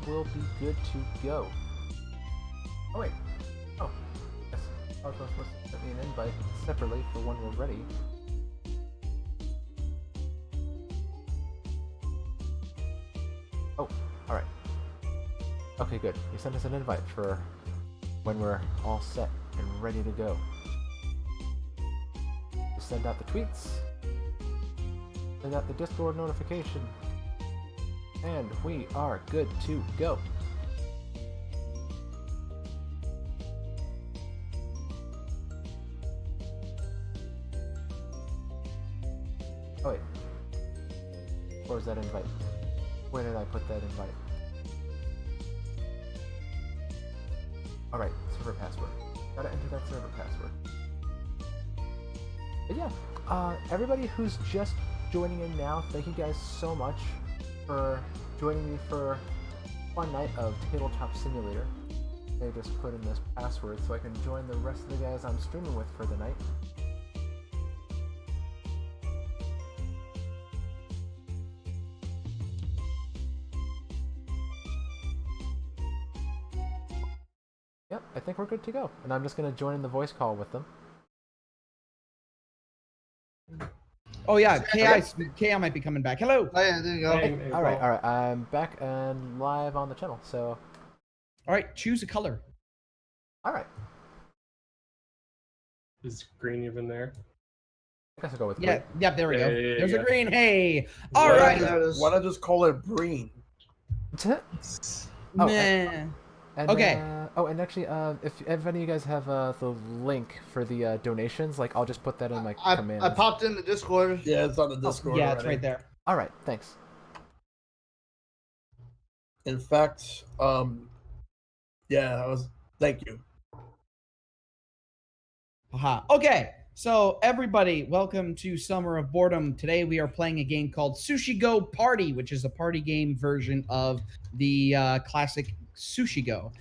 will be good to go. Oh wait. Oh, yes. I was supposed to send me an invite separately for when we're ready. Oh, alright. Okay, good. You sent us an invite for when we're all set and ready to go. You send out the tweets, send out the Discord notification, and we are good to go. Oh wait. Where was that invite? Where did I put that invite? Alright, server password. Gotta enter that server password. But yeah, everybody who's just joining in now, thank you guys so much for joining me for one night of Tabletop Simulator. I just put in this password so I can join the rest of the guys I'm streaming with for the night. Yep, I think we're good to go. And I'm just going to join in the voice call with them. Oh yeah, KI might be coming back. Hello. Oh yeah, there you go. Hey, all right. I'm back and live on the channel. So, all right, choose a color. All right. Is green even there? I guess I'll go with green. Yeah, there we go. Yeah, There's a green. Hey. All right. Why not just call it green? Oh, Man. and, Okay. And actually, if any of you guys have the link for the donations, like I'll just put that in my commands. I popped in the Discord. Yeah, it's on the Discord. Yeah, it's right there. All right, thanks. In fact, yeah, thank you. Aha. Okay. So everybody, welcome to Summer of Boredom. Today we are playing a game called Sushi Go Party, which is a party game version of the classic Sushi Go.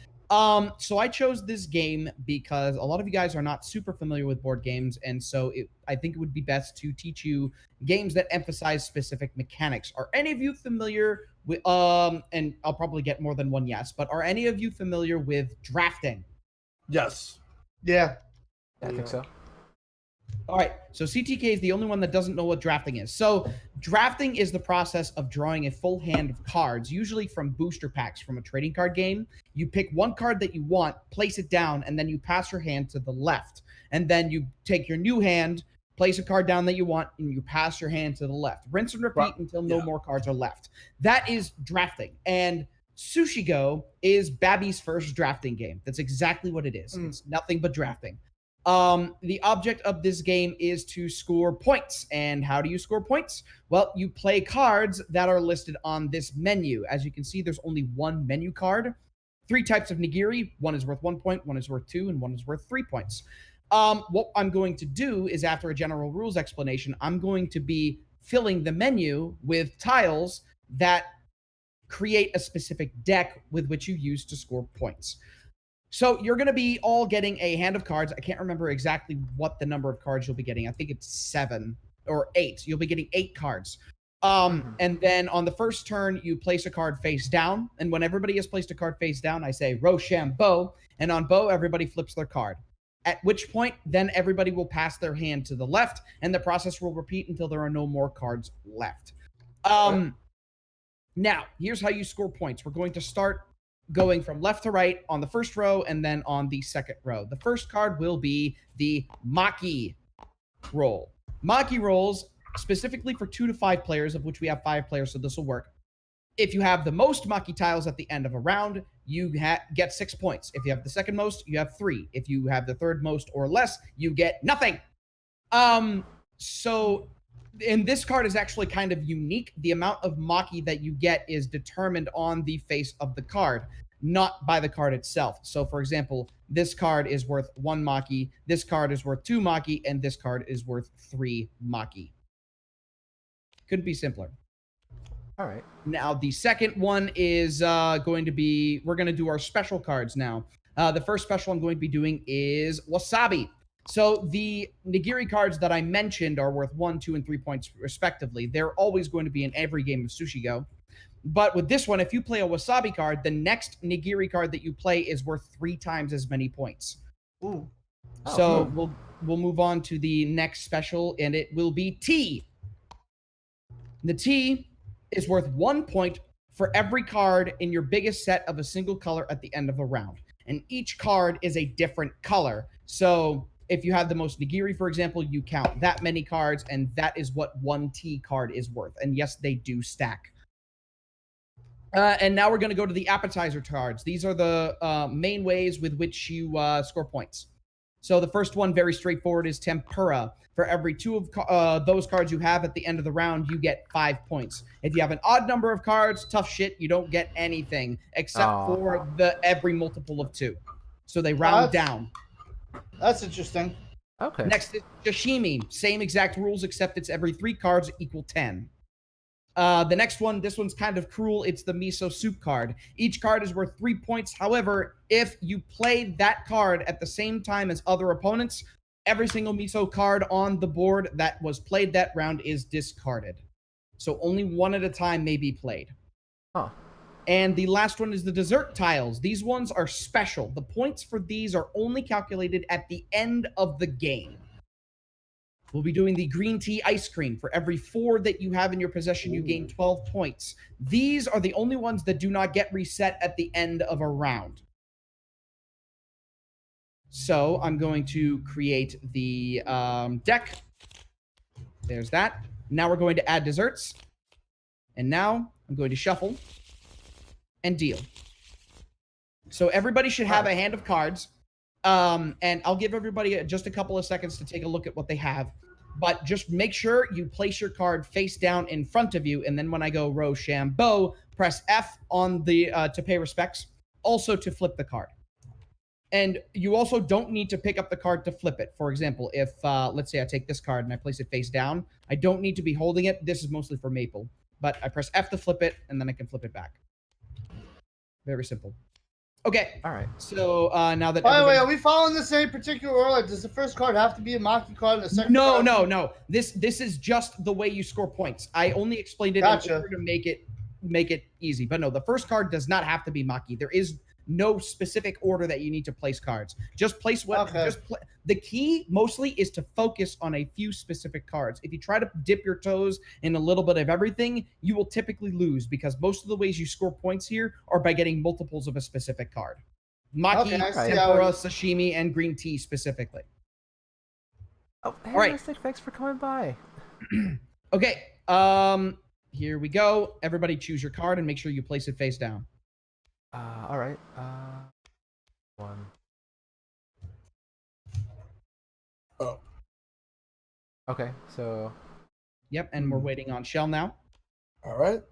So I chose this game because a lot of you guys are not super familiar with board games, and so I think it would be best to teach you games that emphasize specific mechanics. Are any of you familiar with and I'll probably get more than one yes, but are any of you familiar with drafting? Yes. Yeah. I think so. All right, so CTK is the only one that doesn't know what drafting is. So drafting is the process of drawing a full hand of cards, usually from booster packs from a trading card game. You pick one card that you want, place it down, and then you pass your hand to the left. And then you take your new hand, place a card down that you want, and you pass your hand to the left. Rinse and repeat until no more cards are left. That is drafting. And Sushi Go is Babby's first drafting game. That's exactly what it is. It's nothing but drafting. The object of this game is to score points. And how do you score points? Well, you play cards that are listed on this menu. As you can see, there's only one menu card. 3 types of nigiri. One is worth 1 point, one is worth 2, and one is worth 3 points. What I'm going to do is, after a general rules explanation, I'm going to be filling the menu with tiles that create a specific deck with which you use to score points. So you're going to be all getting a hand of cards. I can't remember exactly what the number of cards you'll be getting. I think it's 7 or 8. You'll be getting 8 cards. And then on the first turn, you place a card face down. And when everybody has placed a card face down, I say Rochambeau. And on Beau, everybody flips their card. At which point, then everybody will pass their hand to the left. And the process will repeat until there are no more cards left. Now, here's how you score points. We're going to start going from left to right on the first row and then on the second row. The first card will be the Maki roll. Maki rolls specifically for 2 to 5 players, of which we have 5 players, so this will work. If you have the most Maki tiles at the end of a round, you get 6 points. If you have the second most, you have 3. If you have the third most or less, you get nothing. And this card is actually kind of unique. The amount of Maki that you get is determined on the face of the card, not by the card itself. So, for example, this card is worth 1 Maki, this card is worth 2 Maki, and this card is worth 3 Maki. Couldn't be simpler. All right. Now, the second one is going to be, we're going to do our special cards now. The first special I'm going to be doing is Wasabi. So the nigiri cards that I mentioned are worth 1, 2, and 3 points respectively. They're always going to be in every game of Sushi Go. But with this one, if you play a Wasabi card, the next Nigiri card that you play is worth 3 times as many points. Ooh. So we'll move on to the next special, and it will be tea. The tea is worth 1 point for every card in your biggest set of a single color at the end of a round. And each card is a different color. So if you have the most Nigiri, for example, you count that many cards, and that is what 1 tea card is worth. And yes, they do stack. And now we're going to go to the appetizer cards. These are the main ways with which you score points. So the first one, very straightforward, is tempura. For every 2 of those cards you have at the end of the round, you get 5 points. If you have an odd number of cards, tough shit, you don't get anything except for every multiple of 2. So they round down. That's interesting. Okay. Next is sashimi. Same exact rules, except it's every 3 cards equal 10. The next one, this one's kind of cruel. It's the miso soup card. Each card is worth 3 points. However, if you play that card at the same time as other opponents, every single miso card on the board that was played that round is discarded. So only one at a time may be played. Huh. And the last one is the dessert tiles. These ones are special. The points for these are only calculated at the end of the game. We'll be doing the green tea ice cream. For every 4 that you have in your possession, you gain 12 points. These are the only ones that do not get reset at the end of a round. So I'm going to create the deck. There's that. Now we're going to add desserts. And now I'm going to shuffle and deal. So everybody should have a hand of cards. And I'll give everybody just a couple of seconds to take a look at what they have. But just make sure you place your card face down in front of you. And then when I go Rochambeau, press F on the to pay respects. Also to flip the card. And you also don't need to pick up the card to flip it. For example, if, let's say I take this card and I place it face down, I don't need to be holding it. This is mostly for Maple. But I press F to flip it, and then I can flip it back. Very simple. Okay. All right. So now that By the way, are we following this in any particular order? Like, does the first card have to be a Maki card and the second card? No. This is just the way you score points. I only explained it in order to make it easy. But no, the first card does not have to be Maki. There is no specific order that you need to place cards. Just place what. Okay. The key mostly is to focus on a few specific cards. If you try to dip your toes in a little bit of everything, you will typically lose because most of the ways you score points here are by getting multiples of a specific card. Maki, tempura, sashimi, and green tea specifically. Oh, hey, all right. Mystic, thanks for coming by. Okay. Here we go. Everybody choose your card and make sure you place it face down. All right. 1. Oh. Okay, so. Yep, and we're waiting on Shell now. All right.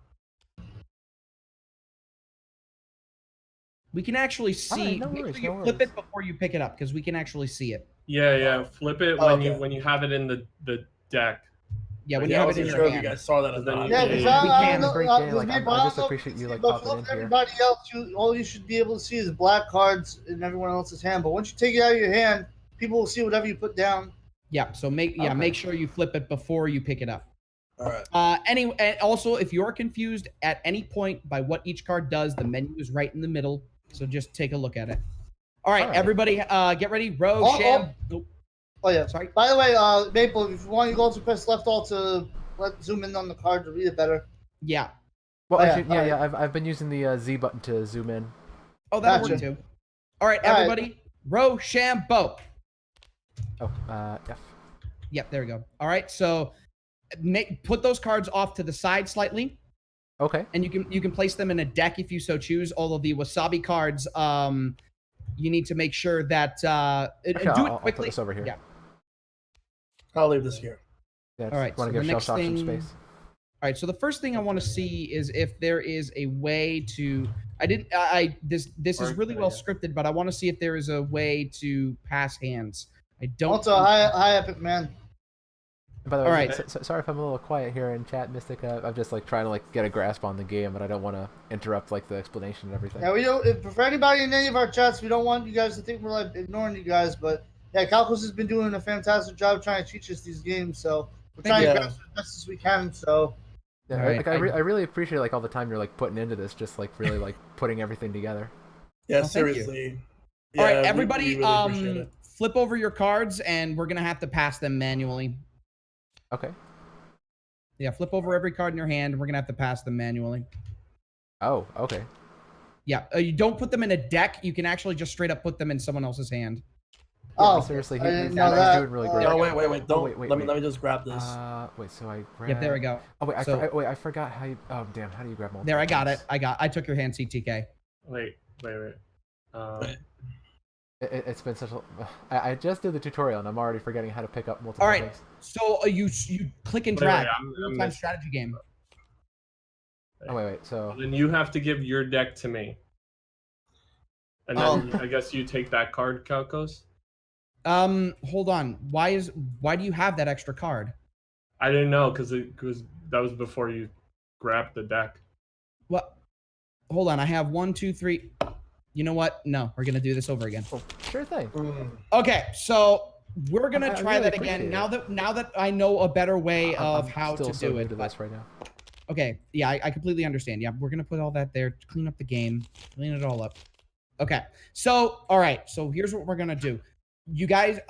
We can actually see. Right, no worries, make sure you no flip worries. it before you pick it up because we can actually see it. Yeah. Flip it when you have it in the deck. Yeah, when Yeah, you I have it wasn't in sure your if you hand. guys saw that or Then not. you- Yeah, Yeah, because yeah. We can, great game, like, I just appreciate you, like, but popping flip in here. everybody else, all you should be able to see is black cards in everyone else's hand. But once you take it out of your hand, people will see whatever you put down. Yeah, so make sure you flip it before you pick it up. All right. Anyway, and also if you're confused at any point by what each card does, the menu is right in the middle. So just take a look at it. All right. Everybody, get ready. Oh yeah. Sorry. By the way, Maple, if you want, you can also press left alt to zoom in on the card to read it better. Yeah. Well, Oh, actually, yeah, I've been using the Z button to zoom in. Oh, that'll Gotcha. work too. All right, All right. everybody. Rochambeau. Oh, F. Yep, there we go. All right, so put those cards off to the side slightly. Okay. And you can place them in a deck if you so choose. All of the wasabi cards, you need to make sure that Actually, do it I'll quickly. put this over here. Yeah. I'll leave this here. Yeah, All right, want so to give the Shell next Shock some thing- space. All right, so the first thing I want to see is if there is a way to. This is really well scripted, but I want to see if there is a way to pass hands. I don't. Also, hi, Epic Man. By the way, All right. sorry if I'm a little quiet here in chat, Mystic. I'm just like trying to get a grasp on the game, and I don't want to interrupt the explanation and everything. Yeah, we don't. For anybody in any of our chats, we don't want you guys to think we're ignoring you guys. But yeah, Calcos has been doing a fantastic job trying to teach us these games. So we're trying to grasp as best as we can. So Yeah, All right, like I really appreciate like all the time you're like putting into this, just like really like putting everything together. Yeah, Well, thank you. seriously. All right, Yeah, everybody, we really appreciate it. flip over your cards, and we're gonna have to pass them manually. Okay. Yeah, flip over every card in your hand. We're gonna have to pass them manually. Oh, okay. Yeah, you don't put them in a deck. You can actually just straight up put them in someone else's hand. Oh, seriously, I didn't he's know that. doing really great. Oh, wait. Don't. wait, Let me just grab this. Wait. So I grab. Yep, there we go. Oh wait, So- I forgot how you. Oh damn, how do you grab multiple? There, I got things? it. I took your hand, CTK. Wait. It's been such a. I just did the tutorial and I'm already forgetting how to pick up multiple All right, things. so you click and Wait, drag. I'm Real-time missing. strategy game. Oh wait. So Then you have to give your deck to me. And then I guess you take that card, Calcos? Hold on. Why do you have that extra card? I didn't know because that was before you grabbed the deck. What? Hold on. I have 1, 2, 3. You know what? No, we're gonna do this over again. oh, sure thing. Okay, so we're gonna I try really that again. appreciate it. Now that I know a better way of I'm how still to so do new it. to this right now. Okay, yeah, I completely understand. Yeah, we're gonna put all that there, clean up the game, clean it all up. Okay, so all right, so here's what we're gonna do. You guys,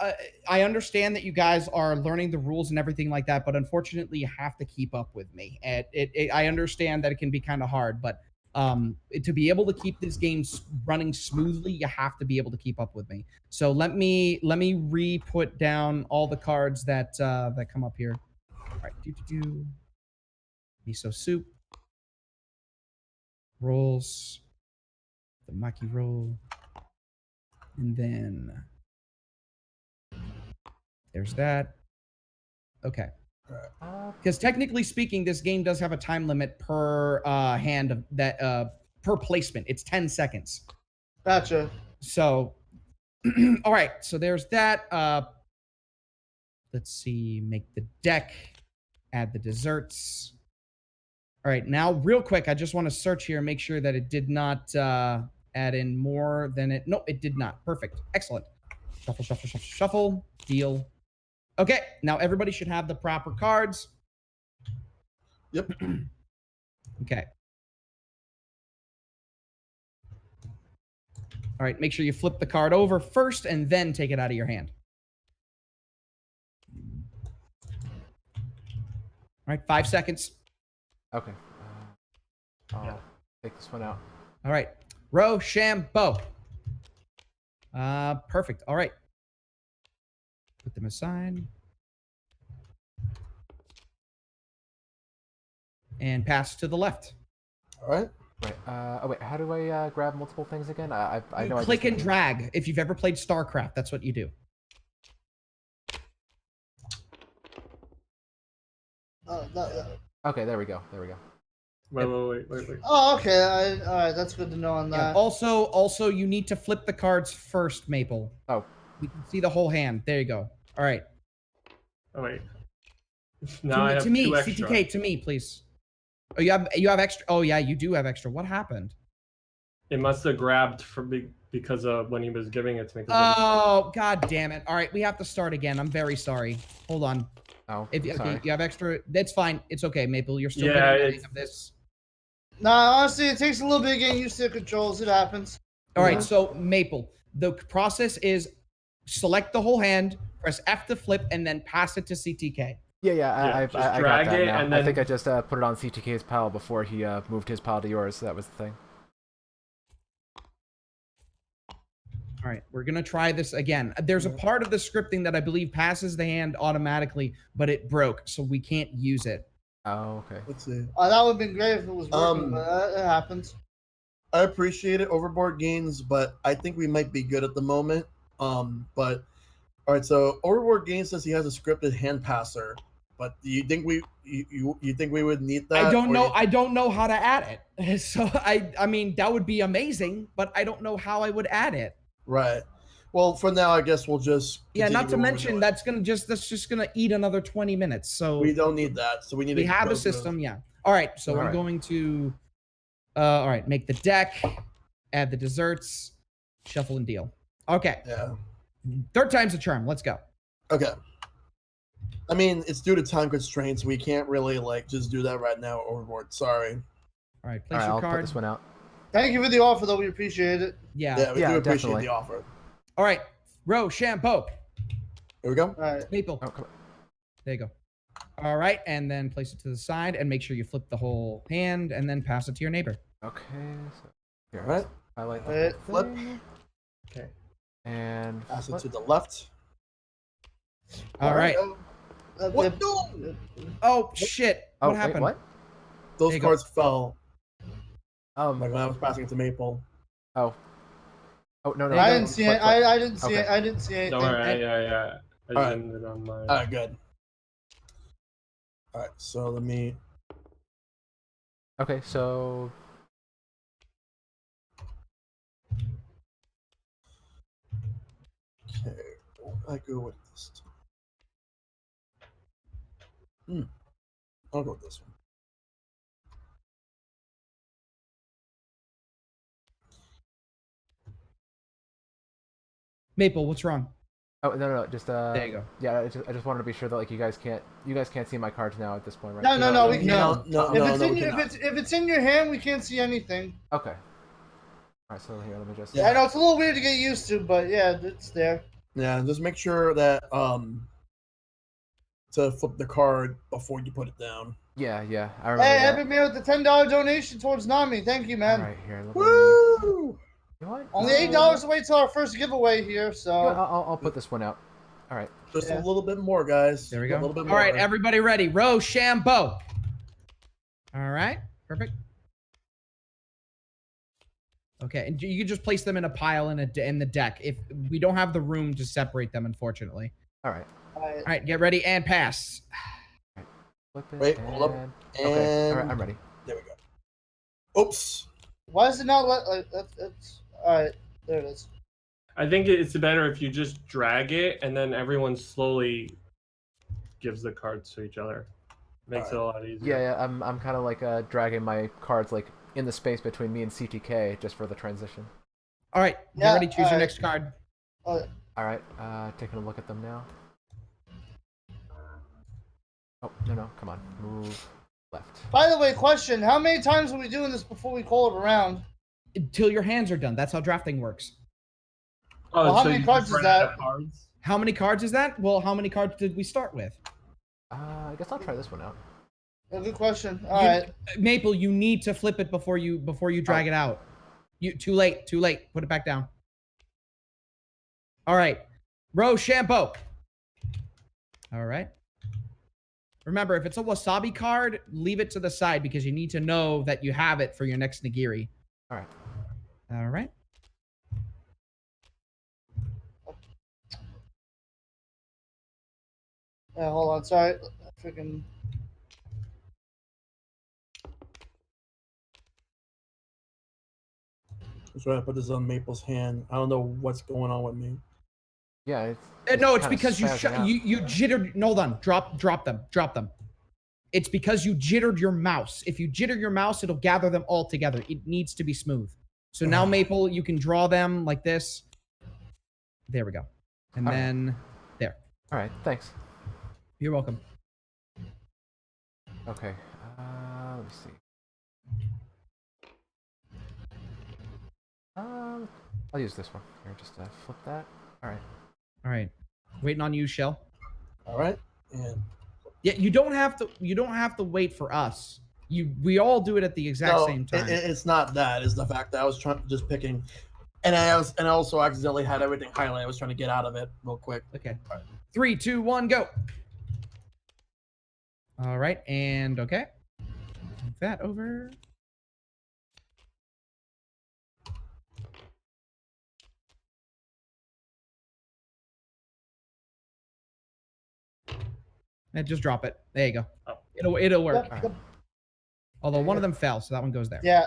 I understand that you guys are learning the rules and everything like that, but unfortunately, you have to keep up with me. And I understand that it can be kind of hard, but to be able to keep this game running smoothly, you have to be able to keep up with me. So let me re-put down all the cards that that come up here. All right, miso soup, rolls, the maki roll, and then there's that. Okay. Because technically speaking, this game does have a time limit per hand of that per placement. It's 10 seconds. Gotcha. So, all right. So there's that. Let's see. Make the deck. Add the desserts. All right. Now, real quick, I just want to search here and make sure that it did not add in more than it. No, it did not. Perfect. Excellent. Shuffle, shuffle, shuffle, shuffle. Deal. Okay. Now everybody should have the proper cards. Yep. Okay. All right, make sure you flip the card over first and then take it out of your hand. All right, 5 seconds. Okay. I'll take this one out. All right, Rochambeau. Perfect. All right. Put them aside. And pass to the left. All right. Right. Oh wait. How do I grab multiple things again? I know. Click and drag. If you've ever played StarCraft, that's what you do. Okay. There we go. There we go. Wait. Oh, okay. All right, that's good to know on Yeah. that. Also, you need to flip the cards first, Maple. Oh. You can see the whole hand. There you go. All right. Oh wait. Now I have to me, two extra. CTK, to me, please. Oh, you have extra. Oh yeah, you do have extra. What happened? It must have grabbed because when he was giving it to me. Oh, god damn it. All right, we have to start again. I'm very sorry. Hold on. Oh. Okay, sorry. you have extra. That's fine. It's okay, Maple. You're still Yeah, getting the hang of this. Nah, honestly, it takes a little bit getting used to the controls. It happens. All right, Yeah. so Maple, the process is select the whole hand, press F to flip, and then pass it to CTK. Yeah. just I got drag that it now. and I then- think I just put it on CTK's pile before he moved his pile to yours. So that was the thing. All right, we're going to try this again. There's a part of the scripting that I believe passes the hand automatically, but it broke, so we can't use it. Oh, okay. Let's see. That would have been great if it was working, but it happens. I appreciate it, Overboard Games, but I think we might be good at the moment. But all right, so Overboard Games says he has a scripted hand passer, but do you think you think we would need that? I don't or know. you- I don't know how to add it. So I mean that would be amazing, but I don't know how I would add it. Right. Well, for now, I guess we'll just. Yeah, not to continue what we're mention doing. that's just gonna eat another 20 minutes. So We don't need that. So we need. we to have go a system. Yeah. All right. So All I'm right. going to. All right. Make the deck. Add the desserts. Shuffle and deal. Okay. Yeah. Third time's a charm. Let's go. Okay. I mean, it's due to time constraints. We can't really like just do that right now. Overboard. Sorry. All right, All place right, your I'll put card. this one out. Thank you for the offer, though. We appreciate it. Yeah. Yeah, we Yeah, do appreciate definitely. the offer. All right, Rochambeau. Here we go. All right. Maple. Oh, come on. There you go. All right, and then place it to the side and make sure you flip the whole hand and then pass it to your neighbor. Okay, so here, All right. highlight the Wait, whole flip. thing. Okay. And Pass it flip. to the left. All right. What? No. Oh shit! Oh, What wait, happened? what? Those There you go. cards fell. Um. Like when I was passing it to Maple. Oh. Oh no no. I I no, didn't see flip, it. flip. I didn't see Okay. it. I didn't see anything. Don't worry. Yeah. I Alright. zoomed it on mine. All right, good. All right, so let me. Okay, so Okay, what will I go with this? I'll go with this one. Maple, what's wrong? oh no, just There you go. yeah, I just wanted to be sure that like you guys can't see my cards now at this point, right? No, we No, can't. no, If no, it's no, in we your, cannot. if it's in your hand, we can't see anything. Okay. All right, so here, let me just. Yeah. I know it's a little weird to get used to, but yeah, it's there. Yeah, just make sure that to flip the card before you put it down. Yeah, I Hey, remember that. Evan Mayer with the $10 donation towards NAMI. Thank you, man. All right, here. Let me, Woo! you know what? Only $8 away till our first giveaway here, so. You know what, I'll put this one out. All right. Just Yeah. a little bit more, guys. There we A go. little bit All more. right, everybody ready? Rochambeau. All right, perfect. Okay, and you can just place them in a pile in the deck. If we don't have the room to separate them, unfortunately. All right. All right. All right, get ready and pass. Flip it. Wait, hold up. and- And Okay. All right, I'm ready. there we go. Oops. Why is it not let? Like, that's all right. There it is. I think it's better if you just drag it and then everyone slowly gives the cards to each other. Makes it a lot easier. Yeah, I'm kind of like dragging my cards like in the space between me and CTK just for the transition. All right, get Yeah, ready. Choose your all right. next card. Oh, All right, taking a look at them now. Oh no, come on, move left. by the way, question: how many times are we doing this before we call it around? Until your hands are done. That's how drafting works. Oh, Well, how so many you cards just is run out that? of cards? How many cards is that? Well, how many cards did we start with? I guess I'll try this one out. A good question. All right. Maple, you need to flip it before you drag it out. You too late. Put it back down. All right, Rochambeau. All right. Remember, if it's a wasabi card, leave it to the side because you need to know that you have it for your next nigiri. All right. All right. Yeah, hold on. Sorry. Freaking. I'm trying to put this on Maple's hand. I don't know what's going on with me. Yeah, No, it's kinda because spazzing out. you jittered. No, hold on. Drop them. It's because you jittered your mouse. If you jitter your mouse, it'll gather them all together. It needs to be smooth. So now, Maple, you can draw them like this. There we go. And All right. then there. All right, thanks. You're welcome. Okay, let me see. I'll use this one here. Just flip that. All right. All right. Waiting on you, Shell. All right. And Yeah, you don't have to wait for us. We all do it at the exact no, same time. it's not that. It's the fact that I was just picking, and I also accidentally had everything highlighted. I was trying to get out of it real quick. Okay. 3, 2, 1, go. All right, and okay. Move that over. And just drop it. There you go. Oh. It'll work. Yep, yep. Although one of them fell, so that one goes there. Yeah.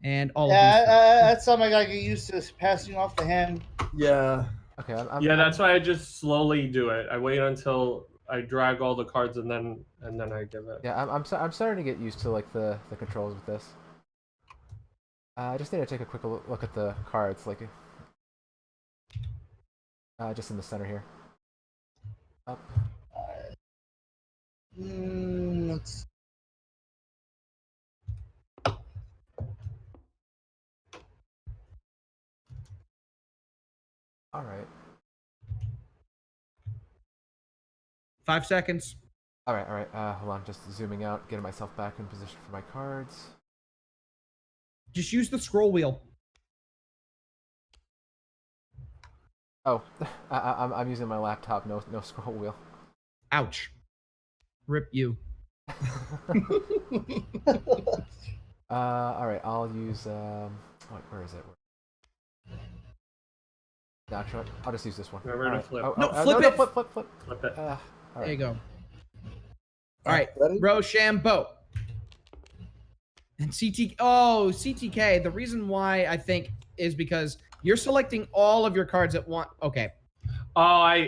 And all Yeah. of these. Fell. That's something I gotta get used to. Is passing off the hand. Yeah. Okay. Yeah, that's why I just slowly do it. I wait until I drag all the cards and then I give it. Yeah, I'm starting to get used to like the controls with this. I just need to take a quick look at the cards, like just in the center here. Up. Let's. All right. 5 seconds. All right. All right. Hold on. Just zooming out, getting myself back in position for my cards. Just use the scroll wheel. Oh, I'm using my laptop. No scroll wheel. Ouch. Rip you. All right. I'll use where is it? Gotcha. I'll just use this one. Remember All to right. flip. No, flip it. Flip. Flip it. All There you right. go. All right, Ready? Rochambeau. And CTK. The reason why I think is because you're selecting all of your cards at once. Okay. Oh,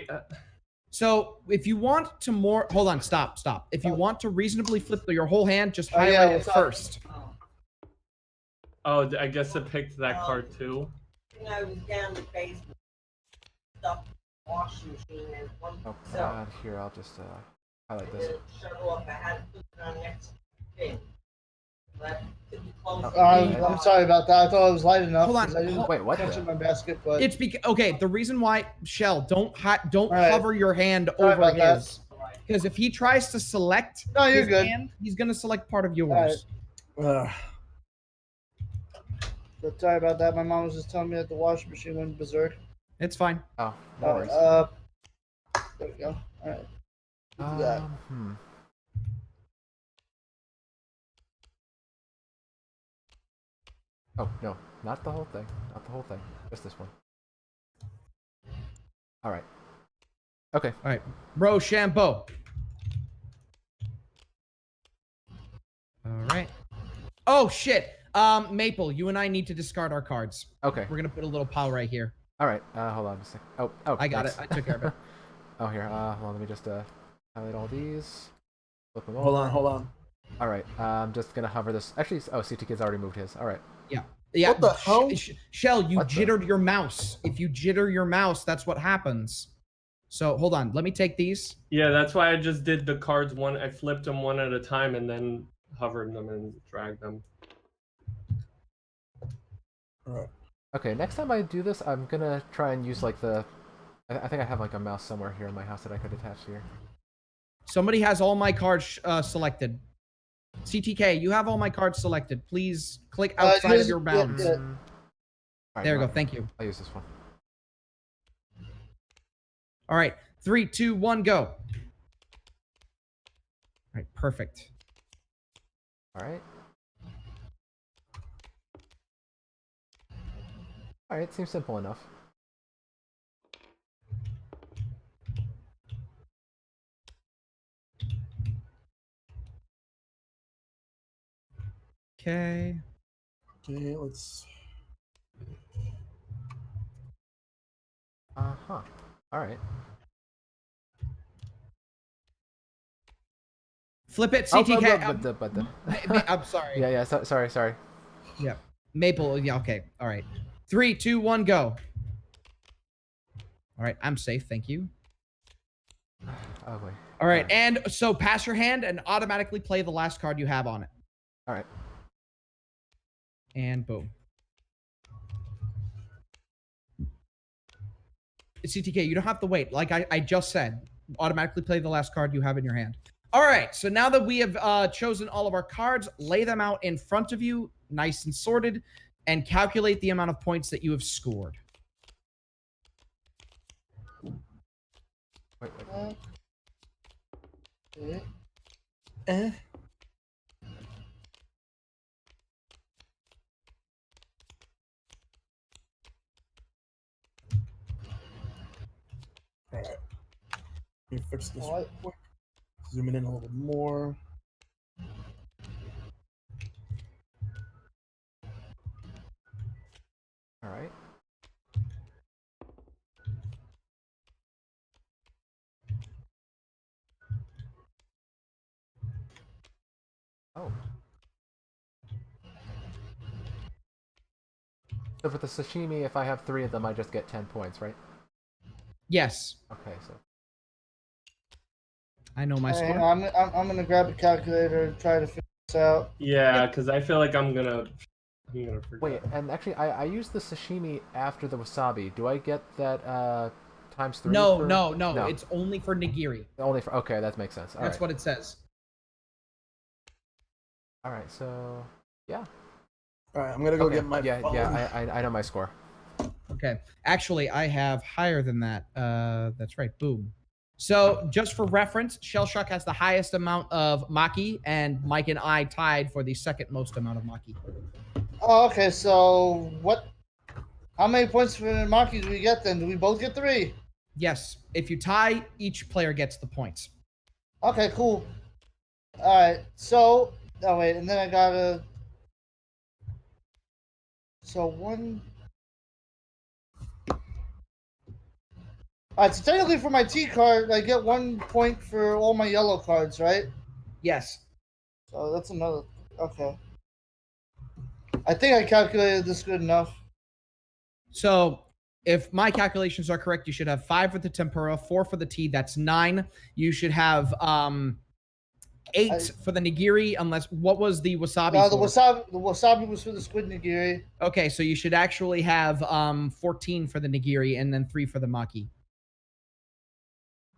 So if you want to hold on, stop. If you want to reasonably flip your whole hand, just Oh, highlight yeah, it what's up? first. oh, I guess it picked that card too. I was down in the basement, stuff washing machine, and one Oh so God. Here, I'll just highlight this. shut off. I had to put it on next thing. But to be close. I'm sorry about that. I thought it was light enough. Hold on. 'cause I didn't Wait, what catch the- in my basket, but It's because okay. The reason why Shell don't right. hover your hand Sorry over about that. his, because if he tries to select No, you're his good. hand, he's gonna select part of yours. right. But sorry about that. My mom was just telling me that the washing machine went berserk. It's fine. Oh, no worries. There we go. All right. Do that. Oh no, not the whole thing. Not the whole thing. Just this one. All right. Okay. All right, Rochambeau. All right. Oh shit. Maple, you and I need to discard our cards. Okay. We're gonna put a little pile right here. All right. Hold on a second. Oh. I got thanks. it. I took care of it. Oh, here. Hold on. Let me just highlight all these. Flip them Hold over. on, hold on. All right. I'm just gonna hover this. Actually, CT Kid's already moved his. All right. Yeah. What the hell? Shell, you What the- jittered your mouse. If you jitter your mouse, that's what happens. So hold on. Let me take these. Yeah, that's why I just did the cards one. I flipped them one at a time and then hovered them and dragged them. All right. Okay. Next time I do this, I'm gonna try and use like the. I think I have like a mouse somewhere here in my house that I could attach here. Somebody has all my cards selected. CTK, you have all my cards selected. Please click outside of your bounds. Yeah. All right, There we no, go. Thank you. I'll use this one. All right. 3, 2, 1, go. All right. Perfect. All right. All right. Seems simple enough. Okay. Okay, let's. All right. Flip it, Oh, CTK. but the. I'm sorry. Yeah. Sorry. Yeah. Maple. Yeah. Okay. All right. 3, 2, 1, go. All right. I'm safe. Thank you. Oh wait. All right. And so pass your hand and automatically play the last card you have on it. All right. And boom. CTK, you don't have to wait. Like I just said, automatically play the last card you have in your hand. All right. So now that we have chosen all of our cards, lay them out in front of you, nice and sorted, and calculate the amount of points that you have scored. Wait. Okay. All right. Let me fix this All right. real quick. Zooming in a little more. All right. Oh. So for the sashimi, if I have 3 of them, I just get 10 points, right? Yes. Okay, so. I know my Hang score. on, I'm gonna grab a calculator and try to figure this out. Yeah, because I feel like I'm gonna forget. Wait, and actually, I used the sashimi after the wasabi. Do I get that times 3? No, for... no. It's only for nigiri. only for. Okay, that makes sense. All That's right. what it says. All right, so yeah. All right, I'm gonna go Okay, get my yeah, phone. yeah. I know my score. Okay. Actually, I have higher than that. That's right. Boom. So, just for reference, Shell Shock has the highest amount of maki, and Mike and I tied for the second most amount of maki. Oh, okay. So what? How many points for the Maki do we get then? Do we both get 3? Yes. If you tie, each player gets the points. Okay, cool. All right. So, oh wait, and then I gotta. So one. All right. So technically, for my T card, I get 1 point for all my yellow cards, right? Yes. So that's another. Okay. I think I calculated this good enough. So, if my calculations are correct, you should have 5 for the tempura, 4 for the tea. That's 9. You should have 8 for the nigiri, unless what was the wasabi? The wasabi was for the squid nigiri. Okay, so you should actually have 14 for the nigiri and then 3 for the maki.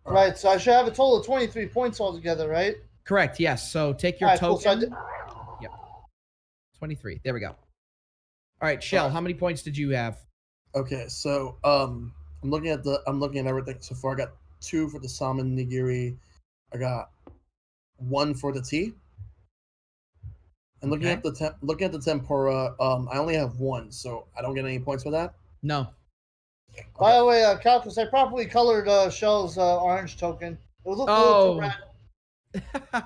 Right. So I should have a total of 23 points altogether, right? Correct. Yes. So take your All right, cool. So I token. did- Yep. 23. There we go. All right, Shell. How many points did you have? Okay, so I'm looking at everything so far. I got 2 for the salmon nigiri. I got 1 for the tea. And looking Okay. at the tempura, I only have 1, so I don't get any points for that. No. By the way, Calcus, I properly colored Shell's orange token. It was a little too red.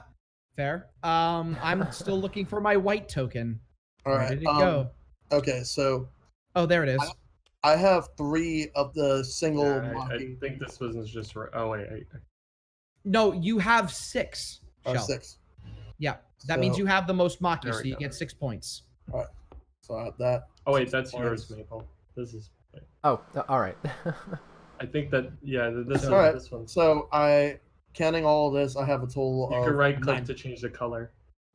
Fair. I'm still looking for my white token. All Where right. did it go? Okay, so Oh, there it is. I have 3 of the single Yeah, I maki. think this wasn't just right. Oh wait, No, you have 6. Or Shell. 6. Yeah, that means So- you have the most maki, There so we you go. get 6 points. So I have that. oh wait, 6 that's yours, points. Maple. This is. Oh, all right. I think that this So- one. Alright. This one. So counting all of this, I have a total You of can right click 9. to change the color.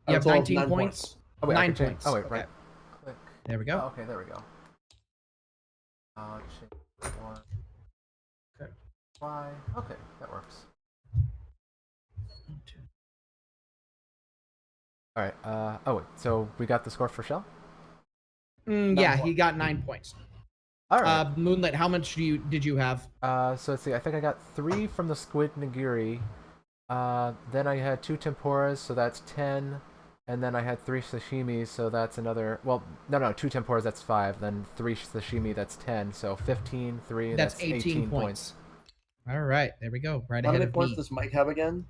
I You have a total of 19 9 points. Oh wait, I 9 can change- points. Oh wait, Okay. right. Click. There we go. Oh, okay, there we go. Change 1. Okay. Y. Okay, that works. All right. Oh wait. So we got the score for Shell. Yeah, he got 9 points. All right. Moonlit, how much did you have? So let's see. I think I got 3 from the squid nigiri. Then I had 2 tempuras, so that's 10. And then I had 3 sashimis, so that's another. Well, no, 2 tempuras, that's 5. Then 3 sashimi, that's 10. So 15, 3. That's 18 points. All right, there we go. Right How ahead many of points me. does Mike have again?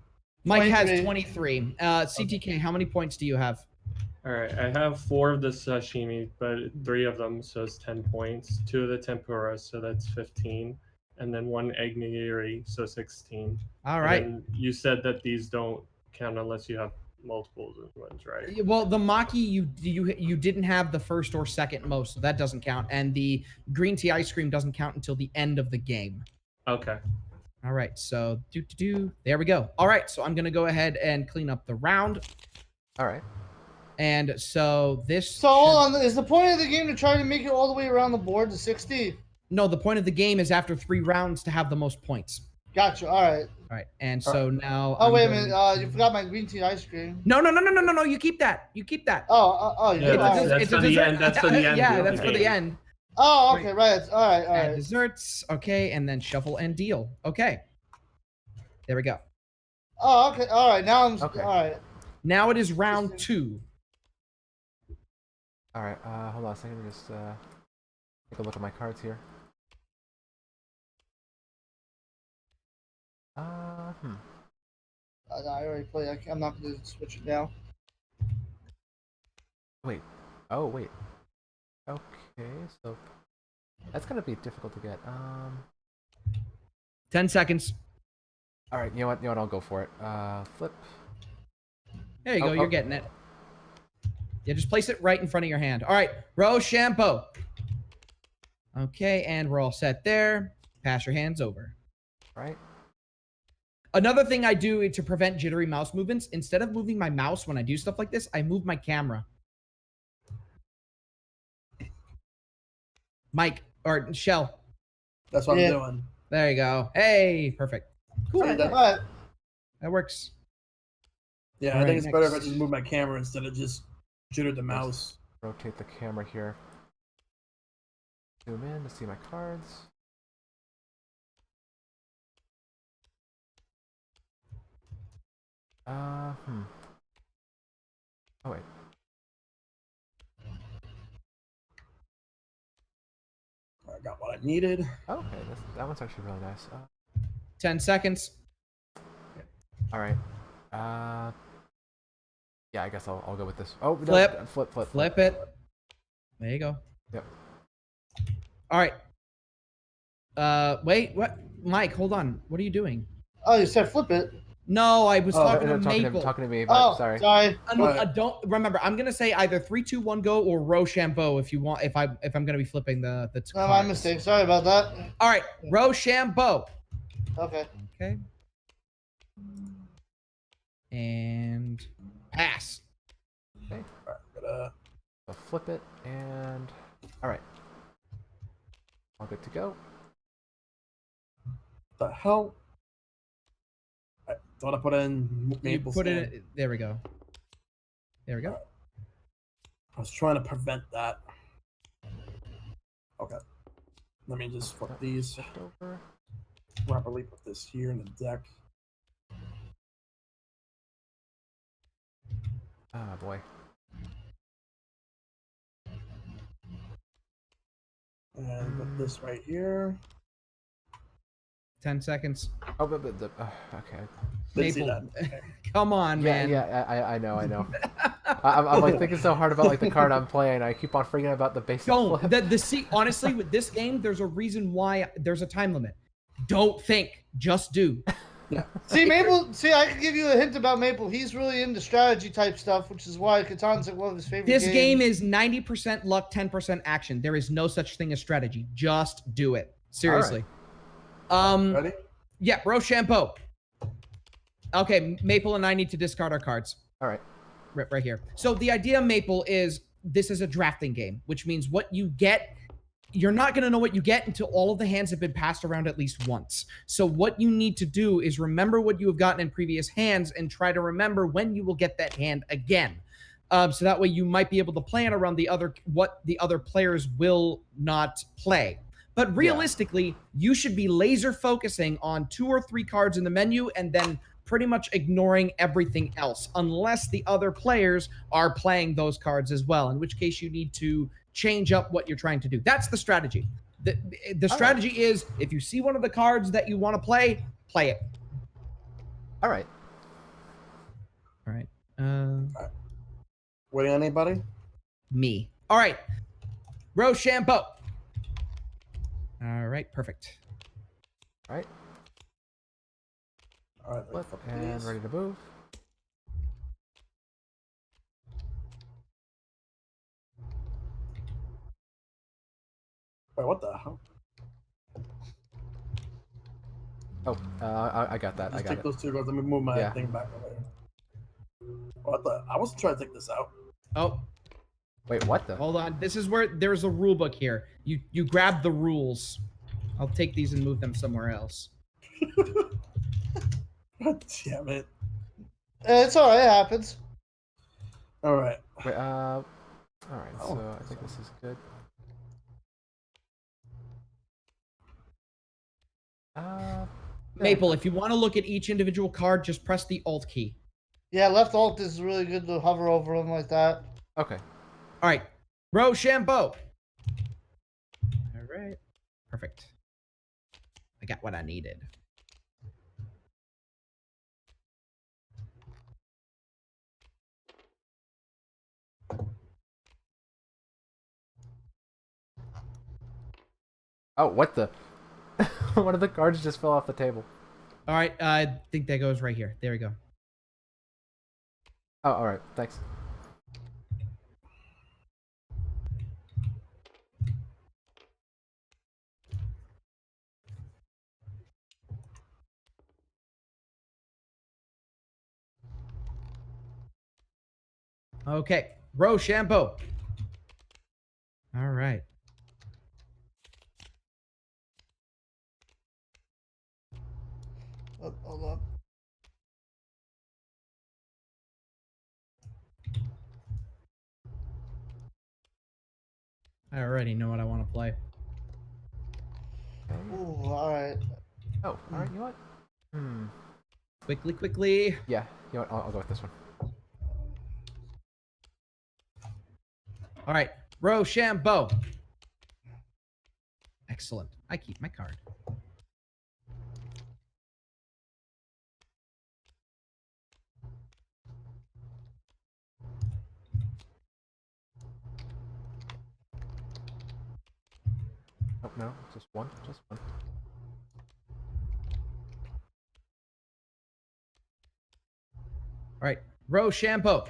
Mike has 23. 23. CTK, how many points do you have? All right, I have 4 of the sashimi, but 3 of them, so it's 10 points. 2 of the tempura, so that's 15, and then 1 egg nigiri, so 16. All And right. then you said that these don't count unless you have multiples of ones, right? Well, the maki you didn't have the first or second most, so that doesn't count. And the green tea ice cream doesn't count until the end of the game. Okay. All right, so there we go. All right, so I'm gonna go ahead and clean up the round. All right. And so this. So hold on, is the point of the game to try to make it all the way around the board to 60? No, the point of the game is after 3 rounds to have the most points. Gotcha. All right. All right, and so now. Oh I'm wait a going minute. to- You forgot my green tea ice cream. No! You keep that. You keep that. Oh, you Yeah, did. that's- All right. that's for the end. That's for the end. Yeah, of that's the for the game. end. Oh, okay, right. All right, all Add right. desserts. Okay, and then shuffle and deal. Okay. There we go. Oh, okay, all right. Now I'm Okay. all right. Now it is round 2. All right. Hold on a second. Just take a look at my cards here. I already played. I'm not going to switch it now. Wait. Oh wait. Okay. So that's gonna be difficult to get. 10 seconds. All right. You know what? I'll go for it. Flip. There you go. Oh, You're oh. getting it. Yeah, just place it right in front of your hand. All right, Rochambeau. Okay, and we're all set there. Pass your hands over. Right. Another thing I do to prevent jittery mouse movements, instead of moving my mouse when I do stuff like this, I move my camera. Mike, or Shell. That's what I'm doing. There you go. Hey, perfect. Cool. See, that- All right. That works. Yeah, I Alright, think it's better if I next. just move my camera instead of just jitter the mouse. Rotate the camera here. Zoom in to see my cards. Oh wait. I got what I needed. Okay, that one's actually really nice. 10 seconds. All right. Yeah, I guess I'll go with this. Oh, no, Flip. flip Flip it. There you go. Yep. All right. Wait, what? Mike, hold on. What are you doing? Oh, you said flip it. No, I was talking to talking Maple. to me. Oh, Sorry. sorry. Don't remember. I'm gonna say either 3, 2, 1, go or Rochambeau if you want. If I'm gonna be flipping the No, my cards. mistake. Sorry about that. All right, Rochambeau. Okay. Okay. And pass. Okay. Gonna... So flip it and all right. All good to go. The hell? I thought I put in Maple. You put it. There we go. There we go. I was trying to prevent that. Okay. Let me just flip these. Shift over. Properly put this here in the deck. Ah, boy. And put this right here. 10 seconds. Oh, but okay. Didn't see Maple. that. Come on, man. Yeah, I know. I'm like thinking so hard about like the card I'm playing. I keep on forgetting about the basic Don't. flip. See, honestly, with this game, there's a reason why there's a time limit. Don't think, just do. See, Maple. See, I could give you a hint about Maple. He's really into strategy type stuff, which is why Catan's like one of his favorite This games. game is 90% luck, 10% action. There is no such thing as strategy. Just do it. Seriously. Ready? Yeah, Rochambeau. Okay, Maple and I need to discard our cards. All right. Right here. So the idea of Maple is this is a drafting game, which means what you get, you're not going to know what you get until all of the hands have been passed around at least once. So what you need to do is remember what you have gotten in previous hands and try to remember when you will get that hand again. So that way you might be able to plan around what the other players will not play. But realistically, you should be laser focusing on 2 or 3 cards in the menu and then pretty much ignoring everything else, unless the other players are playing those cards as well, in which case you need to change up what you're trying to do. That's the strategy. The strategy is, if you see one of the cards that you want to play it. All right. All right. Waiting on anybody? Me. All right. Rochambeau. All right, perfect. All right. All right, Flip flip and these. ready to move. Wait, what the hell? Oh, I got that. Just I got take it. those 2 cards. Let me move my Yeah. thing back over here. What the? I wasn't trying to take this out. Oh, Wait, what the? hold on. This is where there's a rule book here. You grab the rules. I'll take these and move them somewhere else. God damn it. It's all right. It happens. All right. Wait, all right. Oh, So I think this is good. Maple, if you want to look at each individual card, just press the Alt key. Yeah, left alt is really good to hover over them like that. Okay. All right. Rochambeau. All right. Perfect. I got what I needed. Oh, what the? One of the cards just fell off the table. All right. I think that goes right here. There we go. Oh, all right. Thanks. Okay, Rochambeau. All right. Oh, hold on. I already know what I want to play. Okay. Ooh, all right. Oh, all right. You know what? Quickly. Yeah. You know what? I'll go with this one. All right, Rochambeau. Excellent. I keep my card. Oh no, just one. Just one. All right, Rochambeau.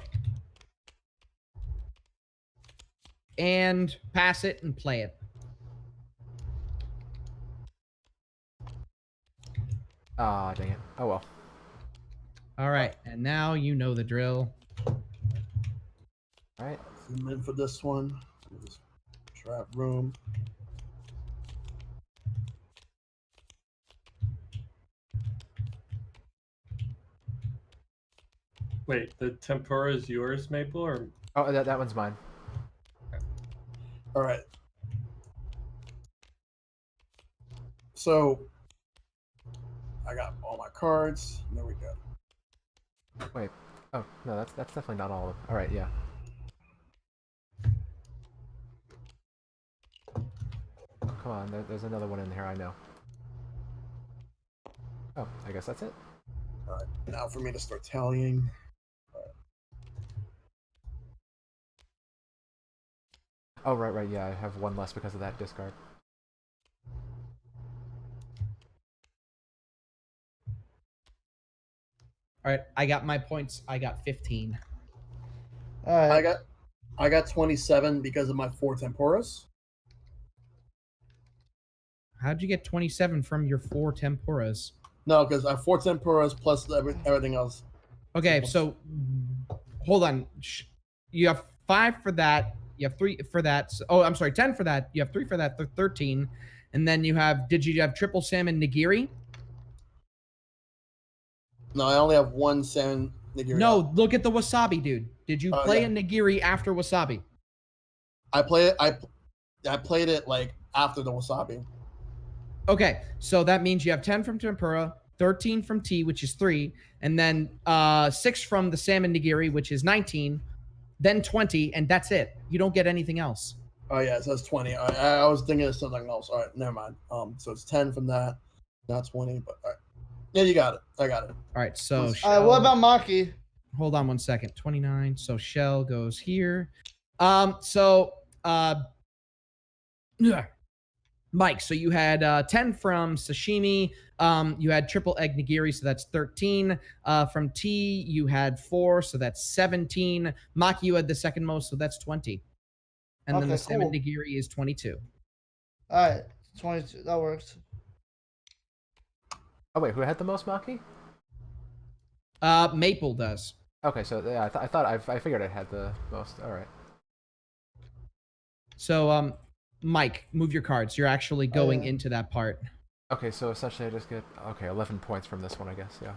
And pass it and play it. Ah, dang it. Oh well. All right, and now you know the drill. All right. Zoom in for this one. This trap room. Wait, the tempura is yours, Maple, or Oh, that one's mine. All right. So I got all my cards. There we go. Wait. Oh no, that's definitely not all of them. All right. Yeah. Oh, come on. There's another one in here. I know. Oh, I guess that's it. All right. Now for me to start tallying. Oh, right. Yeah, I have one less because of that discard. All right, I got my points. I got 15. All right. I got 27 because of my 4 temporas. How'd you get 27 from your 4 tempuras? No, because I have 4 temporas plus everything else. Okay, so hold on. You have 5 for that. You have 3 for that. Oh, I'm sorry, 10 for that. You have 3 for that. 13. And then you have, did you have triple salmon nigiri? No, I only have 1 salmon nigiri. No, look at the wasabi, dude. Did you play yeah. a nigiri after wasabi? I played it like after the wasabi. Okay, so that means you have 10 from tempura, 13 from tea, which is 3, and then 6 from the salmon nigiri, which is 19, then 20, and that's it. You don't get anything else. Oh yeah, so it's 20. I was thinking of something else. All right, never mind. So it's 10 from that, not 20. But all right. Yeah, you got it. I got it. All right, so What about Maki? hold on one second. 29. So Shell goes here. Mike, so you had 10 from sashimi. You had triple egg nigiri, so that's 13. From tea, you had 4, so that's 17. Maki, you had the second most, so that's 20. And then Okay, the salmon cool. nigiri is 22. All right, 22. That works. Oh wait, who had the most Maki? Maple does. Okay, so yeah, I figured I had the most. All right. So, Mike, move your cards. You're actually going into that part. Okay, so essentially I just get 11 points from this one, I guess. Yeah.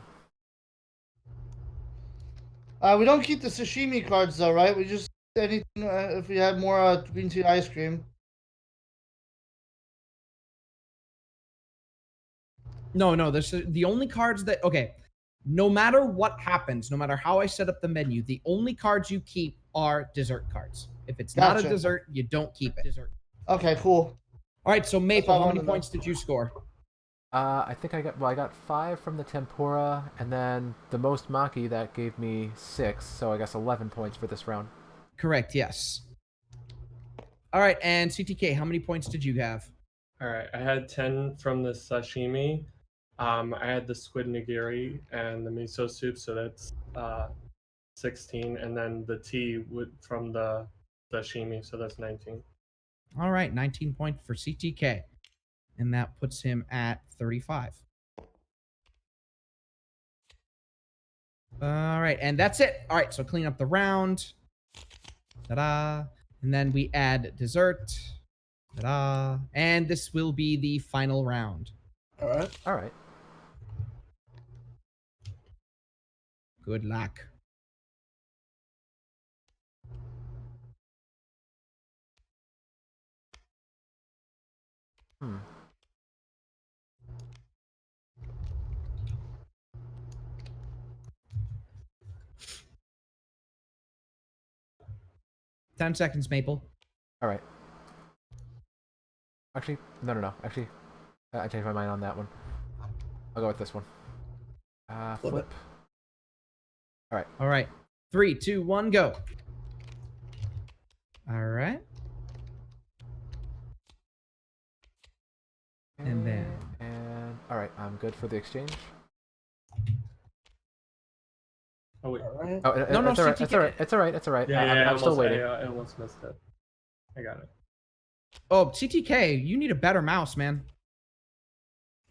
We don't keep the sashimi cards though, right? We just anything if we had more green tea ice cream. No. This is the only cards that no matter what happens, no matter how I set up the menu, the only cards you keep are dessert cards. If it's not a Gotcha. dessert, you don't keep it. Okay, cool. All right, so Maple, what I how many wanted to know. points did you score? I think I got 5 from the tempura, and then the most Maki that gave me 6, so I guess 11 points for this round. Correct, yes. All right, and CTK, how many points did you have? all right? I had 10 from the sashimi. I had the squid nigiri and the miso soup, so that's 16, and then the tea from the sashimi, so that's 19. All right, 19 points for CTK. And that puts him at 35. All right, and that's it. All right, so clean up the round. Ta-da. And then we add dessert. Ta-da. And this will be the final round. All right. All right. Good luck. Hmm. Ten seconds, Maple. All right. Actually, no. Actually, I changed my mind on that one. I'll go with this one. Flip Flip. All right. All right. 3, 2, 1, go. All right. And then. And all right, I'm good for the exchange. Oh wait. All right. Oh, No, it's all right. CTK. It's all right. It's all right. It's all right. Yeah, I'm still waiting. I almost missed it. I got it. Oh, CTK, you need a better mouse, man.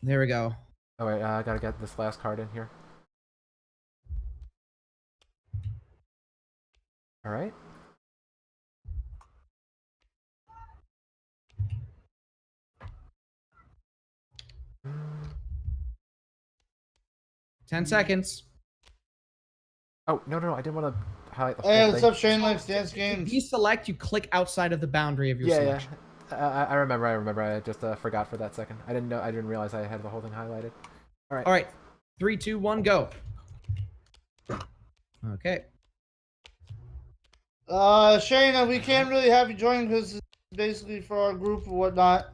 There we go. Oh wait, I gotta get this last card in here. All right. Mm, 10 seconds. Oh no! I didn't want to highlight the whole Hey, thing. what's up, Shane Likes Dance If Games? you select, you click outside of the boundary of your Yeah, selection. I remember. I just forgot for that second. I didn't realize I had the whole thing highlighted. All right. All right. 3, 2, 1, go. Okay. Shane, we can't really have you join because it's basically for our group or whatnot.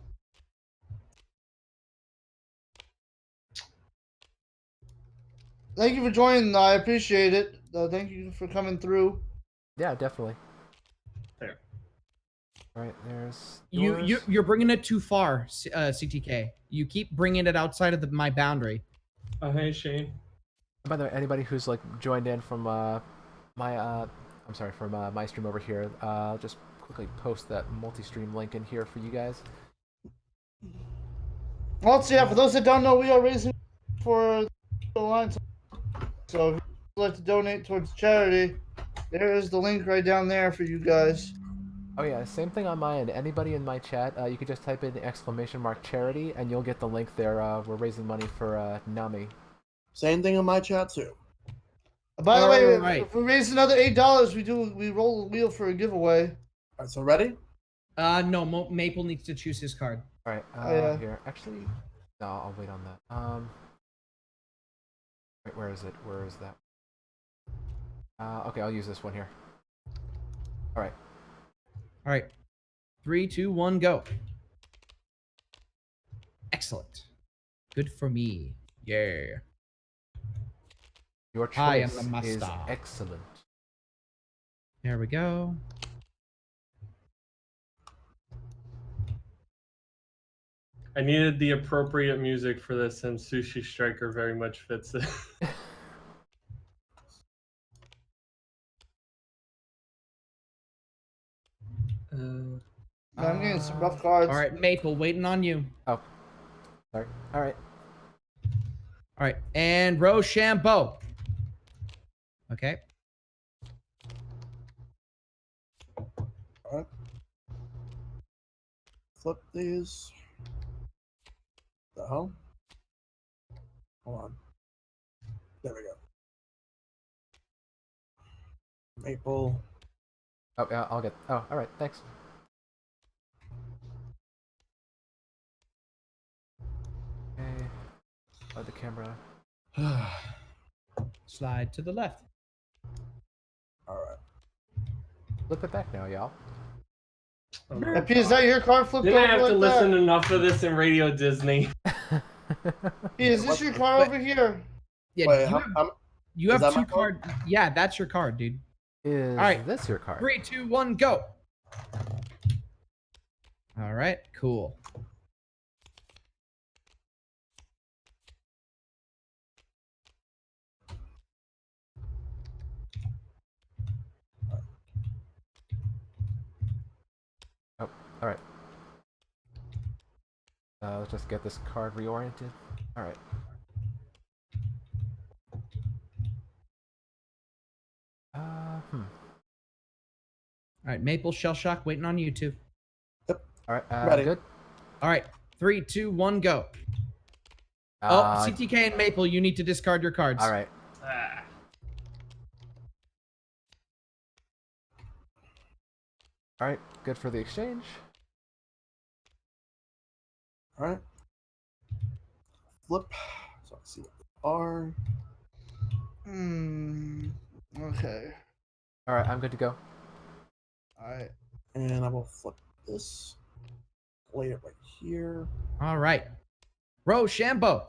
Thank you for joining. I appreciate it. Thank you for coming through. Yeah, definitely. There. All right, there's yours. You're bringing it too far, CTK. You keep bringing it outside of my boundary. Oh hey Shane. By the way, anybody who's like joined in from my my stream over here, I'll just quickly post that multi-stream link in here for you guys. Well, yeah, for those that don't know, we are raising for the Alliance. So if you'd like to donate towards charity, there is the link right down there for you guys. Oh yeah, same thing on my end. Anybody in my chat, you could just type in !charity and you'll get the link there. We're raising money for NAMI. Same thing in my chat too. By the way, Alright. if we raise another $8, we roll a wheel for a giveaway. All right. So ready? No, Maple needs to choose his card. All right, yeah. here. Actually, no, I'll wait on that. Wait, where is it? Where is that? Okay, I'll use this one here. All right. All right. 3, 2, 1, go. Excellent. Good for me. Yeah. Your I am choice the is master. excellent. There we go. I needed the appropriate music for this, and Sushi Striker very much fits it. I'm getting some rough cards. All right, Maple, waiting on you. Oh, sorry. All right. All right, and Rochambeau. Okay. All right. Flip these. The hell? Hold on. There we go. Maple. Oh, yeah, I'll get. Oh, all right. Thanks. Okay. Slide the camera. Slide to the left. All right. Flip it back now, y'all. Hey, P, is that your card flipped Didn't I over have to like listen enough of this in Radio Disney? P, is this your card over here? Yeah, Wait, you is have that my two card. Yeah, that's your card, dude. Is All right. this your card? 3, 2, 1, go. All right, cool. Oh, all right. Let's just get this card reoriented. All right. All right, Maple, Shell Shock, waiting on you two. All right, Ready. good. All right, 3, 2, 1, go. CTK and Maple, you need to discard your cards. All right. Ah. All right, good for the exchange. All right. Flip. So let's see what they are. Okay. All right, I'm good to go. All right. And I will flip this. Lay it right here. All right. Rochambeau.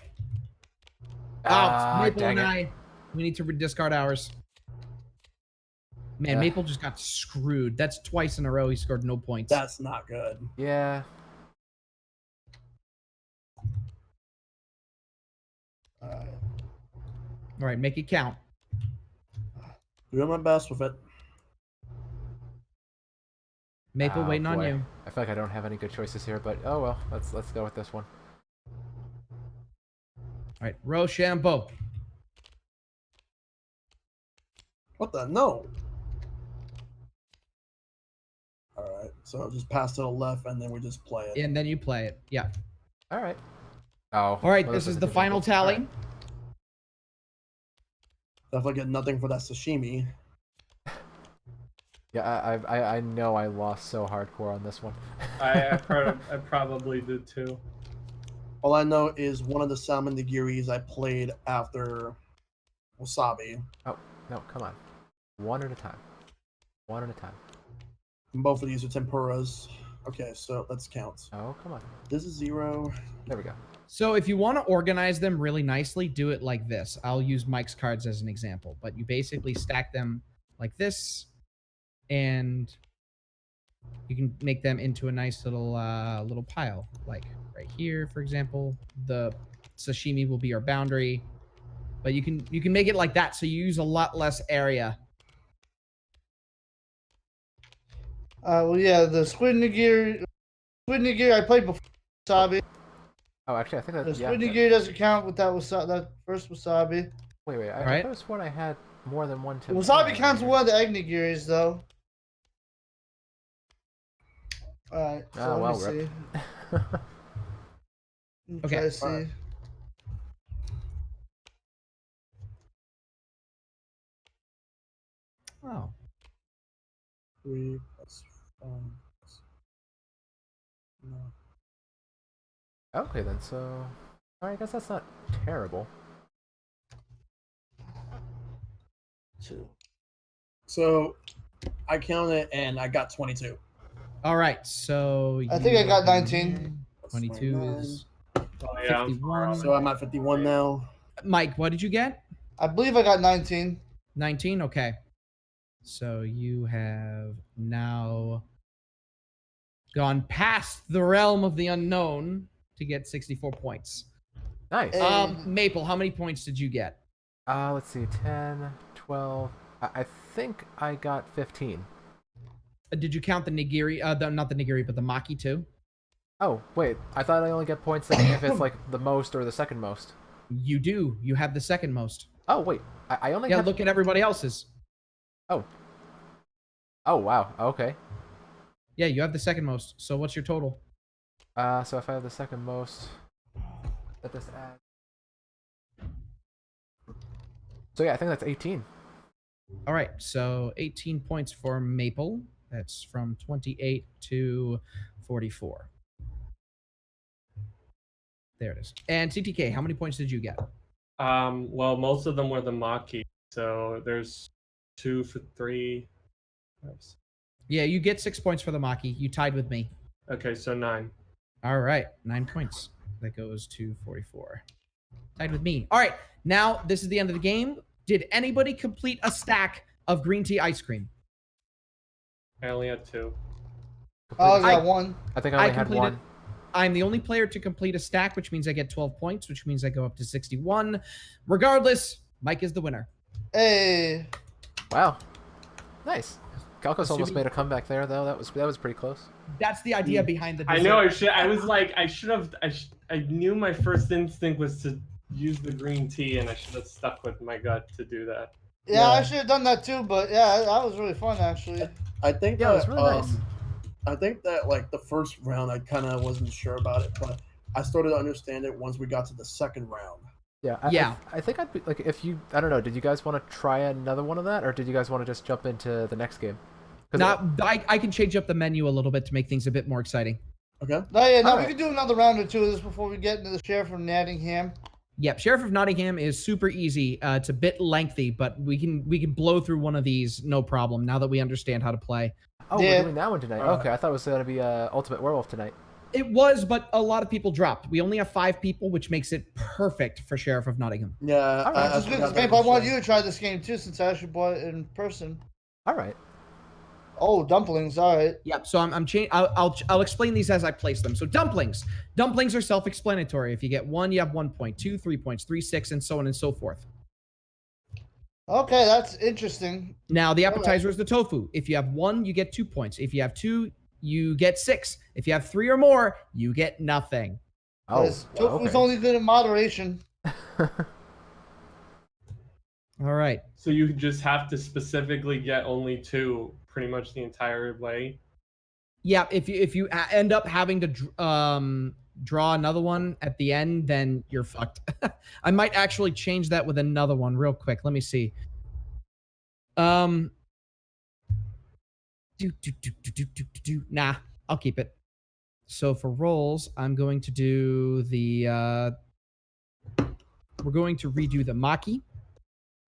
Ah, Maple dang and it. we need to discard ours. Man, Yeah. Maple just got screwed. That's twice in a row he scored no points. That's not good. Yeah. All right. All right, make it count. Doing my best with it. Maple Oh, waiting on boy. you. I feel like I don't have any good choices here, but oh well. Let's go with this one. All right, Rochambeau. What the? No. All right. So just pass to the left, and then we just play it. And then you play it. Yeah. All right. Oh. All right, well, this is a the different final book. tally. All right. Definitely get nothing for that sashimi. Yeah, I know I lost so hardcore on this one. I probably did too. All I know is one of the salmon nigiris I played after wasabi. Oh no, come on. One at a time. One at a time. And both of these are tempuras. Okay, so let's count. Oh, come on. This is 0. There we go. So if you want to organize them really nicely, do it like this. I'll use Mike's cards as an example, but you basically stack them like this, and you can make them into a nice little little pile. Like right here, for example, the sashimi will be our boundary, but you can make it like that, so you use a lot less area. Well, yeah, the squid nigiri I played before wasabi. Oh, actually, I think that. The Yeah. squid nigiri doesn't count with that first wasabi. Wait. I Right. could have sworn I had more than one. The wasabi counts with one of the egg nigiris, though. All right. So Oh, well, let me rip. see. Let me Okay, try to see. alright. Oh. 3 plus 5. No. Okay, then. So, all right. I guess that's not terrible. 2. So I counted and I got 22. All right, so I think I you- got 19. 22 is Oh, yeah, I'm 51. So I'm at 51 now. Mike, what did you get? I believe I got 19. 19? Okay. So you have now gone past the realm of the unknown to get 64 points. Nice. Hey. Maple, how many points did you get? Let's see. 10, 12. I think I got 15. Did you count the nigiri? Not the nigiri, but the maki too? Oh, wait. I thought I only get points if it's like the most or the second most. You do. You have the second most. Oh, wait. I only Yeah, have... look at everybody else's. Oh. Oh, wow. Okay. Yeah, you have the second most. So what's your total? So if I have the second most... Let this add... So yeah, I think that's 18. All right, so 18 points for Maple. That's from 28 to 44. There it is. And CTK, how many points did you get? Well, most of them were the Maki, so there's 2 for 3. Yeah, you get 6 points for the Maki. You tied with me. Okay, so 9. All right, 9 points. That goes to 44. Tied with me. All right, now this is the end of the game. Did anybody complete a stack of green tea ice cream? I only had 2. Oh, I I- got 1. I think I only had completed. one. I'm the only player to complete a stack, which means I get 12 points, which means I go up to 61. Regardless, Mike is the winner. Hey. Wow. Nice. Calcos almost Assuming- made a comeback there, though. That was pretty close. That's the idea behind the I dessert. know. I was like, I knew my first instinct was to use the green tea, and I should have stuck with my gut to do that. Yeah, I should have done that too, but yeah, that was really fun actually. I think Yeah, that it was really nice. I think that like the first round, I kind of wasn't sure about it, but I started to understand it once we got to the second round. Yeah, Yeah. I think I'd be like, if you, I don't know, did you guys want to try another one of that, or did you guys want to just jump into the next game? 'Cause Now, I can change up the menu a little bit to make things a bit more exciting. Okay. No, yeah, no, we Alright. can do another round or two of this before we get into the sheriff from Nottingham. Yep, Sheriff of Nottingham is super easy. It's a bit lengthy, but we can blow through one of these no problem now that we understand how to play. Oh, Yeah. we're doing that one tonight. Alright. Okay, I thought it was gonna be Ultimate Werewolf tonight. It was, but a lot of people dropped. We only have 5 people, which makes it perfect for Sheriff of Nottingham. Yeah. Alright. I That's good, forgot 'cause, that babe, I was want the you to try this game too, since I actually bought it in person. All right. Oh, dumplings. All right. Yep. So I'll explain these as I place them. So dumplings are self-explanatory. If you get 1, you have 1 point, 2, 3 points, 3, 6, and so on and so forth. Okay, that's interesting. Now the All right. appetizer is the tofu. If you have 1, you get 2 points. If you have 2, you get 6. If you have 3 or more, you get nothing. Oh, Because tofu's okay. only good in moderation. All right. So you just have to specifically get only 2 pretty much the entire way. Yeah. If you end up having to draw another one at the end, then you're fucked. I might actually change that with another one real quick. Let me see. Nah, I'll keep it. So for rolls, I'm going to do the we're going to redo the maki.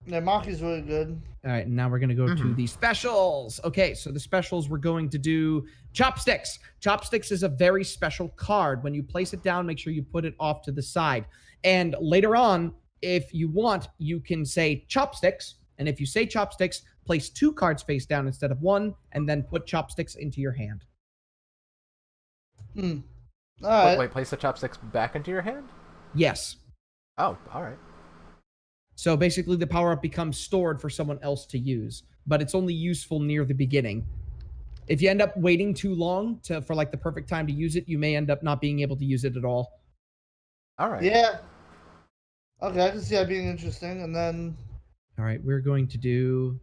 Yeah, maki's really good. All right, and now we're going to go to the specials. Okay, so the specials, we're going to do chopsticks. Chopsticks is a very special card. When you place it down, make sure you put it off to the side. And later on, if you want, you can say chopsticks. And if you say chopsticks, place 2 cards face down instead of 1, and then put chopsticks into your hand. All right. Wait, place the chopsticks back into your hand? Yes. Oh, all right. So basically, the power-up becomes stored for someone else to use, but it's only useful near the beginning. If you end up waiting too long for like the perfect time to use it, you may end up not being able to use it at all. All right. Yeah. Okay, I can see that being interesting. And then All right, we're going to do...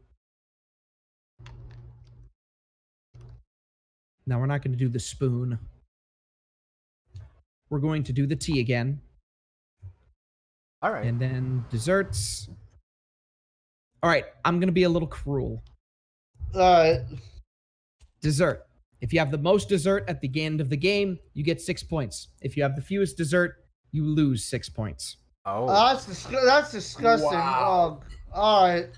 Now, we're not going to do the spoon. We're going to do the tea again. All right. And then desserts. All right, I'm going to be a little cruel. all right. Dessert. If you have the most dessert at the end of the game, you get 6 points. If you have the fewest dessert, you lose 6 points. Oh. That's disgusting. Wow. Oh, all right.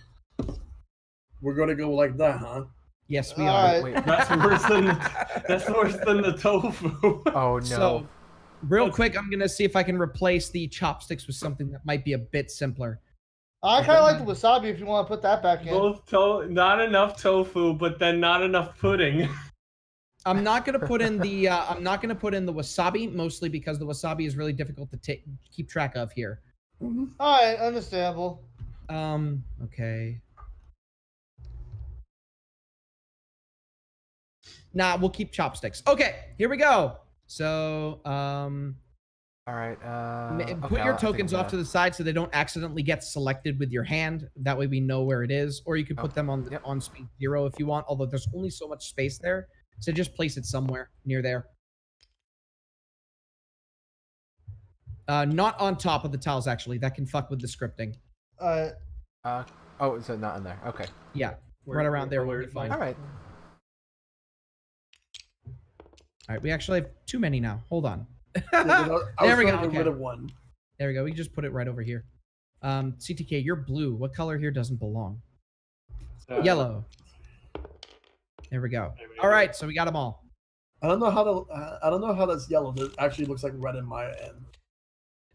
We're gonna go like that, huh? Yes, we All are. right. Wait. That's worse than the tofu. Oh no. So, real quick, I'm going to see if I can replace the chopsticks with something that might be a bit simpler. I kind of like the wasabi if you want to put that back in. Both not enough tofu, but then not enough pudding. I'm not going to put in the wasabi, mostly because the wasabi is really difficult to keep track of here. All right, understandable. Okay. Nah, we'll keep chopsticks. Okay, here we go. So, All right. put your tokens off to the side so they don't accidentally get selected with your hand. That way we know where it is. Or you can put them on on speed 0 if you want, although there's only so much space there. So just place it somewhere near there. Not on top of the tiles, actually. That can fuck with the scripting. All right. Oh, is it not in there? Okay. Yeah, right around there will be fine. All right. All right, we actually have too many now. Hold on. I There was we trying go, to get okay. rid of one. There we go. We can just put it right over here. CTK, you're blue. What color here doesn't belong? Yellow. There we go. All right, so we got them all. I don't know how that's yellow. It actually looks like red in my end.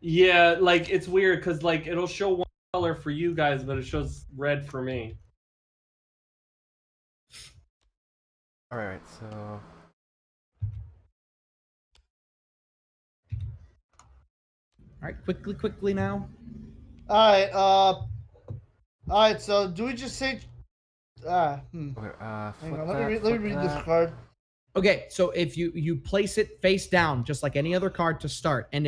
Yeah, like it's weird because like it'll show one color for you guys, but it shows red for me. All right. So. All right, quickly now. All right. All right. So do we just say? Okay, Hang flip on. that, Let me flip read that. this card. Okay, so if you place it face down, just like any other card to start, and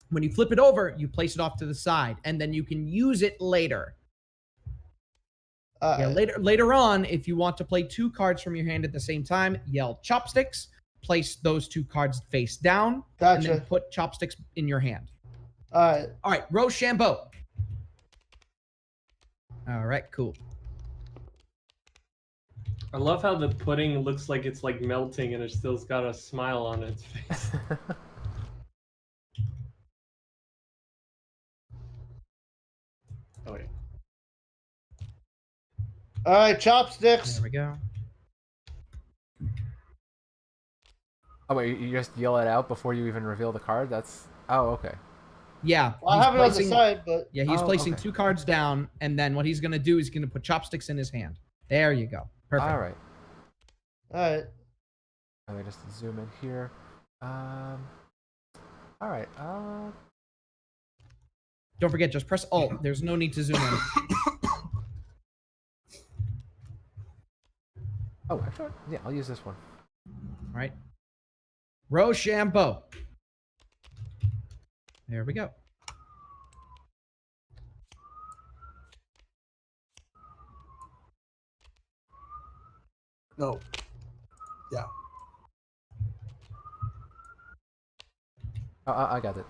when you flip it over, you place it off to the side, and then you can use it later. Yeah, later on, if you want to play 2 cards from your hand at the same time, yell chopsticks, place those 2 cards face down, and then Gotcha. put chopsticks in your hand. All right. All right, Rochambeau. All right, cool. I love how the pudding looks like it's like melting and it still's got a smile on its face. Oh wait. All right, chopsticks. There we go. Oh wait, you just yell it out before you even reveal the card? That's... Oh, okay. Yeah. Well, I have it on the side, but Yeah, he's placing okay. 2 cards down, and then what he's going to do is he's going to put chopsticks in his hand. There you go. Perfect. All right. all right. Let me just zoom in here. All right. Don't forget, just press Alt. There's no need to zoom in. Oh, actually, yeah, I'll use this one. All right. Rochambeau. There we go. No. Yeah. I got it.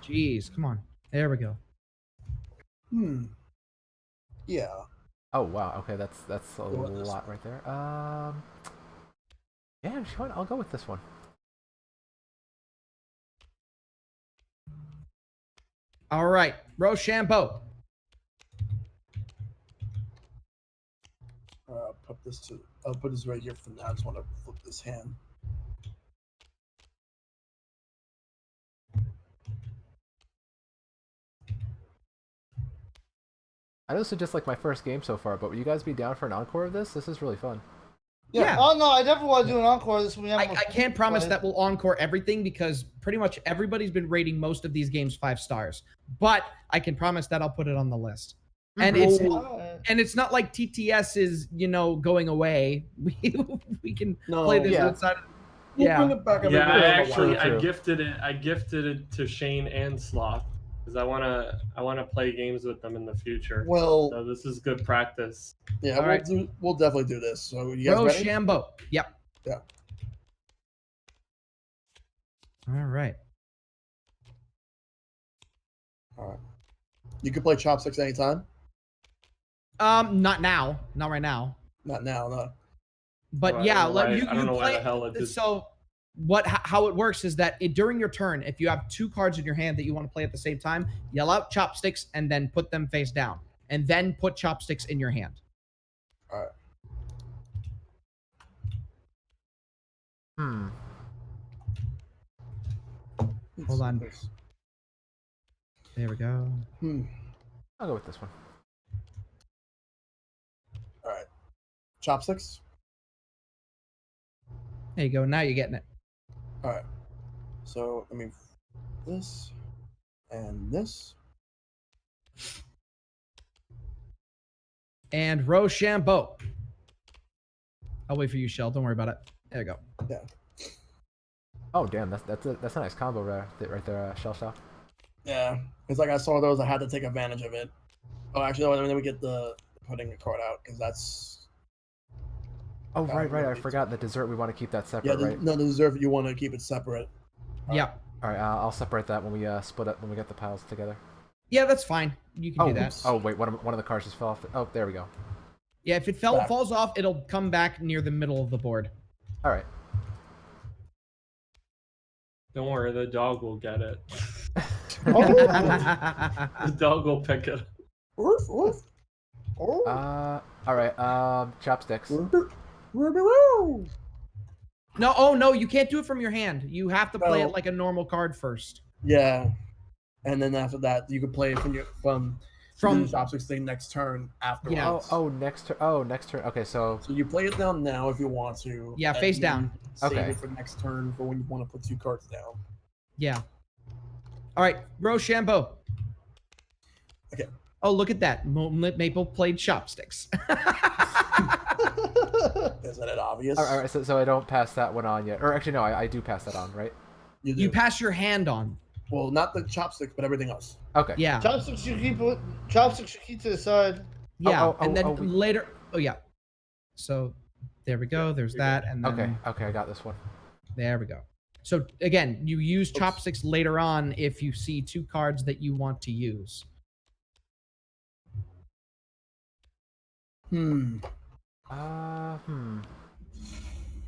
Jeez, come on. There we go. Yeah. Oh wow. Okay, that's a Go with this lot right there. Yeah, sure. I'll go with this one. All right, Rochambeau. I'll put this right here for now. I just want to flip this hand. I know this is just like my first game so far, but would you guys be down for an encore of this? This is really fun. Yeah. Oh no, I definitely want to do an encore. This when we have I can't promise that we'll encore everything because pretty much everybody's been rating most of these games 5 stars. But I can promise that I'll put it on the list. And it's not like TTS is, going away. We can play this inside of We'll bring it back. Yeah, I True. gifted it to Shane and Sloth because I wanna play games with them in the future. Well, So this is good practice. yeah, All right. we'll definitely do this. So you guys ready? Rochambeau. Yep. Yeah. All right. All right. You can play chopsticks anytime. Not now. Not right now. Not now, no. But Well, yeah, I don't know why the hell it did. So how it works is that during your turn, if you have 2 cards in your hand that you want to play at the same time, yell out chopsticks and then put them face down, and then put chopsticks in your hand. All right. Hold on. There we go. I'll go with this one. All right. Chopsticks. There you go. Now you're getting it. All right. So let me this and this. And Rochambeau. I'll wait for you, Shell. Don't worry about it. There you go. Yeah. Oh damn, that's a nice combo right there, Shell Shock. Yeah. It's like I saw those. I had to take advantage of it. Oh, actually, no. Then we get the putting the card out because that's. Oh right. I forgot the dessert. We want to keep that Yeah. separate, right? No, the dessert. You want to keep it separate. Yeah. All right. I'll separate that when we split up when we get the piles together. Yeah, that's fine. You can do that. Oops. Oh wait, one of the cards just fell off. Oh, there we go. Yeah, if it falls off, it'll come back near the middle of the board. All right. Don't worry, the dog will get it. Oh. The dog will pick it. Woof, woof. Oh. All right. Chopsticks. No, oh no, you can't do it from your hand. You have to play No. it like a normal card first. Yeah. And then after that, you can play it from the chopsticks thing next turn afterwards. Yeah. Next turn. Next turn. Okay, so So you play it down now if you want to. Yeah, and face you down. Save Okay. it for next turn for when you want to put 2 cards down. Yeah. All right, Rochambeau. Okay. Oh, look at that. Maple played chopsticks. isn't it obvious? All right, so I don't pass that one on yet. Or actually, no, I do pass that on, right? You do. You pass your hand on. Well, not the chopsticks, but everything else. Okay. Yeah. Chopsticks you keep to the side. Yeah. oh, and then we- later. Oh yeah. So there we go. There's that, and then Okay, I got this one. there we go. So again, you use chopsticks later on if you see 2 cards that you want to use.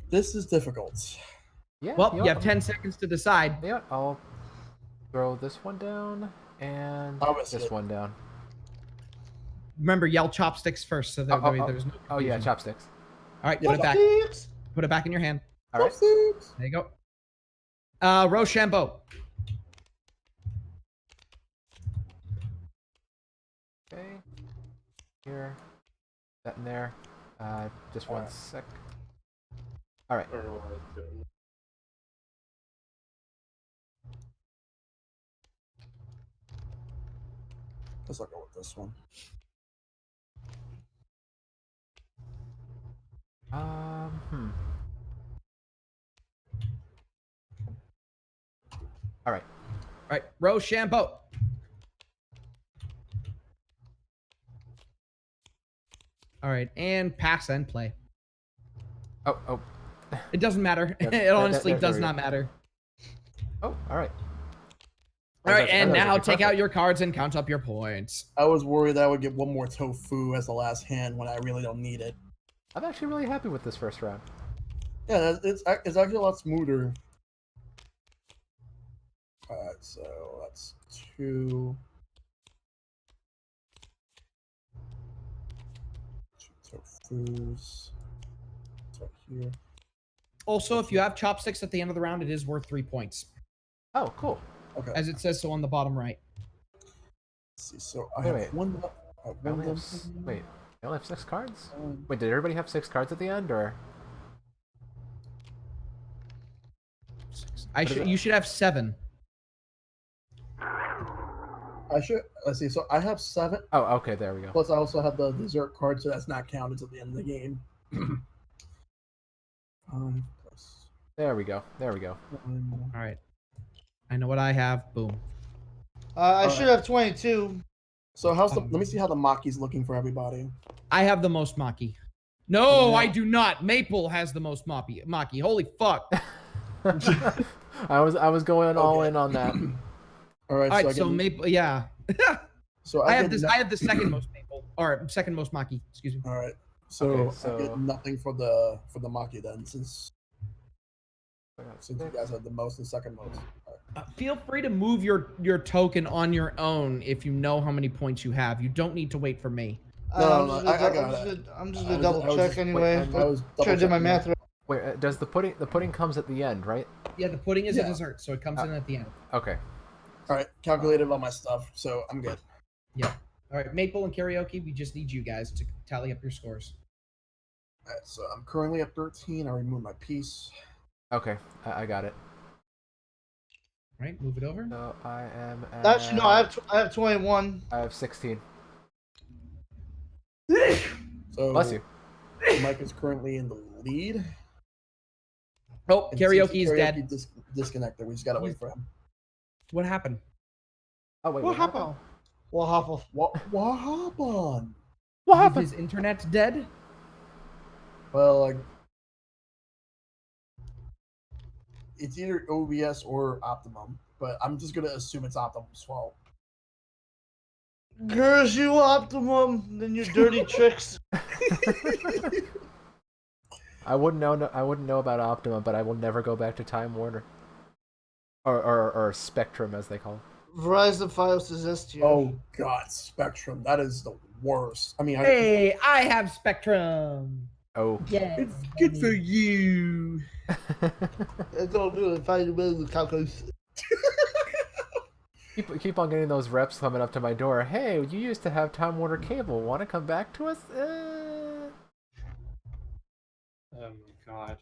This is difficult. Yeah. Well, know you what, have 10 seconds to decide. You know what, I'll throw this one down and Obviously. this one down. Remember, yell chopsticks first, so that there's no. Oh yeah, confusion. chopsticks. All right, put it back. Chopsticks. Put it back in your hand. All right. Chopsticks. There you go. Rochambeau. Okay. Here. That in there. Just one sec. All right. I don't know what I was doing. Let's go with this one. All right. All right, Rochambeau. All right, and pass and play. Oh. It doesn't matter. Yep, It honestly there does we go. not matter. Oh, all right. All right, and That was now actually take out perfect. your cards and count up your points. I was worried that I would get one more tofu as the last hand when I really don't need it. I'm actually really happy with this first round. Yeah, it's actually a lot smoother. Alright, so that's 2. 2 tofus. It's right here. Also, if you have chopsticks at the end of the round, it is worth 3 points, Oh, cool. Okay. as it says so on the bottom right. Let's see. So I Wait, have wait. one. I only have wait. I only have 6 cards. Wait, did everybody have 6 cards at the end, or? You should have 7. I should. Let's see. So I have 7. Oh, okay. There we go. Plus, I also have the dessert card, so that's not counted till the end of the game. 5 plus There we go. 1. All right. I know what I have. Boom. I should have 22. So how's the? Let me see how the Maki's looking for everybody. I have the most Maki. No, I do not. Maple has the most Maki. Holy fuck. I was going all in on that. All right. All right, so so Maple, yeah. So I have get this. I have the second most Maple, or second most Maki. Excuse me. All right. So, Okay, I get so- nothing for the Maki then, since you guys have the most and second most. All right. Feel free to move your token on your own if you know how many points you have. You don't need to wait for me. No, I'm no, just I gonna- got it. I'm just I gonna was- double I was check just- anyway. wait, I was Try to do my double-checking math that. right. Wait, does the pudding comes at the end, right? Yeah, the pudding is a Yeah. dessert, so it comes in at the end. Okay. All right, calculated all my stuff, so I'm good. Yeah. All right, Maple and Karaoke, we just need you guys to tally up your scores. All right, so I'm currently at 13. I remove my piece. Okay, I got it. All right, move it over. So I am at... Actually, no, I have 21. I have 16. So Bless you. Mike is currently in the lead. Oh, And Karaoke since is dead. Disconnected. We just gotta wait for him. What happened? Oh wait, What happened? What happened? What happened? What Is happened? his internet dead? Well, like, it's either OBS or Optimum, but I'm just gonna assume it's Optimum's fault. Curse you, Optimum, then your dirty tricks. I wouldn't know about Optima, but I will never go back to Time Warner. Or Spectrum, as they call it. Verizon Fios is S tier. Oh God, Spectrum, that is the worst. I mean, Hey, I have Spectrum. Oh. Yeah. it's good for you. It's all good if I do the calculus. keep on getting those reps coming up to my door. Hey, you used to have Time Warner cable. Want to come back to us? Oh my god.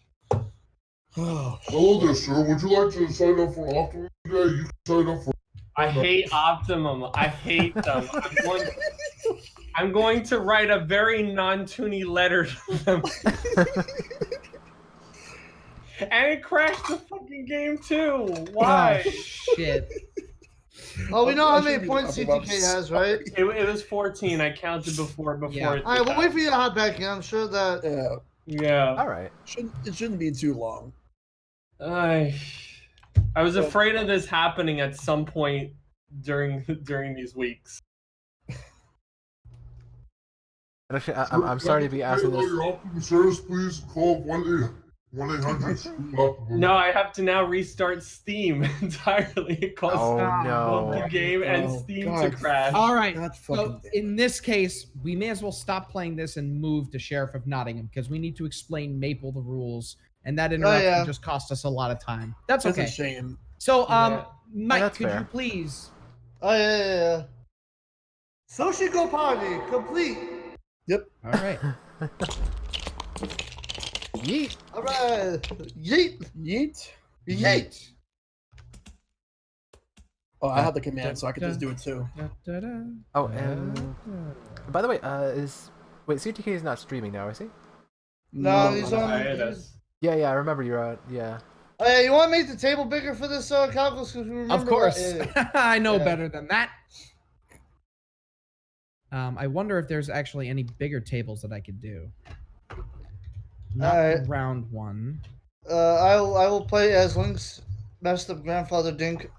Oh, Hello there, sir. Would you like to sign up for Optimum today? You can sign up for. I hate Optimum. I hate them. I'm going to write a very non-toony letter to them. And it crashed the fucking game too. Why? Oh, shit. Oh, we know I how shouldn't many be points laughing, I'm CTK has, right? It was 14. I counted before Yeah. it All right, did we'll that. wait for you to hop back in. I'm sure that. Yeah, Yeah. All right. it shouldn't be too long. I was afraid of this happening at some point during these weeks. Actually, I'm sorry to be asking this. Your optimal service, please call 1-800. No, I have to now restart Steam entirely. It caused Oh both the no. game and Oh, Steam God. to crash. All right. God So fucking damn. in this case, we may as well stop playing this and move to Sheriff of Nottingham because we need to explain Maple the rules, and that interruption just cost us a lot of time. That's It's okay. a shame. So, Yeah. Mike, that's could fair. you please? Oh yeah. Sushi Go Party complete. All right. Yeet. All right. Yeet. Yeet. Yeet. Oh, I have the command, so I could just do it too. Oh, and by the way, CTK is not streaming now, is he? No, he's on. Hiatus. Yeah, I remember you're out. Yeah. Oh yeah, you want to make the table bigger for this calculus? Because we remember. Of course. Yeah. I know Yeah. better than that. I wonder if there's actually any bigger tables that I could do. Not Alright. round one. I will play as Link's messed up grandfather Dink.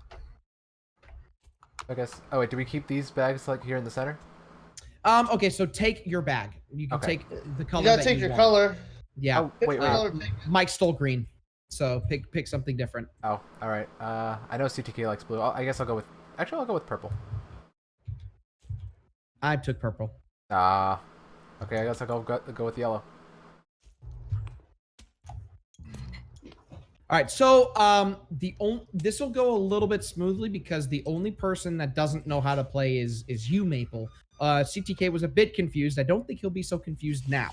I guess. Oh wait, do we keep these bags like here in the center? Okay, so take your bag. You can Okay. take the color. You gotta that take you your want. color. Yeah. Oh wait, Pick wait. color, take- Mike stole green, so pick something different. Oh, all right. I know CTK likes blue. I guess I'll go with. Actually, I'll go with purple. I took purple. Ah. Okay, I guess I'll go with yellow. All right, so this will go a little bit smoothly because the only person that doesn't know how to play is you, Maple. CTK was a bit confused. I don't think he'll be so confused now.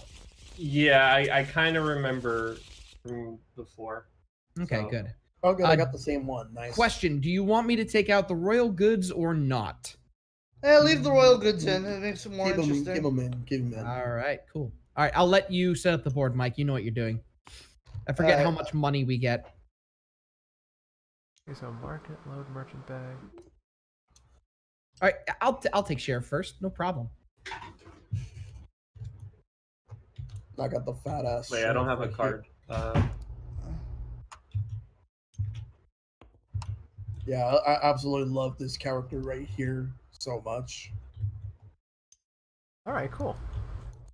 Yeah, I kind of remember from before. Okay, So- good. Oh, good. I got the same one. Nice. Question: do you want me to take out the royal goods or not? Yeah, leave the royal goods in. It makes it more Keep him interesting. in. Keep him in. All right, cool. All right, I'll let you set up the board, Mike. You know what you're doing. I forget how much money we get. Okay, so market load merchant bag. All right, I'll take share first. No problem. I got the fat ass. Wait, I don't have a sheriff right card. here. Yeah, I absolutely love this character right here so much. All right, cool.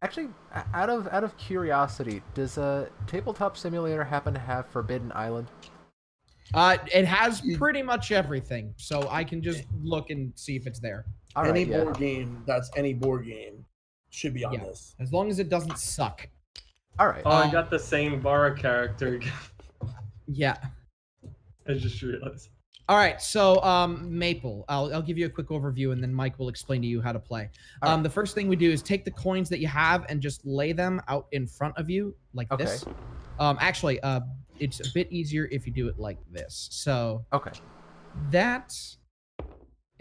Actually, out of curiosity, does a tabletop simulator happen to have Forbidden Island? It has pretty much everything, so I can just look and see if it's there. All Any right, yeah. board game that's any board game should be on Yeah. this. As long as it doesn't suck. All right. Oh, I got the same bar character again. Yeah. I just realized. All right, so Maple, I'll give you a quick overview, and then Mike will explain to you how to play. All right. The first thing we do is take the coins that you have and just lay them out in front of you like Okay. this. Actually, it's a bit easier if you do it like this. So Okay. that,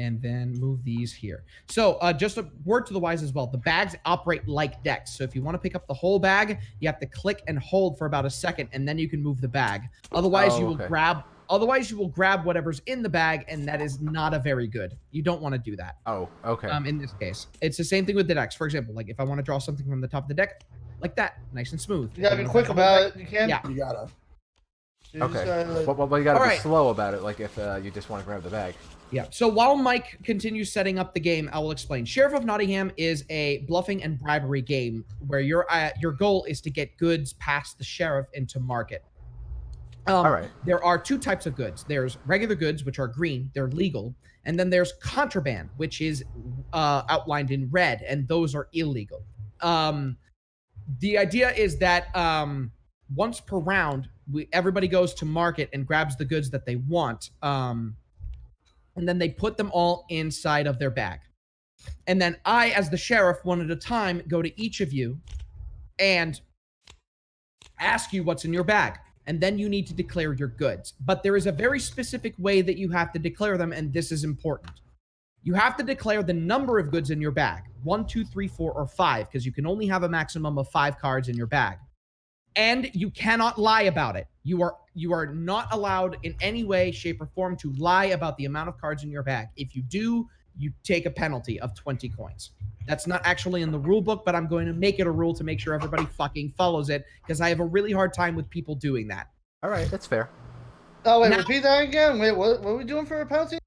and then move these here. So just a word to the wise as well. The bags operate like decks. So if you want to pick up the whole bag, you have to click and hold for about a second, and then you can move the bag. Otherwise, you will okay. grab. Otherwise, you will grab whatever's in the bag, and that is not a very good. You don't want to do that. Oh, okay. In this case, it's the same thing with the decks. For example, like if I want to draw something from the top of the deck, like that, nice and smooth. You gotta be If I quick want to grab about it. You can't. Yeah. You gotta. You just Okay. gotta, like- Well, you gotta All be right. slow about it, like if you just want to grab the bag. Yeah. So while Mike continues setting up the game, I will explain. Sheriff of Nottingham is a bluffing and bribery game where your goal is to get goods past the sheriff into market. All right. There are two types of goods. There's regular goods, which are green, they're legal, and then there's contraband, which is outlined in red, and those are illegal. The idea is that once per round, everybody goes to market and grabs the goods that they want, and then they put them all inside of their bag. And then I, as the sheriff, one at a time, go to each of you and ask you what's in your bag. And then you need to declare your goods. But there is a very specific way that you have to declare them, and this is important. You have to declare the number of goods in your bag, 1, 2, 3, 4, or 5, because you can only have a maximum of 5 cards in your bag. And you cannot lie about it. You are not allowed in any way, shape, or form to lie about the amount of cards in your bag. If you do, you take a penalty of 20 coins. That's not actually in the rule book, but I'm going to make it a rule to make sure everybody fucking follows it, because I have a really hard time with people doing that. All right, that's fair. Oh wait, Now- repeat that again. Wait, what are we doing for a penalty?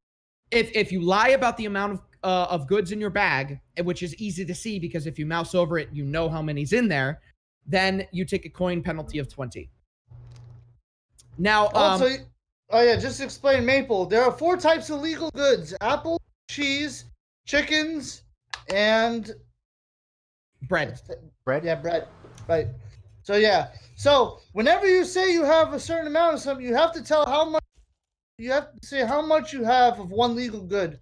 If you lie about the amount of goods in your bag, which is easy to see because if you mouse over it, you know how many's in there, then you take a coin penalty of 20. Now, Also, oh yeah, just explain Maple. There are 4 types of legal goods: apple, cheese, chickens, and bread. Bread? Yeah, bread. Right. So yeah. So whenever you say you have a certain amount of something, you have to tell how much. You have to say how much you have of one legal good.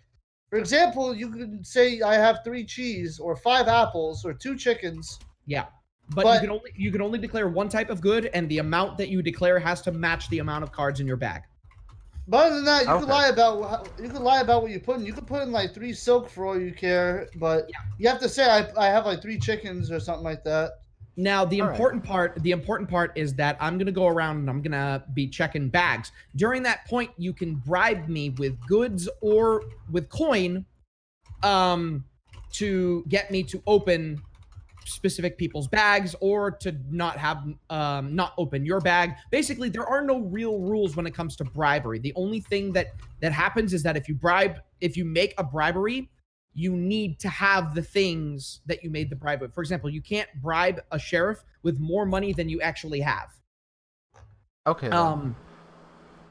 For example, you could say I have 3 cheese, or 5 apples, or 2 chickens. Yeah. But you can only declare one type of good, and the amount that you declare has to match the amount of cards in your bag. But other than that, you Okay. could lie about what you put in. You could put in like 3 silk for all you care, but Yeah. you have to say I have like 3 chickens or something like that. Now, the All right. important part is that I'm going to go around and I'm going to be checking bags. During that point, you can bribe me with goods or with coin to get me to open specific people's bags or to not open your bag. Basically, there are no real rules when it comes to bribery. The only thing that happens is that if you make a bribery, you need to have the things that you made the bribe with. For example, you can't bribe a sheriff with more money than you actually have. Okay. Then.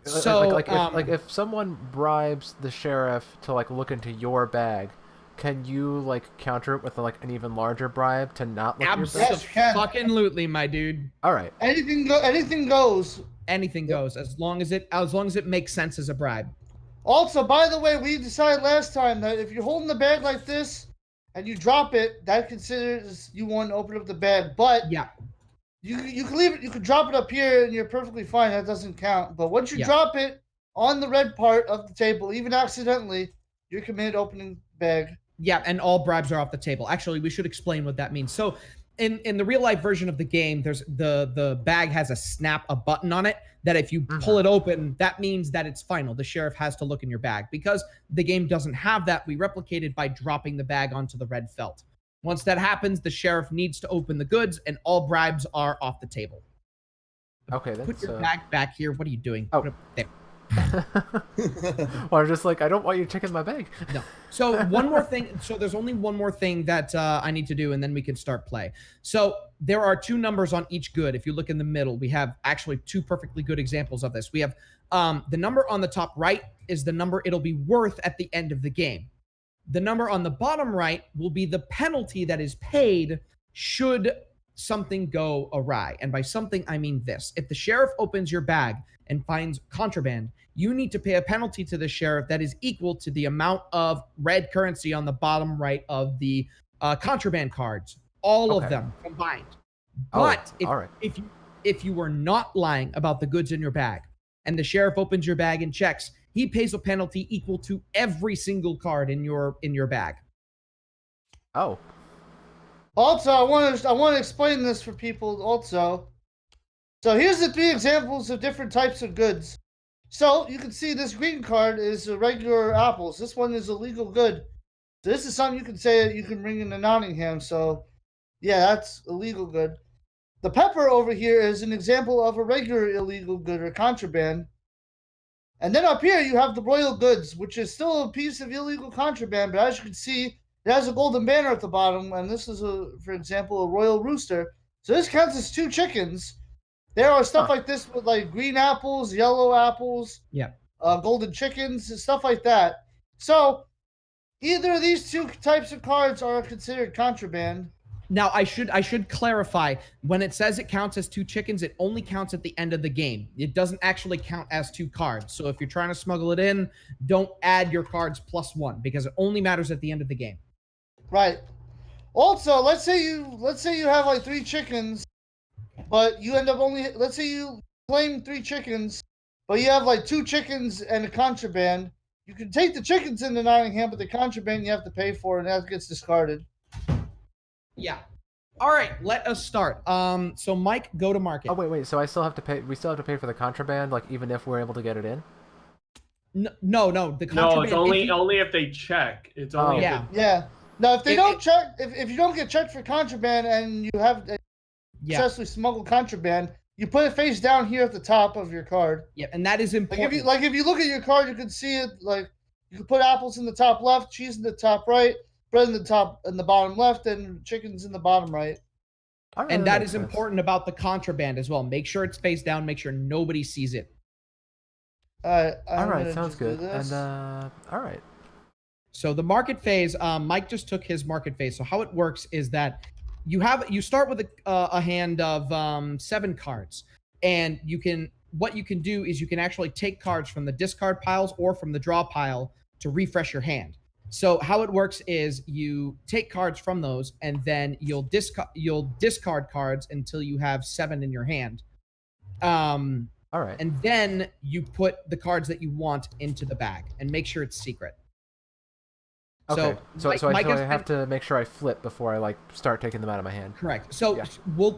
If someone bribes the sheriff to like look into your bag, can you like counter it with like an even larger bribe to not look at your bag? Yes, you can. Absolutely, my dude. All right. Anything goes. Anything goes as long as it makes sense as a bribe. Also, by the way, we decided last time that if you're holding the bag like this and you drop it, that considers you want to open up the bag. But Yeah. you can leave it. You can drop it up here, and you're perfectly fine. That doesn't count. But once you Yeah. drop it on the red part of the table, even accidentally, you're committed opening bag. Yeah, and all bribes are off the table. Actually, we should explain what that means. So, in the real life version of the game, there's the bag has a button on it that if you pull it open, that means that it's final. The sheriff has to look in your bag. Because the game doesn't have that, we replicate it by dropping the bag onto the red felt. Once that happens, the sheriff needs to open the goods, and all bribes are off the table. Okay. That's, Put your bag back here. What are you doing? Oh. Put it there. Well, I'm just like, I don't want you checking my bag. No. So one more thing. So there's only one more thing that I need to do, and then we can start play. So there are 2 numbers on each good. If you look in the middle, we have actually 2 perfectly good examples of this. We have the number on the top right is the number it'll be worth at the end of the game. The number on the bottom right will be the penalty that is paid should something go awry. And by something, I mean this. If the sheriff opens your bag and finds contraband, you need to pay a penalty to the sheriff that is equal to the amount of red currency on the bottom right of the contraband cards, all of Okay. them combined. Oh, But all right. if you were not lying about the goods in your bag and the sheriff opens your bag and checks, he pays a penalty equal to every single card in your bag. Oh. Also, I want to explain this for people. Also, so here's the 3 examples of different types of goods. So you can see this green card is a regular apples. This one is a legal good. So this is something you can say that you can bring into Nottingham. So yeah, that's a legal good. The pepper over here is an example of a regular illegal good or contraband. And then up here you have the royal goods, which is still a piece of illegal contraband, but as you can see, it has a golden banner at the bottom, and this is for example, a royal rooster. So this counts as 2 chickens. There are stuff like this with like green apples, yellow apples, golden chickens, and stuff like that. So either of these 2 types of cards are considered contraband. Now, I should clarify, when it says it counts as 2 chickens, it only counts at the end of the game. It doesn't actually count as 2 cards. So if you're trying to smuggle it in, don't add your cards +1 because it only matters at the end of the game. Right. Also, let's say you have like 3 chickens, but you end up let's say you claim 3 chickens, but you have like 2 chickens and a contraband. You can take the chickens into Nottingham, but the contraband you have to pay for, and that gets discarded. Yeah. All right, let us start. So Mike, go to market. Oh wait. So I still have to pay. We still have to pay for the contraband, like even if we're able to get it in. No. The No, contraband. it's only if they check. It's only if Yeah. Yeah. Now, if they It- don't check, if you don't get checked for contraband and you have Yeah. successfully smuggled contraband, you put it face down here at the top of your card. Yeah, and that is important. If you look at your card, you can see it. Like you can put apples in the top left, cheese in the top right, bread in the top and the bottom left, and chickens in the bottom right. All right, And that makes is sense. important about the contraband as well. Make sure it's face down. Make sure nobody sees it. All right. All right, sounds good. And all right. So the market phase, Mike just took his market phase. So how it works is that you start with a hand of 7 cards, and what you can do is you can actually take cards from the discard piles or from the draw pile to refresh your hand. So how it works is you take cards from those, and then you'll discard cards until you have 7 in your hand. All right. And then you put the cards that you want into the bag and make sure it's secret. Okay. So Mike I has have been- to make sure I flip before I start taking them out of my hand. Correct. So Yeah.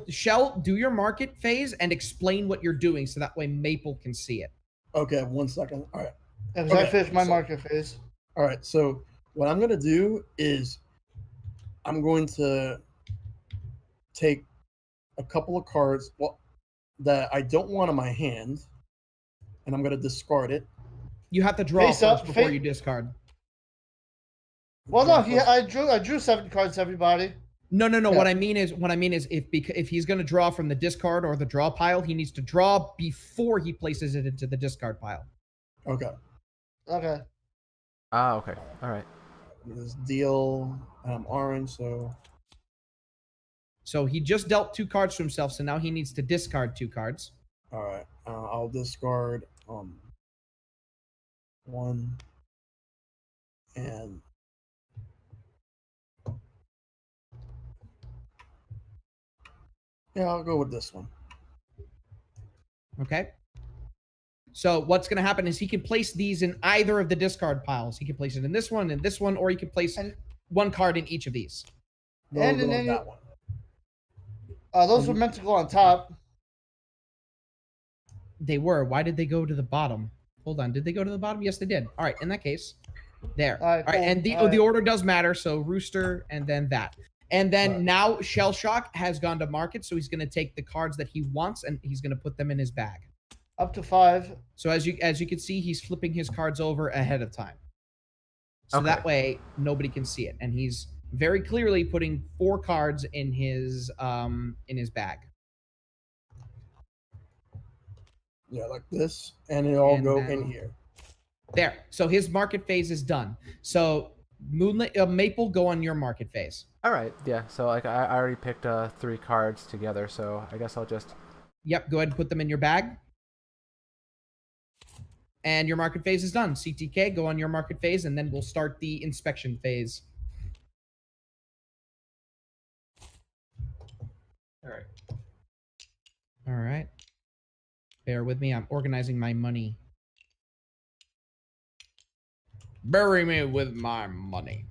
Shell, do your market phase and explain what you're doing so that way Maple can see it. Okay, 1 second. All right. Because I Okay, finished my so- market phase. All right. So what I'm gonna do is I'm going to take a couple of cards that I don't want in my hand, and I'm gonna discard it. You have to draw Face first up, before fa- you discard. Well, no, I drew 7 cards. Everybody. No. Yeah. What I mean is if he's going to draw from the discard or the draw pile, he needs to draw before he places it into the discard pile. Okay. Okay. Ah, okay. All right. This deal. I'm orange, so So he just dealt 2 cards to himself, so now he needs to discard 2 cards. all right. I'll discard 1 and yeah, I'll go with this one. Okay. So what's going to happen is he can place these in either of the discard piles. He can place it in this one, or he can place And- 1 card in each of these. We'll And go then with you- that one. Those were meant to go on top. They were. Why did they go to the bottom? Hold on. Did they go to the bottom? Yes, they did. All right. In that case, there. All right, All right. cool. And the All right. order does matter. So Rooster and then that. And then Right. now Shell Shock has gone to market, so he's going to take the cards that he wants and he's going to put them in his bag. Up to 5. So as you can see, he's flipping his cards over ahead of time. So Okay. that way nobody can see it, and he's very clearly putting 4 cards in his bag. Yeah, like this, and it all And go then- in here. There. So his market phase is done. So Maple, go on your market phase. All right. Yeah. So like I already picked 3 cards together, so I guess I'll just. Yep, go ahead and put them in your bag. And your market phase is done. CTK, go on your market phase, and then we'll start the inspection phase. All right. All right. Bear with me. I'm organizing my money. Bury me with my money.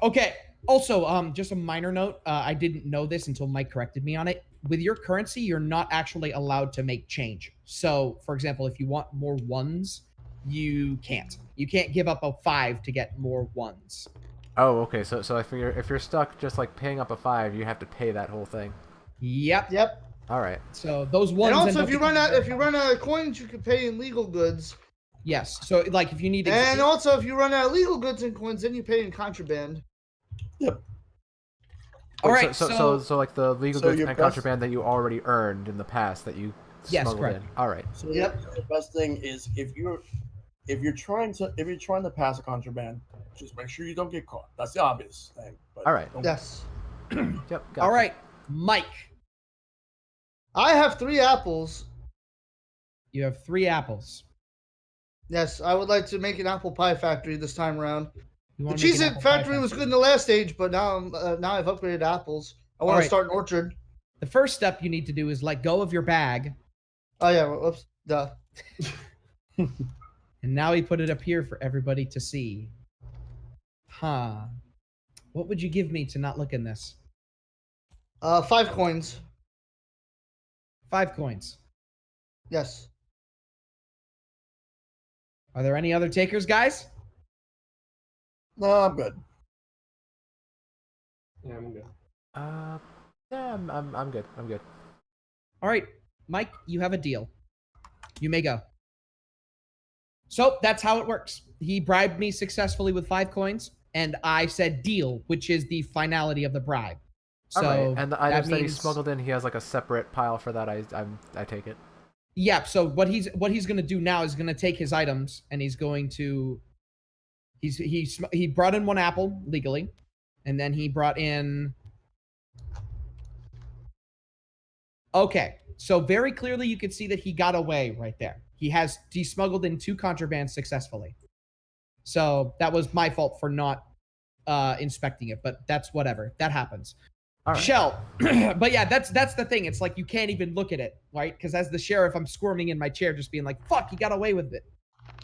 Okay. Also, just a minor note. I didn't know this until Mike corrected me on it. With your currency, you're not actually allowed to make change. So, for example, if you want more 1s, you can't. You can't give up a 5 to get more 1s. Oh, okay. So I figure if you're stuck just like paying up a 5, you have to pay that whole thing. Yep. Yep. All right. So those 1s. And end also, up if you run out of coins, you can pay in legal goods. Yes. So, like, if you need to. And also, if you run out of legal goods and coins, then you pay in contraband. All Wait, right. So like the legal So goods your and best- contraband that you already earned in the past that you Yes, smuggled correct. in. All right. So Yep. the best thing is if you're trying to pass a contraband, just make sure you don't get caught. That's the obvious thing. But All right. don't- Yes. Yep. Gotcha. All right, Mike. I have 3 apples. You have 3 apples. Yes, I would like to make an apple pie factory this time around. You The wanna make cheese an It apple pie factory was good in the last stage, but now I've upgraded to apples. I want Alright. to start an orchard. The first step you need to do is let go of your bag. Oh yeah, whoops, duh. And now he put it up here for everybody to see. Huh. What would you give me to not look in this? 5 coins. 5 coins. Yes. Are there any other takers, guys? No, I'm good. Yeah, I'm good. Yeah, I'm good. I'm good. All right, Mike, you have a deal. You may go. So that's how it works. He bribed me successfully with 5 coins, and I said deal, which is the finality of the bribe. So All right. And the items that he means- smuggled in, he has like a separate pile for that. I take it. Yeah. So what he's going to do now is going to take his items, and he's going to he brought in 1 apple legally, and then he brought in. Okay, so very clearly you could see that he got away right there. He smuggled in 2 contrabands successfully. So that was my fault for not inspecting it, but that's whatever. That happens. All right. Shell. But yeah, that's the thing. It's like you can't even look at it, right? Because as the sheriff, I'm squirming in my chair, just being like, "Fuck, he got away with it."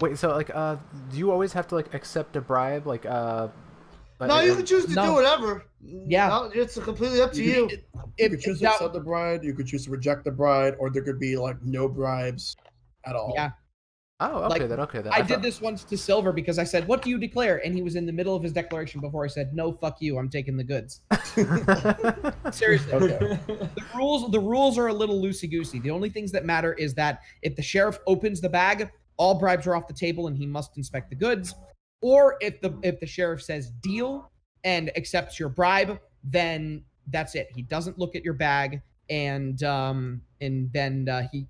Wait, so like, do you always have to like accept a bribe? Like, No, you can choose to No. do whatever. Yeah. No, it's completely up to you. You could choose to accept the bride, you could choose to reject the bride, or there could be like no bribes at all. Yeah. Oh, okay Like, then. Okay then. I thought- did this once to Silver because I said, "What do you declare?" And he was in the middle of his declaration before I said, "No, fuck you. I'm taking the goods." Seriously. Okay. The rules are a little loosey goosey. The only things that matter is that if the sheriff opens the bag, all bribes are off the table and he must inspect the goods. Or if the sheriff says deal and accepts your bribe, then that's it. He doesn't look at your bag, and then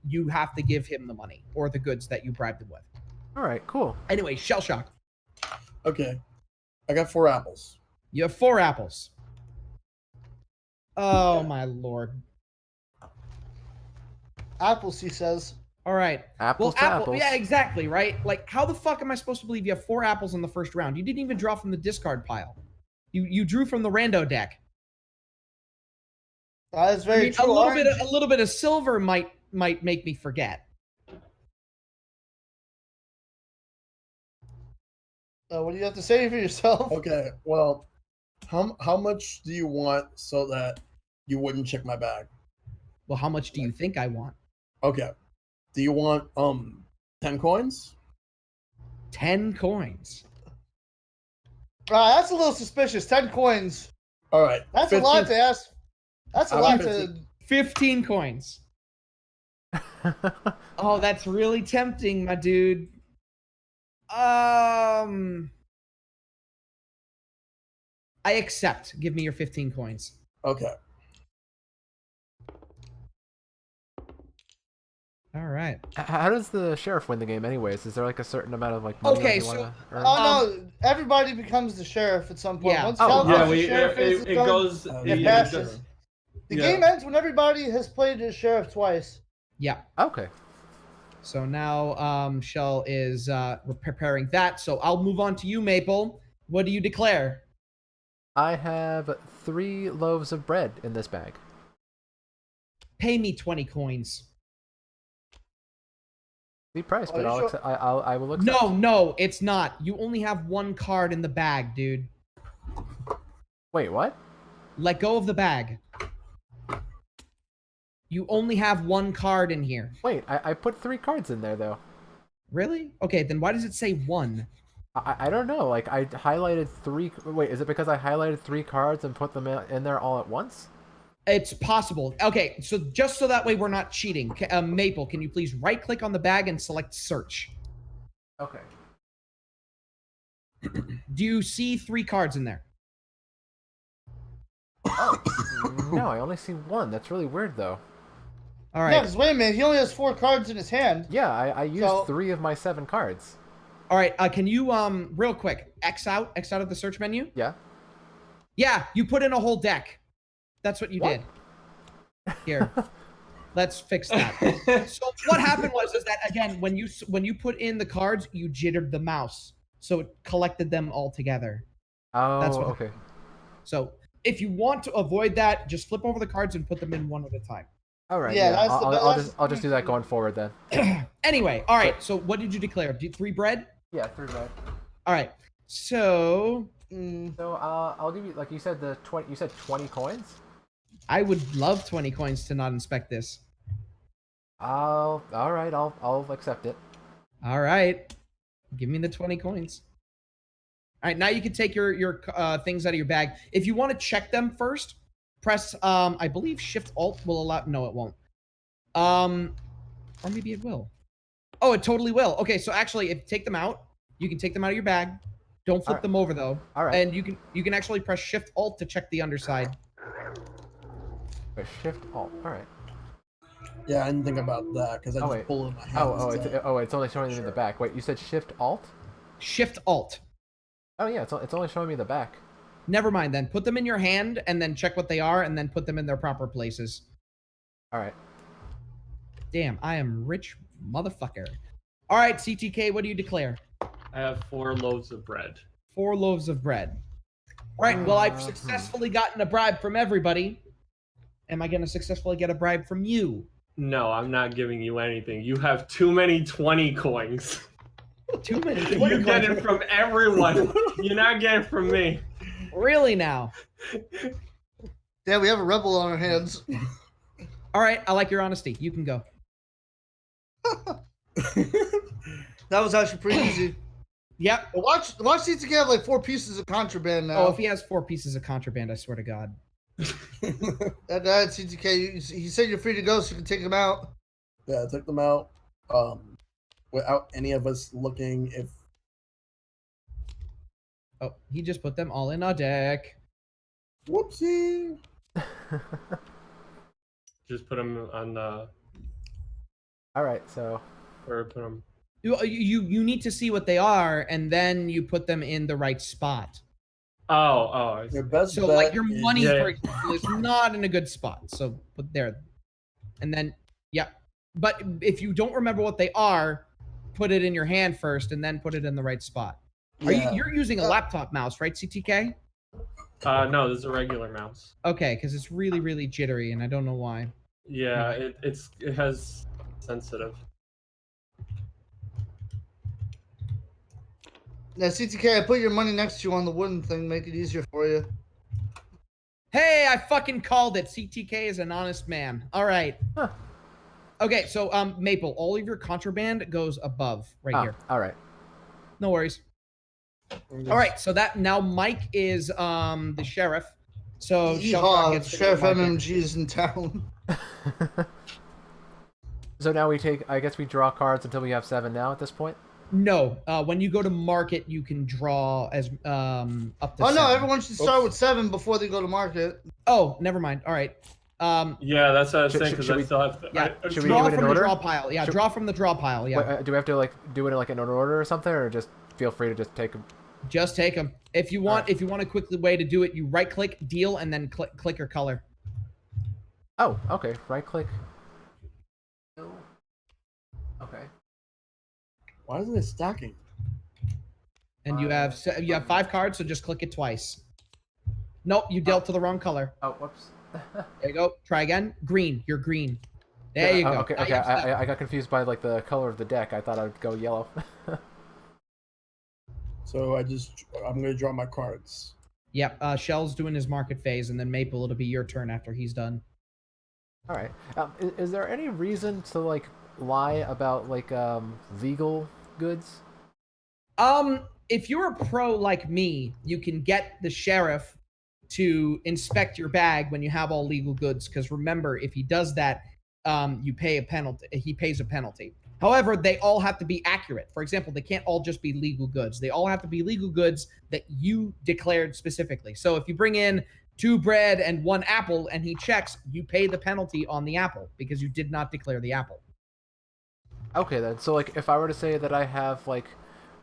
you have to give him the money or the goods that you bribed him with. All right, cool. Anyway, shell shock. Okay. I got 4 apples. You have 4 apples. Oh my lord. Apples, he says. All right. Apples to apple. apples. Yeah, exactly. Right. Like, how the fuck am I supposed to believe you have 4 apples in the first round? You didn't even draw from the discard pile. You drew from the rando deck. That is very true. A little bit of silver might make me forget. What do you have to say for yourself? Okay, well, how much do you want so that you wouldn't check my bag? Well, how much do you think I want? Okay. Do you want 10 coins? 10 coins. That's a little suspicious. 10 coins. All right. That's 15 a lot to ask. That's a I lot want to. 15. 15 coins. Oh, that's really tempting, my dude. I accept. Give me your 15 coins. Okay. All right. How does the sheriff win the game, anyways? Is there like a certain amount of like money Okay, that you so- want to earn? Oh no! Everybody becomes the sheriff at some point. Yeah. Once Oh, Cal Yeah, knows the sheriff is, it it's done. goes. It yeah, passes. The Yeah. game ends when everybody has played as sheriff twice. Yeah. Okay. So now Shell is preparing that. So I'll move on to you, Maple. What do you declare? I have 3 loaves of bread in this bag. Pay me 20 coins. The price, Are but you I'll sure? accept, I will accept. No, it's not. You only have 1 card in the bag, dude. Wait, what? Let go of the bag. You only have 1 card in here. Wait, I put 3 cards in there though. Really? Okay, then why does it say 1? I don't know. Like I highlighted 3. Wait, is it because I highlighted 3 cards and put them in there all at once? It's possible. Okay, so just so that way we're not cheating. Maple, can you please right-click on the bag and select search? Okay. Do you see 3 cards in there? Oh, no, I only see 1. That's really weird though. All Yeah, right. because wait a minute, he only has 4 cards in his hand. Yeah, I used So- 3 of my 7 cards. All right. Can you real quick X out of the search menu? Yeah. Yeah, you put in a whole deck. That's what you What? did. Here, let's fix that. So what happened was that again, when you put in the cards, you jittered the mouse, so it collected them all together. Oh, That's what- okay. So if you want to avoid that, just flip over the cards and put them in one at a time. All right. Yeah, Yeah, that's I'll, the- I'll that's- just I'll just do that going forward then. Anyway, all right. So what did you declare? 3 bread? Yeah, 3 bread. All right. So So I'll give you, like you said, the 20. You said 20 coins. I would love 20 coins to not inspect this. All right. I'll accept it. All right. Give me the 20 coins. All right, now you can take your things out of your bag. If you want to check them first, press I believe Shift Alt will allow. No, it won't. Or maybe it will. Oh, it totally will. Okay, so actually, if take them out, you can take them out of your bag. Don't flip them over though. All right. And you can actually press Shift Alt to check the underside. Wait, Shift Alt. All right. Yeah, I didn't think about that because I just pull it in my hand. It's only showing me the back. Wait, you said Shift Alt? Shift Alt. Oh yeah, it's only showing me the back. Never mind then. Put them in your hand and then check what they are and then put them in their proper places. All right. Damn, I am rich motherfucker. All right, CTK, what do you declare? I have 4 loaves of bread. 4 loaves of bread. All right, well, I've successfully gotten a bribe from everybody. Am I going to successfully get a bribe from you? No, I'm not giving you anything. You have too many 20 coins. Too many. You get it from everyone. You're not getting it from me. Really now? Yeah, we have a rebel on our hands. All right, I like your honesty. You can go. That was actually pretty easy. Yep. But watch CTK have like 4 pieces of contraband now. Oh, if he has 4 pieces of contraband, I swear to God. That guy at CTK, he said you're free to go, so you can take him out. Yeah, I took them out without any of us looking if... Oh, he just put them all in a deck. Whoopsie! Just put them on the... All right, so... Or put them... You need to see what they are, and then you put them in the right spot. Oh. Your best So, bet like, your is- money, Yeah. for example, is not in a good spot. So, put there. And then, yeah. But if you don't remember what they are, put it in your hand first, and then put it in the right spot. Yeah. You're using a laptop mouse, right, CTK? No, this is a regular mouse. Okay, because it's really, really jittery, and I don't know why. Yeah, it has sensitive. Now, CTK, I put your money next to you on the wooden thing, make it easier for you. Hey, I fucking called it. CTK is an honest man. All right. Huh. Okay, so Maple, all of your contraband goes above right here. All right. No worries. All right, so that now Mike is the sheriff. So Sheltar gets to Sheriff market. MMG is in town. So now I guess we draw cards until we have 7 now at this point? No, when you go to market, you can draw as up to Oh, 7. no, everyone should start with 7 before they go to market. Oh, never mind. All right. Yeah, that's what I was saying, because should I we- still have... Yeah, Should we draw do it in from the order? draw pile. Yeah, draw from the draw pile. Yeah. Wait, do we have to like do it in like an order or something, or just feel free to just take them? Just take them. If you want, Alright. if you want a quick way to do it, you right click, deal, and then click your color. Oh, okay. Right click. Okay. Why isn't it stacking? And you have 5 cards, so just click it twice. Nope, you dealt to the wrong color. Oh, whoops. There you go. Try again. Green. You're green. There you go. Okay. Now Okay. you have 7. I got confused by like the color of the deck. I thought I'd go yellow. So I'm gonna draw my cards. Yep. Shell's doing his market phase, and then Maple, it'll be your turn after he's done. All right. Is there any reason to like lie about like legal goods? If you're a pro like me, you can get the sheriff to inspect your bag when you have all legal goods. Because remember, if he does that, you pay a penalty. He pays a penalty. However, they all have to be accurate. For example, they can't all just be legal goods. They all have to be legal goods that you declared specifically. So if you bring in 2 bread and 1 apple and he checks, you pay the penalty on the apple because you did not declare the apple. Okay then. So like if I were to say that I have like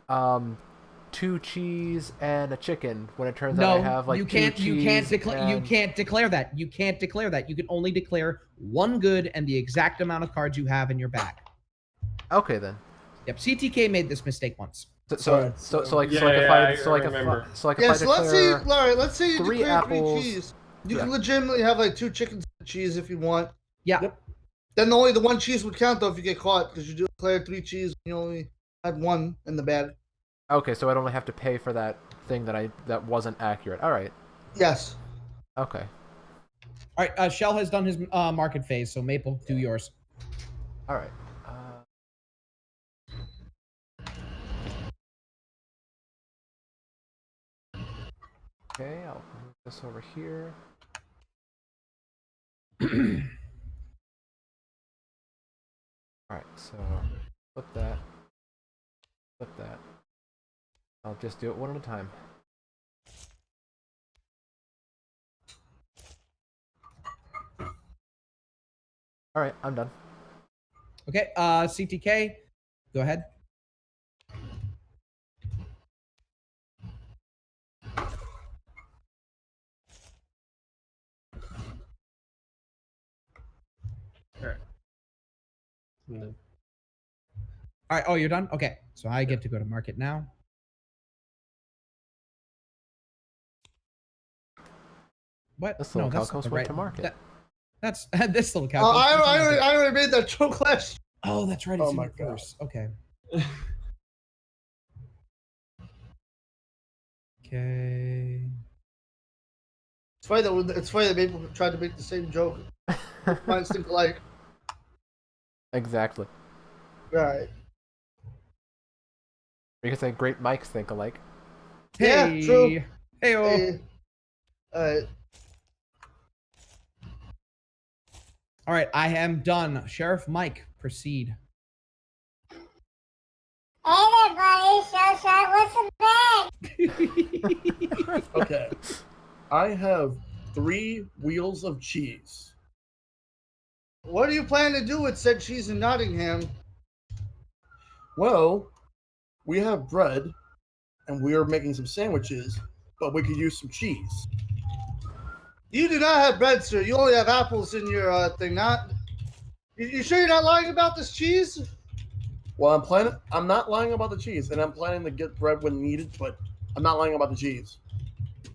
2 cheese and a chicken, when it turns out I have like you 2 can't cheese you can't declare and... you can't declare that. You can't declare that. You can only declare 1 good and the exact amount of cards you have in your bag. Okay then. Yep, CTK made this mistake once. So Alright, like Yeah, if yeah, I I so like remember. if I Yeah, so let's say, declare Larry, let's say you 3 declare 3 apples. cheese. You Yeah. can legitimately have like 2 chickens and cheese if you want. Yeah. Yep. Then only the one cheese would count though if you get caught because you declared 3 cheese and you only had 1 in the bag. Okay, so I'd only have to pay for that thing that wasn't accurate. All right. Yes. Okay. All right, Shell has done his market phase, so Maple, do yours. All right. Okay, I'll move this over here. All right, so flip that. Flip that. I'll just do it one at a time. All right, I'm done. Okay, CTK, go ahead. Alright. And then All right, oh, you're done? Okay, so I get to go to market now. What? This little that's cow not the went right to market. That's this little cow. I already made that joke last. Oh, that's right. Oh It's my in God. reverse. Okay. Okay. It's funny that people tried to make the same joke. Minds think alike. Exactly. Right. You can say great mics think alike. Yeah, Hey. true. Hey-o. Hey. Alright. All right, I am done. Sheriff Mike, proceed. Hey there, buddy. So sorry. What's in the bag? Okay. I have 3 wheels of cheese. What do you plan to do with said cheese in Nottingham? Well, we have bread, and we are making some sandwiches, but we could use some cheese. You do not have bread, sir. You only have apples in your thing. Not. You sure you're not lying about this cheese? Well, I'm not lying about the cheese, and I'm planning to get bread when needed, but I'm not lying about the cheese.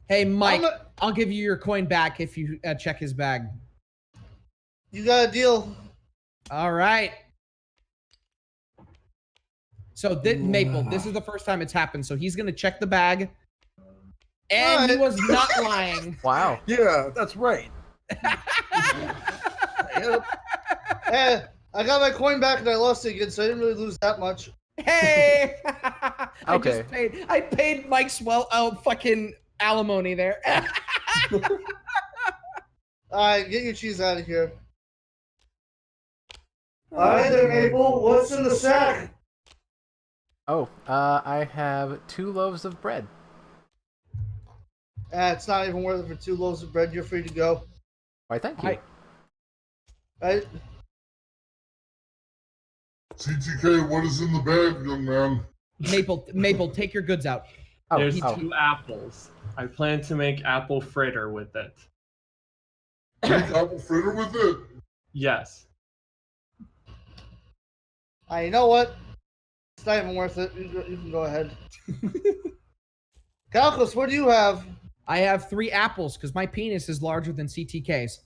Hey, Mike, I'll give you your coin back if you check his bag. You got a deal. All right. So, Maple, this is the first time it's happened, so he's going to check the bag. And he was not lying. Wow. Yeah, that's right. Yep. Hey, I got my coin back and I lost it again, so I didn't really lose that much. Hey! Okay. I paid Mike's fucking alimony there. Alright, get your cheese out of here. Alright there, Maple. What's in the sack? Oh, I have 2 loaves of bread. It's not even worth it for 2 loaves of bread. You're free to go. Why, thank you. Right? CTK, what is in the bag, young man? Maple, take your goods out. Oh, there's oh. 2 apples. I plan to make apple fritter with it. Make apple fritter with it? Yes. You know what? It's not even worth it. You can go ahead. Calcus, what do you have? I have 3 apples because my penis is larger than CTK's.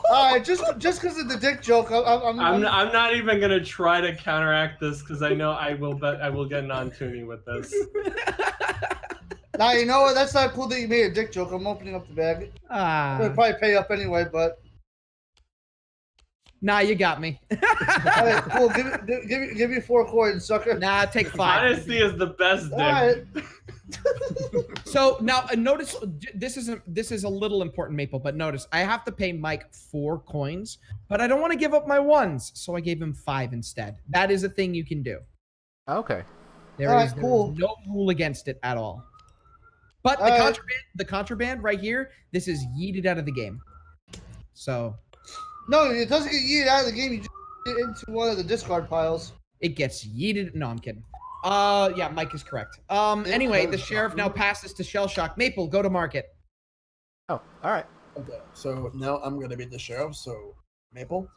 Alright, just because of the dick joke, I'm not even gonna try to counteract this because I know I will get non-tuning with this. Now you know what? That's not cool that you made a dick joke. I'm opening up the bag. I'm gonna probably pay up anyway, but Nah, you got me. alright, cool. Give me 4 coins, sucker. Nah, take 5. Honesty is the best dick. Alright. So now notice this is a little important, Maple, but notice I have to pay Mike 4 coins, but I don't want to give up my 1s, so I gave him 5 instead. That is a thing you can do. Okay. There is cool. no rule against it at all. But the contraband right here, this is yeeted out of the game. So No, it doesn't get yeeted out of the game. You just get into one of the discard piles. it gets yeeted. No, I'm kidding. Yeah, Mike is correct. Anyway, the sheriff now passes to Shell Shock. Maple, go to market. Oh, all right. Okay, so now I'm gonna be the sheriff. So, Maple.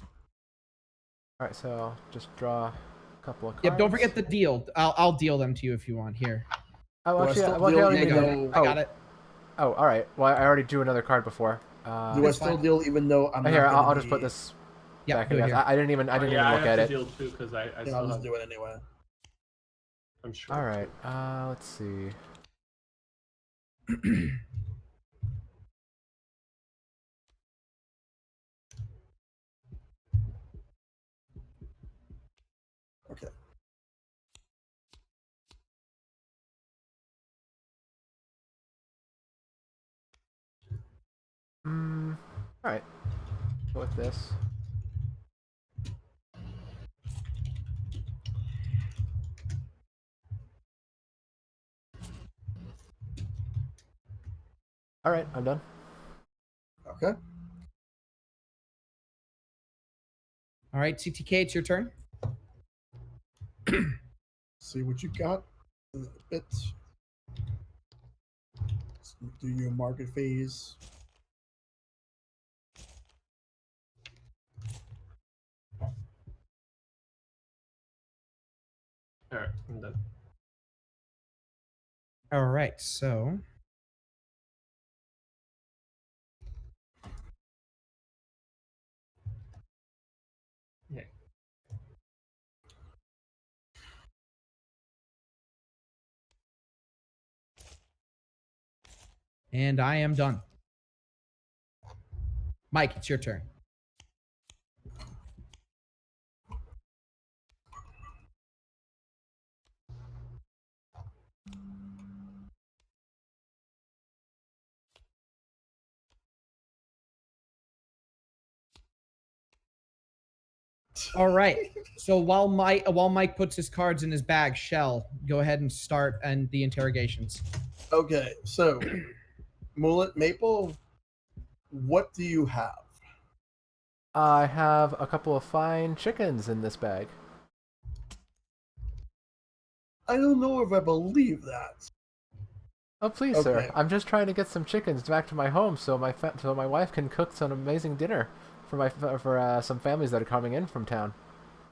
All right, so I'll just draw a couple of cards. Yep, don't forget the deal. I'll deal them to you if you want. Here. Oh, Do I actually, still well, deal I already you did go- that. I got it. Oh, all right. Well, I already drew another card before. Do I still fine. deal even though I'm here, not gonna I'll just put be- this Yeah, back. do it I guess. here. I didn't even I look have at to it. deal too because I Yeah, still I'll just have. do it anyway. I'm sure. All right. Let's see. Okay. All right. Go with this. All right, I'm done. Okay. All right, CTK, it's your turn. See what you got. A bit. Let's do your market phase. All right, I'm done. All right, so Yeah. and I am done. Mike, it's your turn. All right. So while Mike puts his cards in his bag, Shell, go ahead and start and the interrogations. Okay, so Mullet Maple, what do you have? I have a couple of fine chickens in this bag. I don't know if I believe that. Oh please, Okay. sir. I'm just trying to get some chickens back to my home so my wife can cook some amazing dinner for some families that are coming in from town.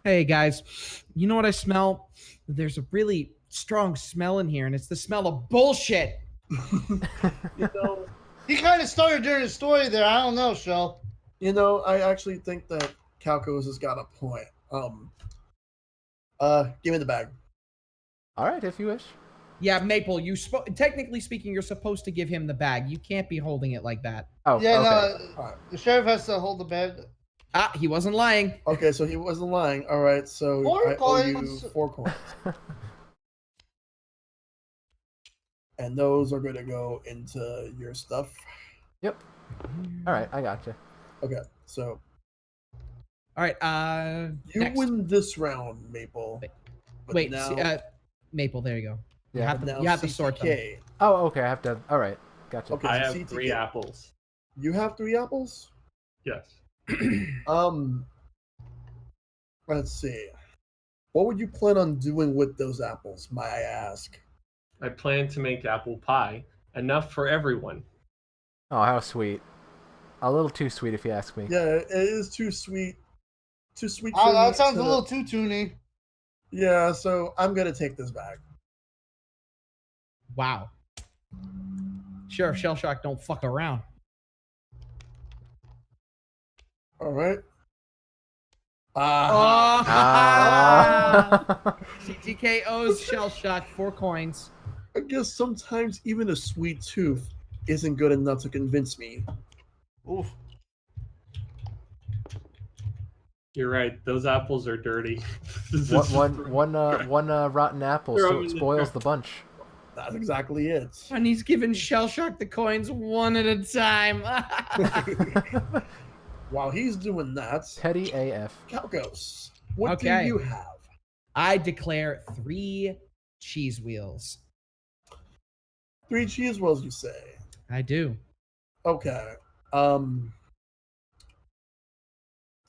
Hey guys, you know what I smell? There's a really strong smell in here, and it's the smell of bullshit. You know, He kind of started during his story there. I don't know, Shell. I actually think that Calcos has got a point. Give me the bag. All right, if you wish. Yeah, Maple, technically speaking, you're supposed to give him the bag. You can't be holding it like that. Oh, Yeah, okay. no, Alright. the sheriff has to hold the bag. Ah, he wasn't lying. Okay, so he wasn't lying. All right, so 4 I owe you coins. 4 coins. And those are going to go into your stuff. Yep. All right, I gotcha. Okay, so All right, you next. win this round, Maple. But Wait, now, Maple, there you go. You Yeah. have to, now you have to sort them. CTK. Oh, okay. I have to. All right, gotcha. Okay, I so have CTK. 3 apples. You have 3 apples? Yes. Let's see. What would you plan on doing with those apples, may I ask? I plan to make apple pie, enough for everyone. Oh, how sweet. A little too sweet, if you ask me. Yeah, it is too sweet. Too sweet for Oh, me that sounds to... a little too toony. Yeah, so I'm gonna take this back. Wow. Sheriff Shellshock don't fuck around. All right. Ah. CTK owes Shellshock 4 coins. I guess sometimes even a sweet tooth isn't good enough to convince me. Oof. You're right. Those apples are dirty. one rotten apple Throw 'em in the spoils trash. the bunch. That's exactly it. And he's giving Shellshock the coins one at a time. While he's doing that, Petty AF. Calcos, what Okay. do you have? I declare 3 cheese wheels. 3 cheese rolls, you say? I do. Okay.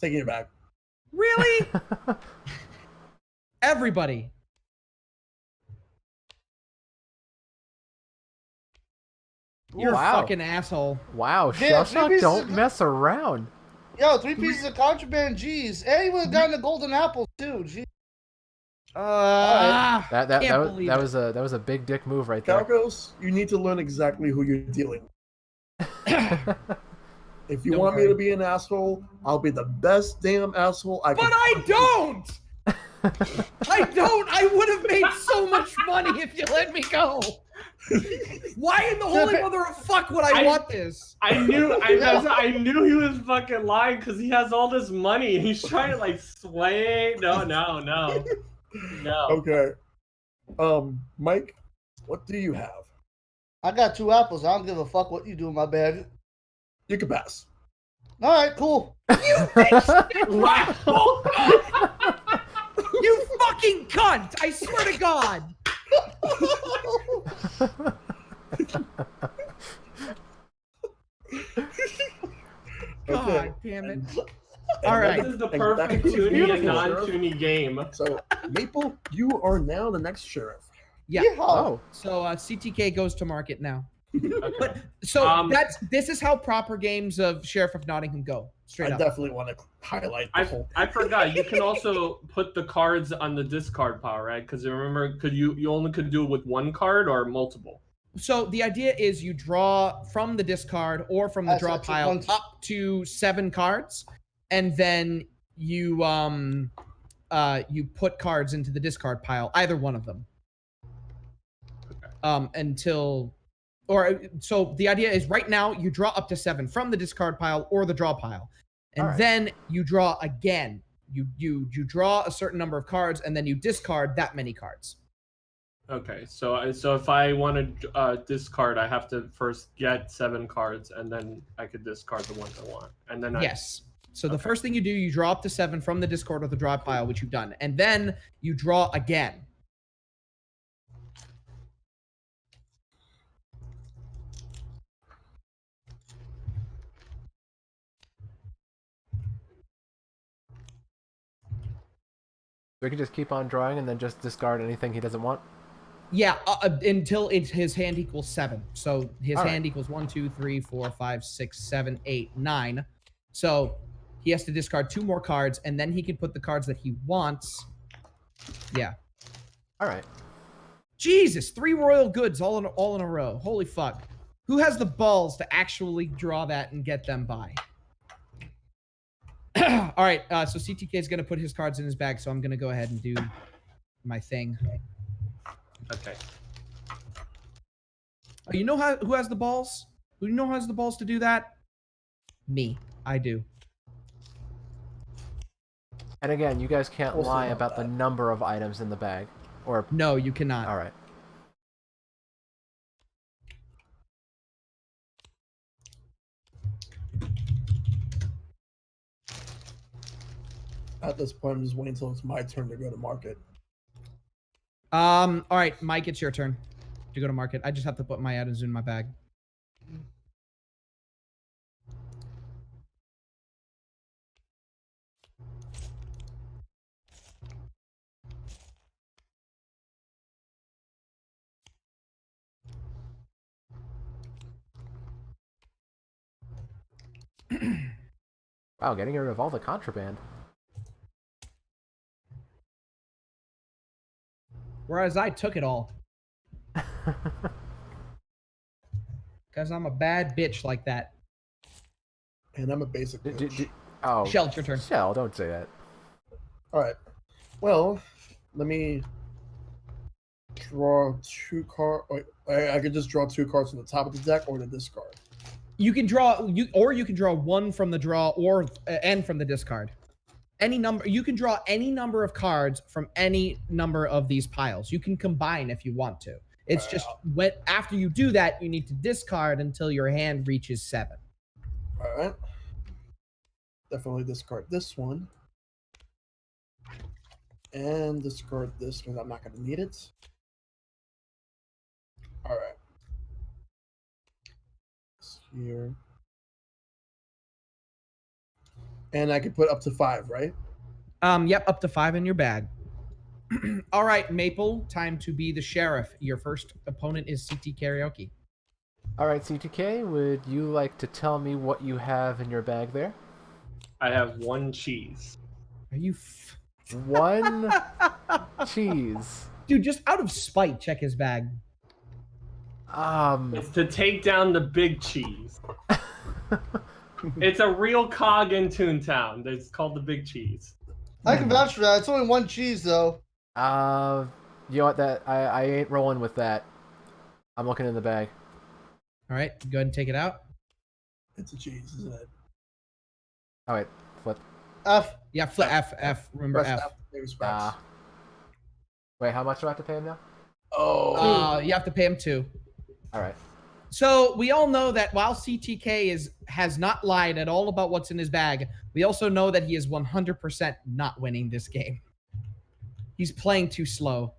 Taking it back. Really? Everybody. You're Wow. a fucking asshole. Wow, Yeah, Shellshock, maybe don't it's- mess around. Yo, 3 pieces of contraband, jeez. And he would have gotten the golden apple too. Jeez. That Can't believe it. was a big dick move right there. Calcos, you need to learn exactly who you're dealing with. If you Don't want me worry. to be an asshole, I'll be the best damn asshole I can. But I don't! I don't! I would have made so much money if you let me go! Why in the holy mother of fuck would I want this? I knew he was fucking lying because he has all this money and he's trying to like sway. No. Okay. Mike, what do you have? I got 2 apples. I don't give a fuck what you do in my bag. You can pass. All right, cool. Wow. You fucking cunt! I swear to God! God damn it. All right. This is the perfect Toonie and non-Toonie game. So, Maple, you are now the next sheriff. Yeah. Yeehaw. Oh, So CTK goes to market now. Okay. But so Um, this is how proper games of Sheriff of Nottingham go. Straight I up. definitely want to highlight the whole. I forgot. You can also put the cards on the discard pile, right? Because remember, you only could do it with 1 card or multiple. So the idea is you draw from the discard or from the That's draw up to pile one- up to 7 cards, and then you put cards into the discard pile, either one of them. So the idea is right now you draw up to 7 from the discard pile or the draw pile, and All right. then you draw again. You draw a certain number of cards, and then you discard that many cards. Okay, so if I want to discard, I have to first get 7 cards, and then I could discard the ones I want, and then Yes. So the first thing you do, you draw up to 7 from the discard or the draw pile, which you've done, and then you draw again. we can just keep on drawing and then just discard anything he doesn't want. Yeah, until his hand equals 7. So his All hand right. equals 1, 2, 3, 4, 5, 6, 7, 8, 9. So he has to discard 2 more cards, and then he can put the cards that he wants. Yeah. All right. Jesus, 3 royal goods all in a row. Holy fuck. Who has the balls to actually draw that and get them by? All right, so CTK is going to put his cards in his bag, so I'm going to go ahead and do my thing. Okay. Oh, you know who has the balls? Who has the balls to do that? Me. I do. And again, you guys can't We'll see lie about about the that. number of items in the bag. Or, No, you cannot. all right. At this point, I'm just waiting until it's my turn to go to market. All right, Mike, it's your turn to go to market. I just have to put my items in my bag. Wow, getting rid of all the contraband. Whereas I took it all. Because I'm a bad bitch like that. And I'm a basic bitch. Oh, Shell, it's your turn. Shell, don't say that. All right. Well, let me draw 2 cards. I could just draw 2 cards from the top of the deck or the discard. You can draw you can draw 1 from the draw or and from the discard. Any number you can draw any number of cards from any number of these piles. You can combine if you want to. It's All right, just after you do that, you need to discard until your hand reaches 7. All right. Definitely discard this one. And discard this because I'm not going to need it. All right. This here. And I can put up to 5, right? Yep, up to 5 in your bag. All right, Maple, time to be the sheriff. Your first opponent is CT Karaoke. All right, CTK, would you like to tell me what you have in your bag there? I have 1 cheese. Are you 1 cheese. Dude, just out of spite, check his bag. It's to take down the big cheese. It's a real cog in Toontown. It's called the Big Cheese. I can vouch for that. It's only one cheese though. You know what? That I ain't rolling with that. I'm looking in the bag. All right, go ahead and take it out. It's a cheese, isn't it? Oh wait, flip. F. Yeah, flip F. Remember Press F. Maybe scratch. Wait, how much do I have to pay him now? Oh. You have to pay him 2. All right. So we all know that while CTK has not lied at all about what's in his bag, we also know that he is 100% not winning this game. He's playing too slow.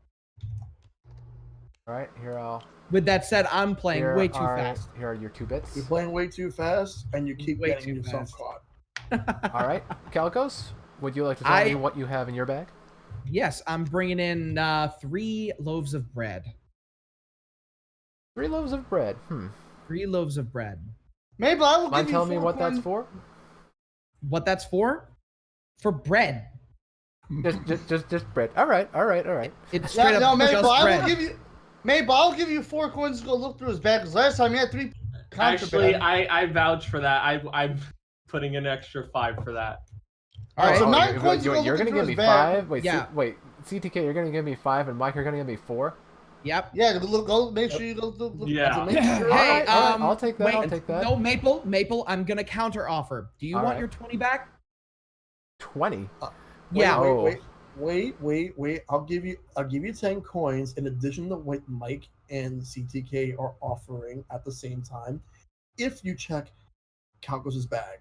All right, here I'll. With that said, I'm playing Here way too are, fast. Here are your 2 bits. You're playing way too fast, and you keep Way getting too yourself fast. caught. All right, Calicos, would you like to tell me what you have in your bag? Yes, I'm bringing in 3 loaves of bread. 3 loaves of bread. 3 loaves of bread. Mabel, I will Mind give you telling me 4 what coins. that's for? What that's for? For bread. Just bread. All right. It's straight No, up Mabel, just I bread. will give you. Mabel, I'll give you 4 coins to go look through his bag. Because last time he had 3 Actually, contraband. I vouch for that. I'm putting an extra 5 for that. All right, so Oh, 9 coins to go you're looking gonna through give me his bag. 5? Wait, Yeah. wait. CTK, you're gonna give me 5, and Mike, you're gonna give me 4. Yep. Yeah, go make sure you go look. Yeah. Make sure. Hey, all right, I'll take that. Wait, I'll take that. No, Maple, I'm gonna counter offer. Do you All want right. your 20 back? 20. Yeah. Wait. I'll give you 10 coins in addition to what Mike and CTK are offering at the same time. If you check Calcos' bag.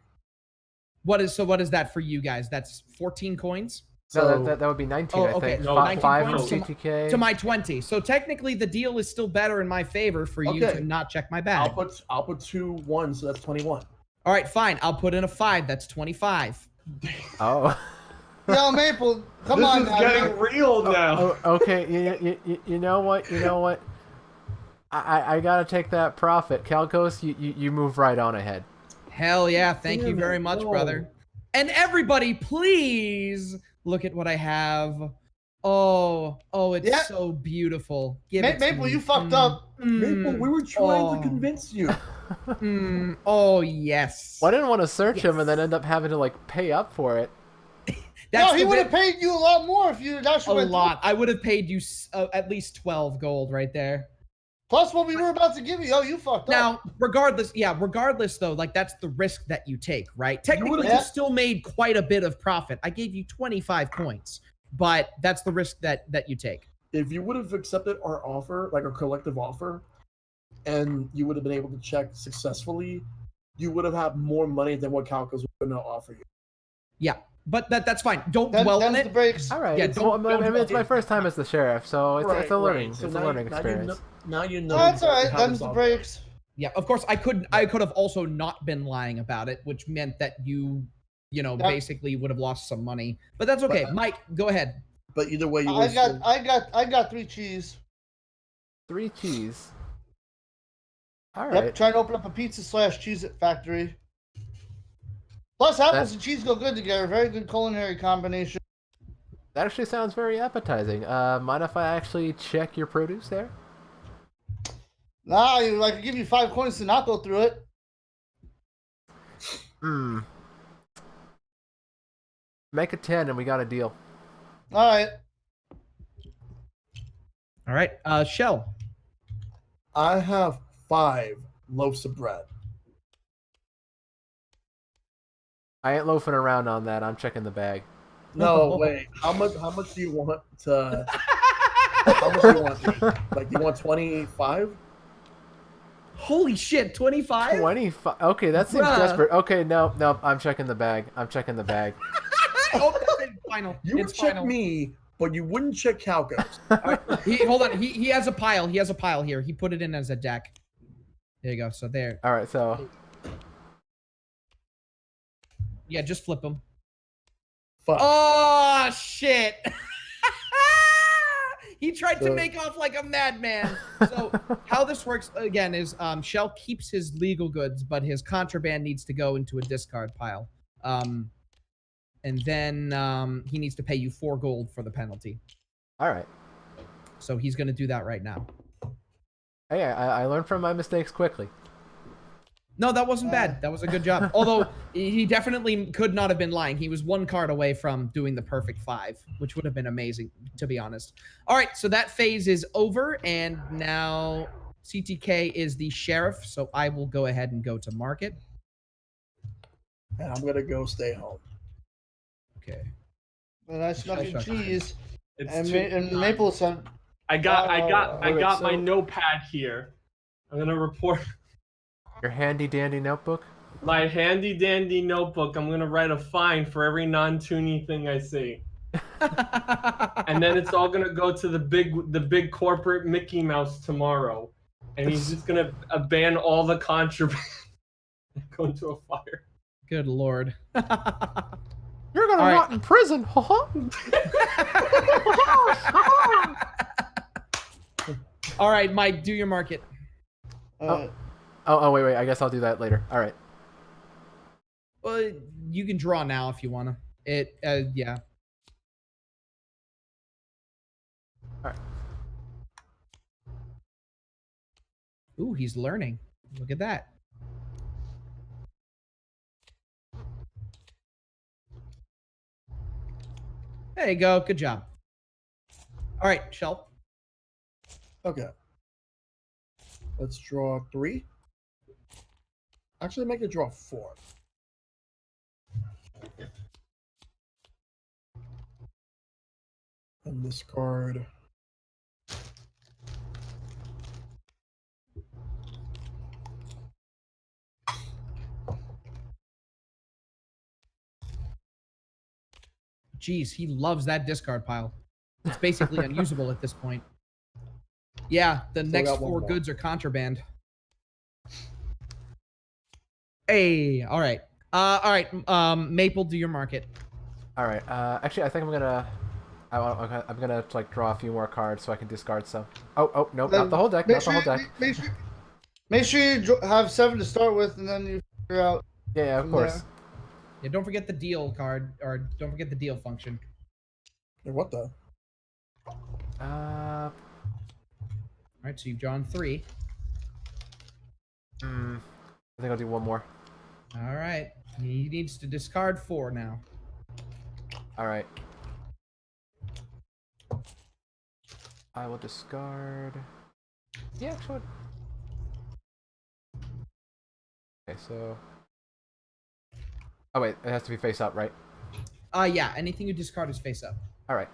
What is that for you guys? That's 14 coins No, that would be 19. I okay. think. No, 5 from points CTK. to my 20. So technically, the deal is still better in my favor for you Okay. to not check my bag. I'll put 2 1, so that's 21. All right, fine. I'll put in a 5. That's 25. Oh. Yo, Maple, come This on is now. getting real now. Oh, okay. You know what? I gotta take that profit. Calcos, you move right on ahead. Hell yeah! Thank you Damn very it, much, no. brother. And everybody, please look at what I have. Oh, it's Yeah. so beautiful. Give it to Maple, me. you fucked up. Maple, we were trying to Oh. convince you. Oh yes. Well, I didn't want to search him and then end up having to like pay up for it. That's No, he the would bit- have paid you a lot more if you had actually a went lot. I would have paid you at least 12 gold right there. Plus what we were about to give you. Yo, you fucked up. Now, regardless though, like that's the risk that you take, right? Technically, you Yeah. still made quite a bit of profit. I gave you 25 coins, but that's the risk that you take. If you would have accepted our offer, like our collective offer, and you would have been able to check successfully, you would have had more money than what Calcos was going to offer you. Yeah, but that's fine. Don't Then, dwell on them's it. the breaks. All right. Yeah, Well, don't it's my first time as the sheriff, so it's a learning. So It's a learning experience. Now you know. No, that's all right. exactly how Them's this the all breaks. Yeah, of course I could have also not been lying about it, which meant that you Yep. basically would have lost some money. But that's okay. Mike, go ahead. goes. But either way, you I would got 3 cheese. 3 cheese. All Yep, right. trying to open up a pizza / cheese it factory. Plus, apples and cheese go good together. Very good culinary combination. That actually sounds very appetizing. Mind if I actually check your produce there? Nah, I could give you 5 coins to not go through it. Make it 10 and we got a deal. All right. All right, Shell. I have 5 loaves of bread. I ain't loafing around on that. I'm checking the bag. No, wait. How much do you want to? How much do you want? Like, do you want 25? Holy shit, 25? 25. Okay, that seems Bruh. desperate. Okay, no. I'm checking the bag. I'm checking the bag. Oh, it's final. You would It's check final. me, but you wouldn't check Calcos. Hold on. He has a pile. He has a pile here. He put it in as a deck. There you go. So there. All right, so Yeah, just flip them. Fuck. Oh shit! He tried to So- make off like a madman. So how this works again is Shell keeps his legal goods, but his contraband needs to go into a discard pile. And then he needs to pay you 4 gold for the penalty. all right. So he's gonna do that right now. Hey, I learned from my mistakes quickly. No, that wasn't bad. That was a good job. Although he definitely could not have been lying. He was 1 card away from doing the perfect 5, which would have been amazing, to be honest. All right, so that phase is over, and now CTK is the sheriff, so I will go ahead and go to market. And I'm gonna go stay home. Okay. A nice mac and cheese It's and maple sun. I got Wait, my so- notepad here. I'm gonna report Your handy dandy notebook. my handy dandy notebook. I'm gonna write a fine for every non-toony thing I see, and then it's all gonna go to the big corporate Mickey Mouse tomorrow, and he's just gonna ban all the contraband and go into a fire. Good lord. You're gonna All right. rot in prison. All right, Mike, do your market. Oh, wait. I guess I'll do that later. All right. Well, you can draw now if you want to. Yeah. All right. Ooh, he's learning. Look at that. There you go. Good job. All right, Shell. Okay. Let's draw 3. Actually, make it draw 4. And this card. Jeez, he loves that discard pile. It's basically unusable at this point. Yeah, the next got one 4 more. goods are contraband. Hey, all right. Maple, do your market. All right. Actually, I think I'm gonna like draw a few more cards so I can discard some. Oh, nope, not the whole deck. Not the whole deck. Make sure you have 7 to start with, and then you figure out. Yeah, of from course. there. Yeah, don't forget the deal card, or don't forget the deal function. Hey, what the? All right, so you've drawn 3. I think I'll do one more. All right, he needs to discard 4 now. All right. I will discard. Yeah, actually. Okay, so. Oh wait, it has to be face up, right? Yeah, anything you discard is face up. All right.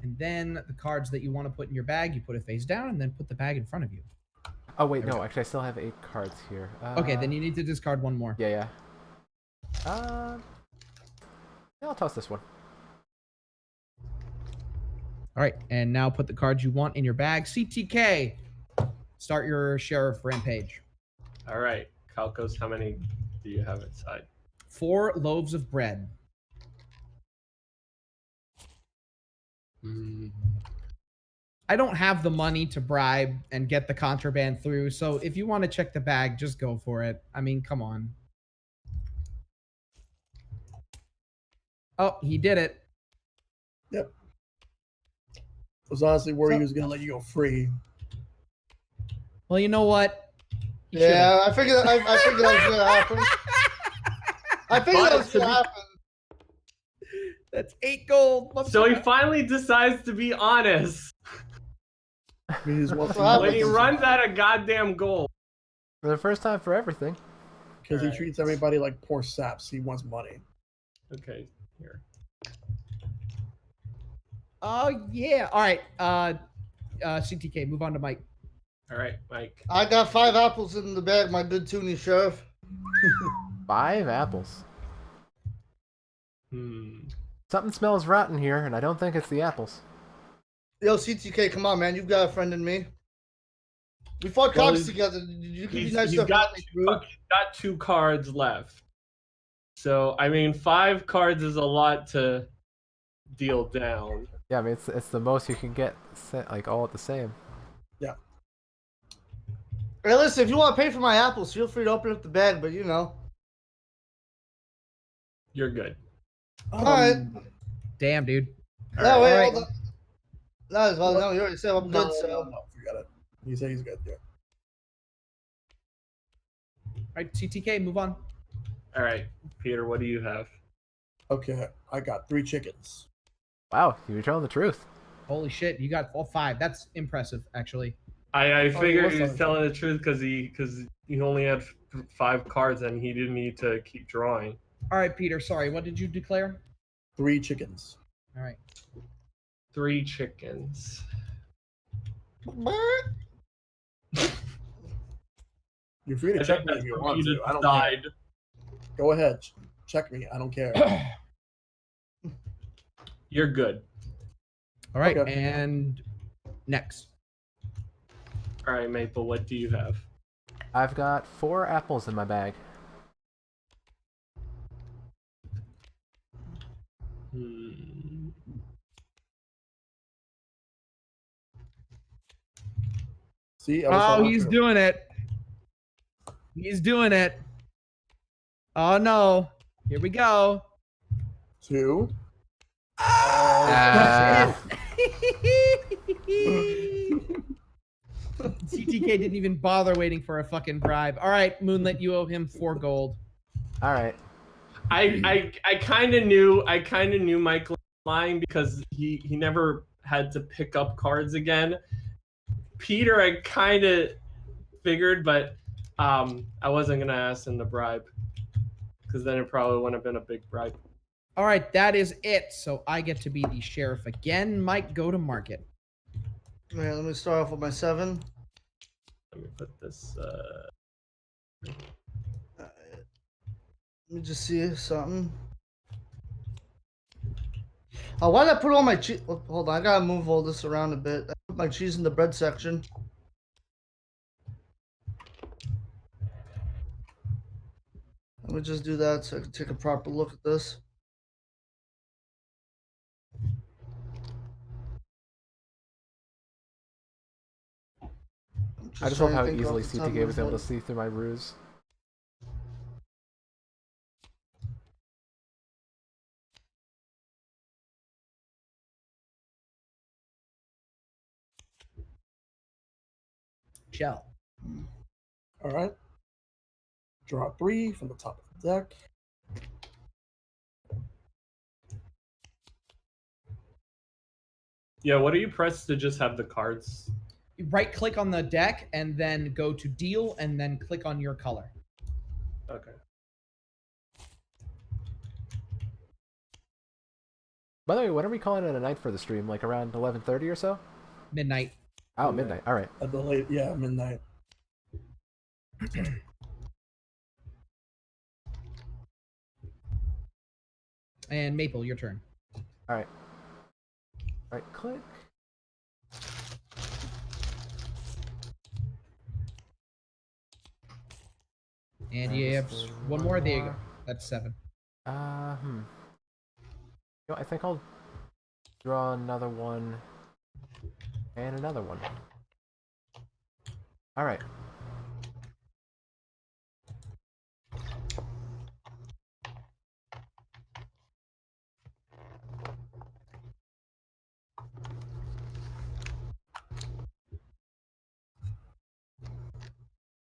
And then the cards that you want to put in your bag, you put it face down, and then put the bag in front of you. Oh wait, no. Actually, I still have 8 cards here. Okay, then you need to discard 1 more. Yeah. Yeah, I'll toss this one. All right, and now put the cards you want in your bag. CTK, start your sheriff rampage. All right, Calcos, how many do you have inside? 4 loaves of bread. I don't have the money to bribe and get the contraband through, so if you want to check the bag, just go for it. I mean, come on. Oh, he did it. Yep. I was honestly worried he was gonna let you go free. Well, you know what? He Yeah, I figured that was gonna happen. I figured that was gonna happen. That's 8 gold. So he finally decides to be honest I mean, he's one when he runs out of goddamn gold. For the first time for everything. because he Alright. treats everybody like poor saps. He wants money. Okay, here. Oh, yeah. All right. CTK, move on to Mike. All right, Mike. I got 5 apples in the bag, my good Toonie sheriff. 5 apples. Hmm. Something smells rotten here, and I don't think it's the apples. Yo, CTK, come on, man. You've got a friend in me. We fought Well, cops he's- together. You can be He's nice to got me, two, bro. he's got 2 cards left. So I mean, 5 cards is a lot to deal down. Yeah, I mean it's the most you can get, like all at the same. Hey, listen, if you want to pay for my apples, feel free to open up the bag, but you know. You're good. All right. Damn, dude. No, wait, Alright. hold on. No, you already said I'm good. So No, forget it. He said he's good. Yeah. All right, CTK, move on. All right, Peter, what do you have? Okay, I got 3 chickens. Wow, you were telling the truth. Holy shit, you got all 5. That's impressive, actually. I figured he was was telling the truth because he only had 5 cards and he didn't need to keep drawing. All right, Peter, sorry, what did you declare? 3 chickens. All right. 3 chickens. You're free to I check think me that's if you for want you to. to I don't care. decide. Go ahead. Check me. I don't care. You're good. All right, Okay. and next. All right, Maple, what do you have? I've got 4 apples in my bag. See, I was Oh, telling the he's truth. doing it. He's doing it. Oh, no. Here we go. 2. CTK didn't even bother waiting for a fucking bribe. All right, Moonlit, you owe him 4 gold. All right. I kind of knew Mike lying because he never had to pick up cards again. Peter, I kind of figured, but I wasn't gonna ask him to bribe because then it probably wouldn't have been a big bribe. All right, that is it. So I get to be the sheriff again. Mike, go to market. man, let me start off with my 7. Let me put this. Let me just see something. Why did I put all my cheese? Hold on, I gotta move all this around a bit. I put my cheese in the bread section. Let me just do that so I can take a proper look at this. I just love trying to how think easily off the top of CTK my was able to head. see through my ruse. Shell. All right. Draw 3 from the top of the deck. Yeah, what do you press to just have the cards? You right click on the deck and then go to deal and then click on your color. Okay. By the way, when are we calling it a night for the stream? Like around 11:30 or so? Midnight. Oh, midnight. All right. At the late, yeah, midnight. And Maple, your turn. All right. Right click. And you have one more. There you go. That's 7. You know, I think I'll draw another one and another one. All right.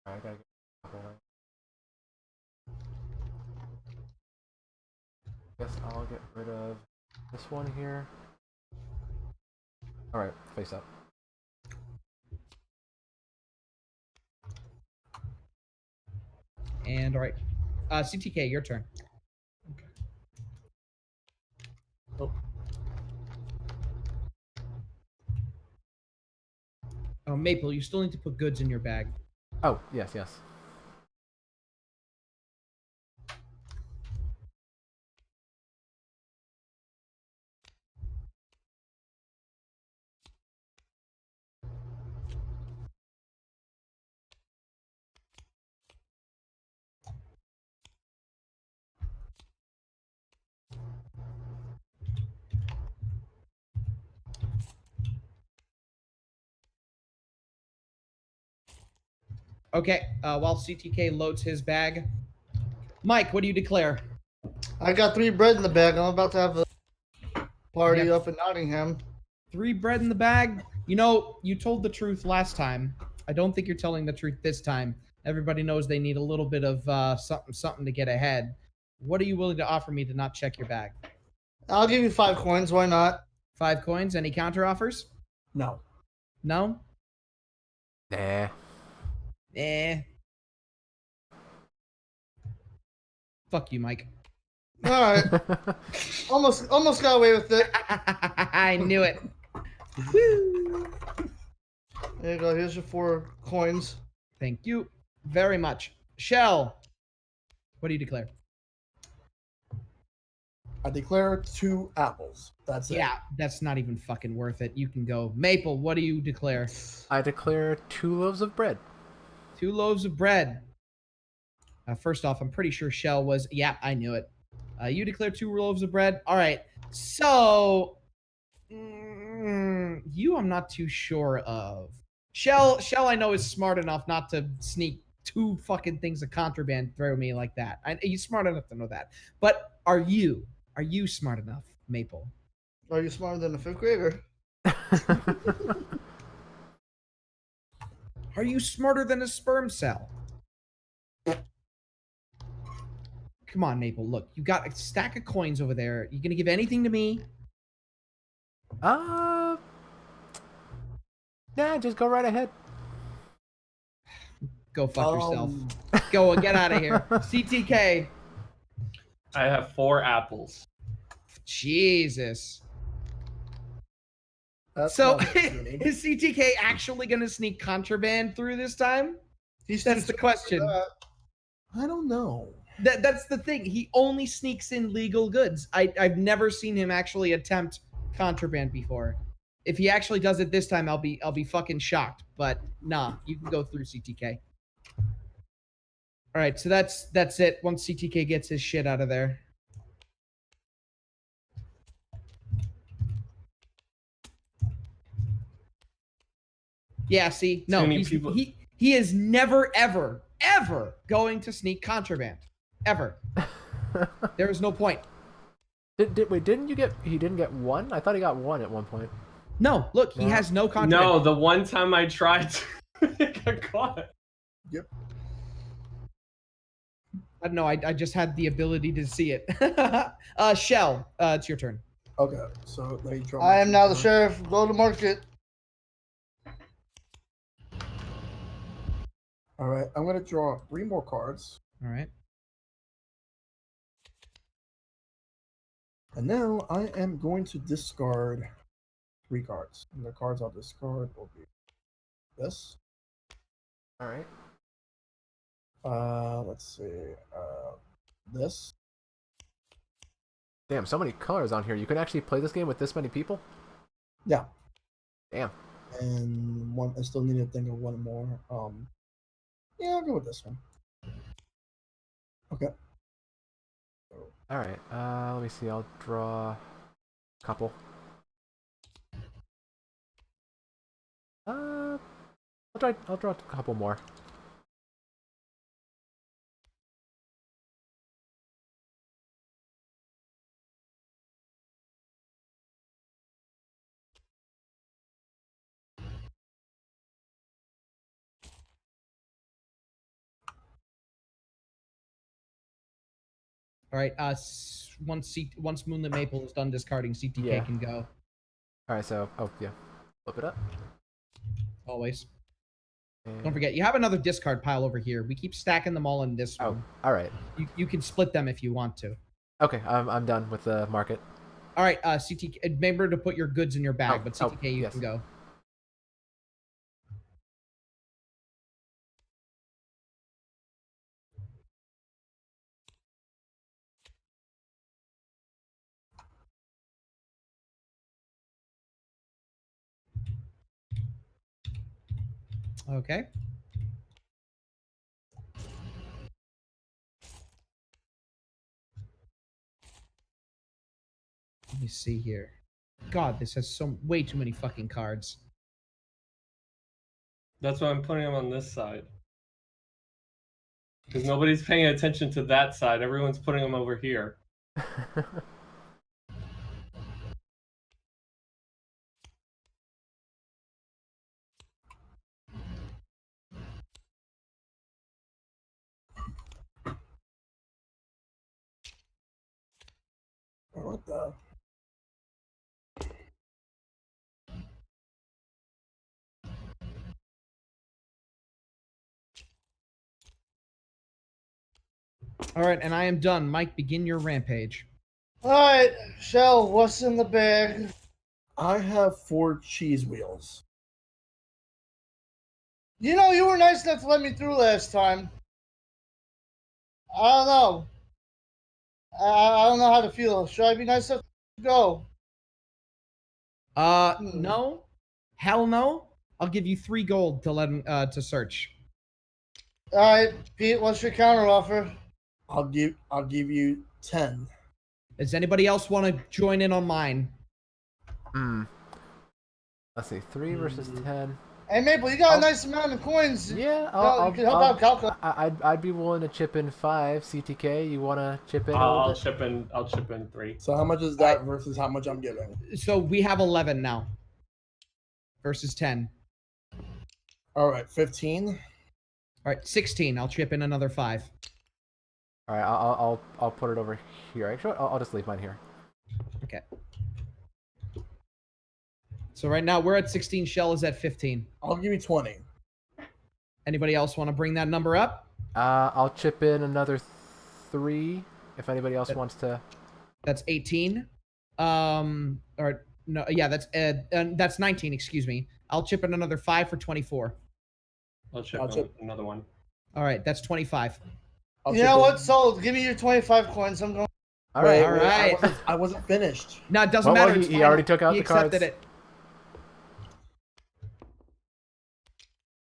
I gotta get a couple of... Guess I'll get rid of this one here. All right, face up. And all right. CTK, your turn. Okay. Oh. Oh, Maple, you still need to put goods in your bag. Oh, yes, yes. Okay, while CTK loads his bag. Mike, what do you declare? I got 3 bread in the bag. I'm about to have a party Yep. up in Nottingham. 3 bread in the bag. You know, you told the truth last time. I don't think you're telling the truth this time. Everybody knows they need a little bit of something to get ahead. What are you willing to offer me to not check your bag? I'll give you 5 coins. Why not? 5 coins. Any counter offers? No. No? Nah. Eh. Fuck you, Mike. All right. Almost got away with it. I knew it. Woo. There you go. Here's your 4 coins. Thank you very much. Shell, what do you declare? I declare 2 apples. That's it. Yeah, that's not even fucking worth it. You can go. Maple, what do you declare? I declare 2 loaves of bread. 2 loaves of bread. First off, I'm pretty sure Shell was... Yeah, I knew it. You declare 2 loaves of bread. All right. So... you I'm not too sure of. Shell, I know, is smart enough not to sneak 2 fucking things of contraband through me like that. He's smart enough to know that. But are you smart enough, Maple? Are you smarter than a 5th grader? Are you smarter than a sperm cell? Come on, Maple. Look, you got a stack of coins over there. You gonna give anything to me? Nah, just go right ahead. Go fuck yourself. Go, get out of here. CTK. I have 4 apples. Jesus. That's So, not cheating. is CTK actually gonna sneak contraband through this time? That's the question. I don't know. That's the thing. He only sneaks in legal goods. I've never seen him actually attempt contraband before. If he actually does it this time, I'll be fucking shocked. But nah, you can go through CTK. All right, so that's it. Once CTK gets his shit out of there. Yeah, see, no, he is never ever going to sneak contraband, ever. There is no point. Wait, didn't you get? He didn't get 1. I thought he got 1 at one point. No, look, he has no contraband. No, the one time I tried to I got caught. Yep. I don't know. I just had the ability to see it. Shell, it's your turn. Okay, so let me draw. I am now the sheriff. Go to market. All right, I'm gonna draw 3 more cards, All right. and now I am going to discard 3 cards. And the cards I'll discard will be this. All right. Let's see. This. Damn, so many colors on here. You can actually play this game with this many people? Yeah. Damn. And one. I still need to think of one more. Yeah, I'll go with this one. Okay. All right. Let me see. I'll draw a couple. I'll draw a couple more. All right. Once Moonlit Maple is done discarding, CTK Yeah. can go. All right. So, yeah, flip it up. Always. And... Don't forget, you have another discard pile over here. We keep stacking them all in this Oh, one. all right. You can split them if you want to. Okay, I'm done with the market. All right, CTK, remember to put your goods in your bag, but CTK, you yes. can go. Okay. Let me see here. God, this has way too many fucking cards. That's why I'm putting them on this side. Because nobody's paying attention to that side. Everyone's putting them over here. What the? All right, and I am done. Mike, begin your rampage. All right, Shell, what's in the bag? I have 4 cheese wheels. You know, you were nice enough to let me through last time. I don't know. I don't know how to feel. Should I be nice enough to go? No. Hell no. I'll give you 3 gold to let him to search. All right, Pete, what's your counter offer? I'll give you 10. Does anybody else want to join in on mine? Let's see, 3 versus 10. Hey, Maple, you got a nice amount of coins. Yeah, You can help out Calco. I'd be willing to chip in 5. CTK, you want to chip in? I'll chip in 3. So how much is that versus how much I'm giving? So we have 11 now. Versus 10. All right, 15. All right, 16. I'll chip in another 5. All right, I'll put it over here. Actually, I'll just leave mine here. Okay. So right now we're at 16. Shell is at 15. I'll give you 20. Anybody else want to bring that number up? I'll chip in another 3 if anybody else wants to. That's 18. Or no, yeah, that's 19. Excuse me. I'll chip in another 5 for 24. I'll chip another one. All right, that's 25. You know what? Sold. Give me your 25 coins. I'm going. All right, all right. I wasn't finished. No, it doesn't Well, matter. he already took out he the cards. accepted it.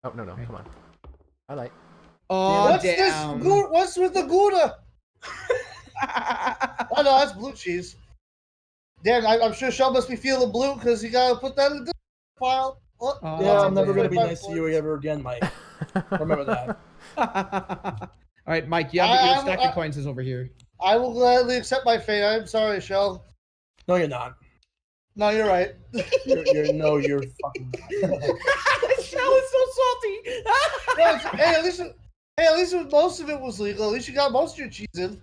Oh no, come on. I like. Oh, What's damn. this? What's with the Gouda? Oh no, that's blue cheese. Damn, I'm sure Shell must be feeling blue because he got to put that in the file. Oh, Yeah, I'm never gonna gonna be nice to you ever again, Mike. Remember that. All right, Mike, you have your stack of coins is over here. I will gladly accept my fate. I'm sorry, Shell. No, you're not. No, you're right. You're fucking. Shell is so salty. Hey, at least most of it was legal. At least you got most of your cheese in.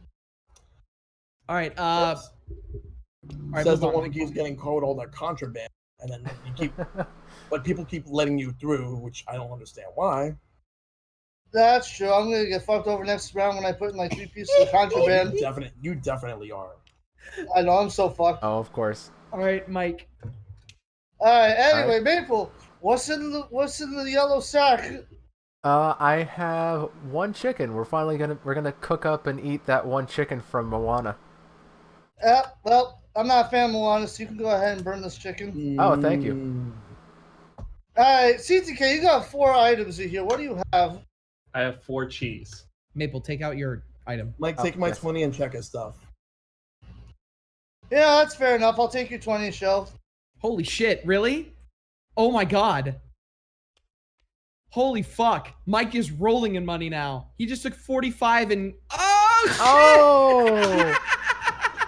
All right. Says the one who keeps getting called all that contraband, and then you keep, but people keep letting you through, which I don't understand why. That's true. I'm gonna get fucked over next round when I put in like 3 pieces of contraband. You definitely are. I know, I'm so fucked. Oh, of course. All right, Mike. All right. Anyway, Maple, what's in the yellow sack? I have 1 chicken. We're gonna cook up and eat that 1 chicken from Moana. Well, I'm not a fan of Moana, so you can go ahead and burn this chicken. Oh, thank you. All right, CTK, you got 4 items in here. What do you have? I have 4 cheese. Maple, take out your item. Mike, take my 20 and check his stuff. Yeah, that's fair enough. I'll take your 20, Shell. Holy shit, really? Oh my god. Holy fuck. Mike is rolling in money now. He just took 45 and... Oh, shit! Oh!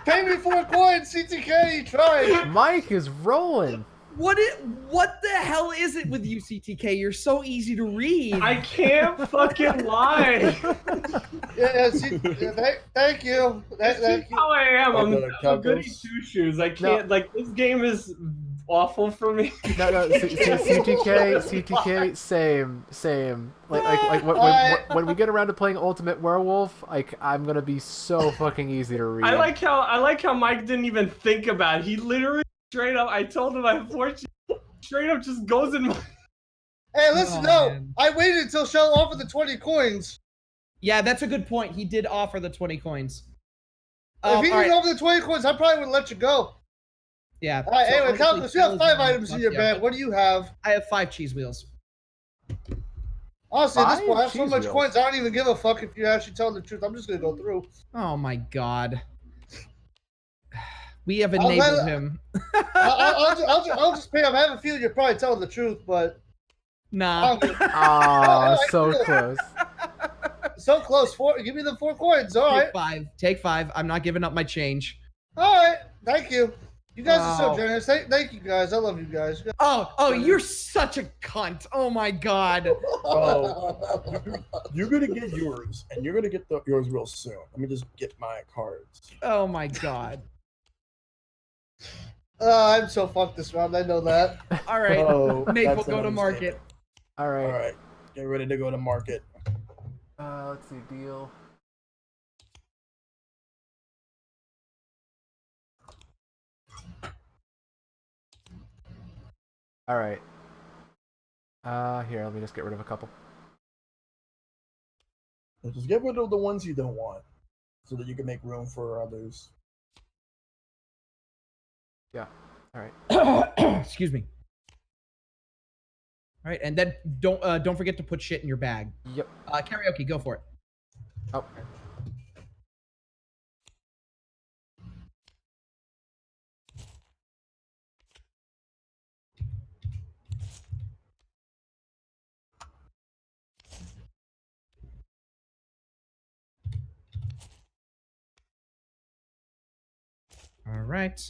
Pay me 4 coins, CTK. You tried. Mike is rolling. What the hell is it with you, CTK? You're so easy to read. I can't fucking lie. Thank you. That's how I am. I'm a goody two-shoes. I can't, this game is awful for me. No, CTK, same. Like when we get around to playing Ultimate Werewolf, like I'm gonna be so fucking easy to read. I like how Mike didn't even think about it. He literally straight up. I told him I have 4 cheese. Straight up just goes in my. Hey, listen, man. I waited until Shell offered the 20 coins. Yeah, that's a good point. He did offer the 20 coins. If he didn't offer the 20 coins, I probably would let you go. Yeah. All right, anyway, Calculus, you have 5 items in your bag. What do you have? I have 5 cheese wheels. Honestly, at this point, I have so much coins, I don't even give a fuck if you actually tell the truth. I'm just going to go through. Oh, my God. We have enabled him. I'll just pay him. I have a feeling you're probably telling the truth, but... Nah. Oh, so close. So close. Give me the 4 coins. All right. Take 5. I'm not giving up my change. All right. Thank you. You guys are so generous. Thank you, guys. I love you guys. Oh, you're such a cunt. Oh, my God. Oh, you're going to get yours, and you're going to get yours real soon. Let me just get my cards. Oh, my God. I'm so fucked this round. I know that. All right, Oh, Maple, that's an go to understatement. market. All right. All right, get ready to go to market. Let's see. Deal. All right. Here, let me just get rid of a couple. So just get rid of the ones you don't want, so that you can make room for others. Yeah. All right. Excuse me. All right, and then don't forget to put shit in your bag. Yep. Karaoke, go for it. Oh. All right.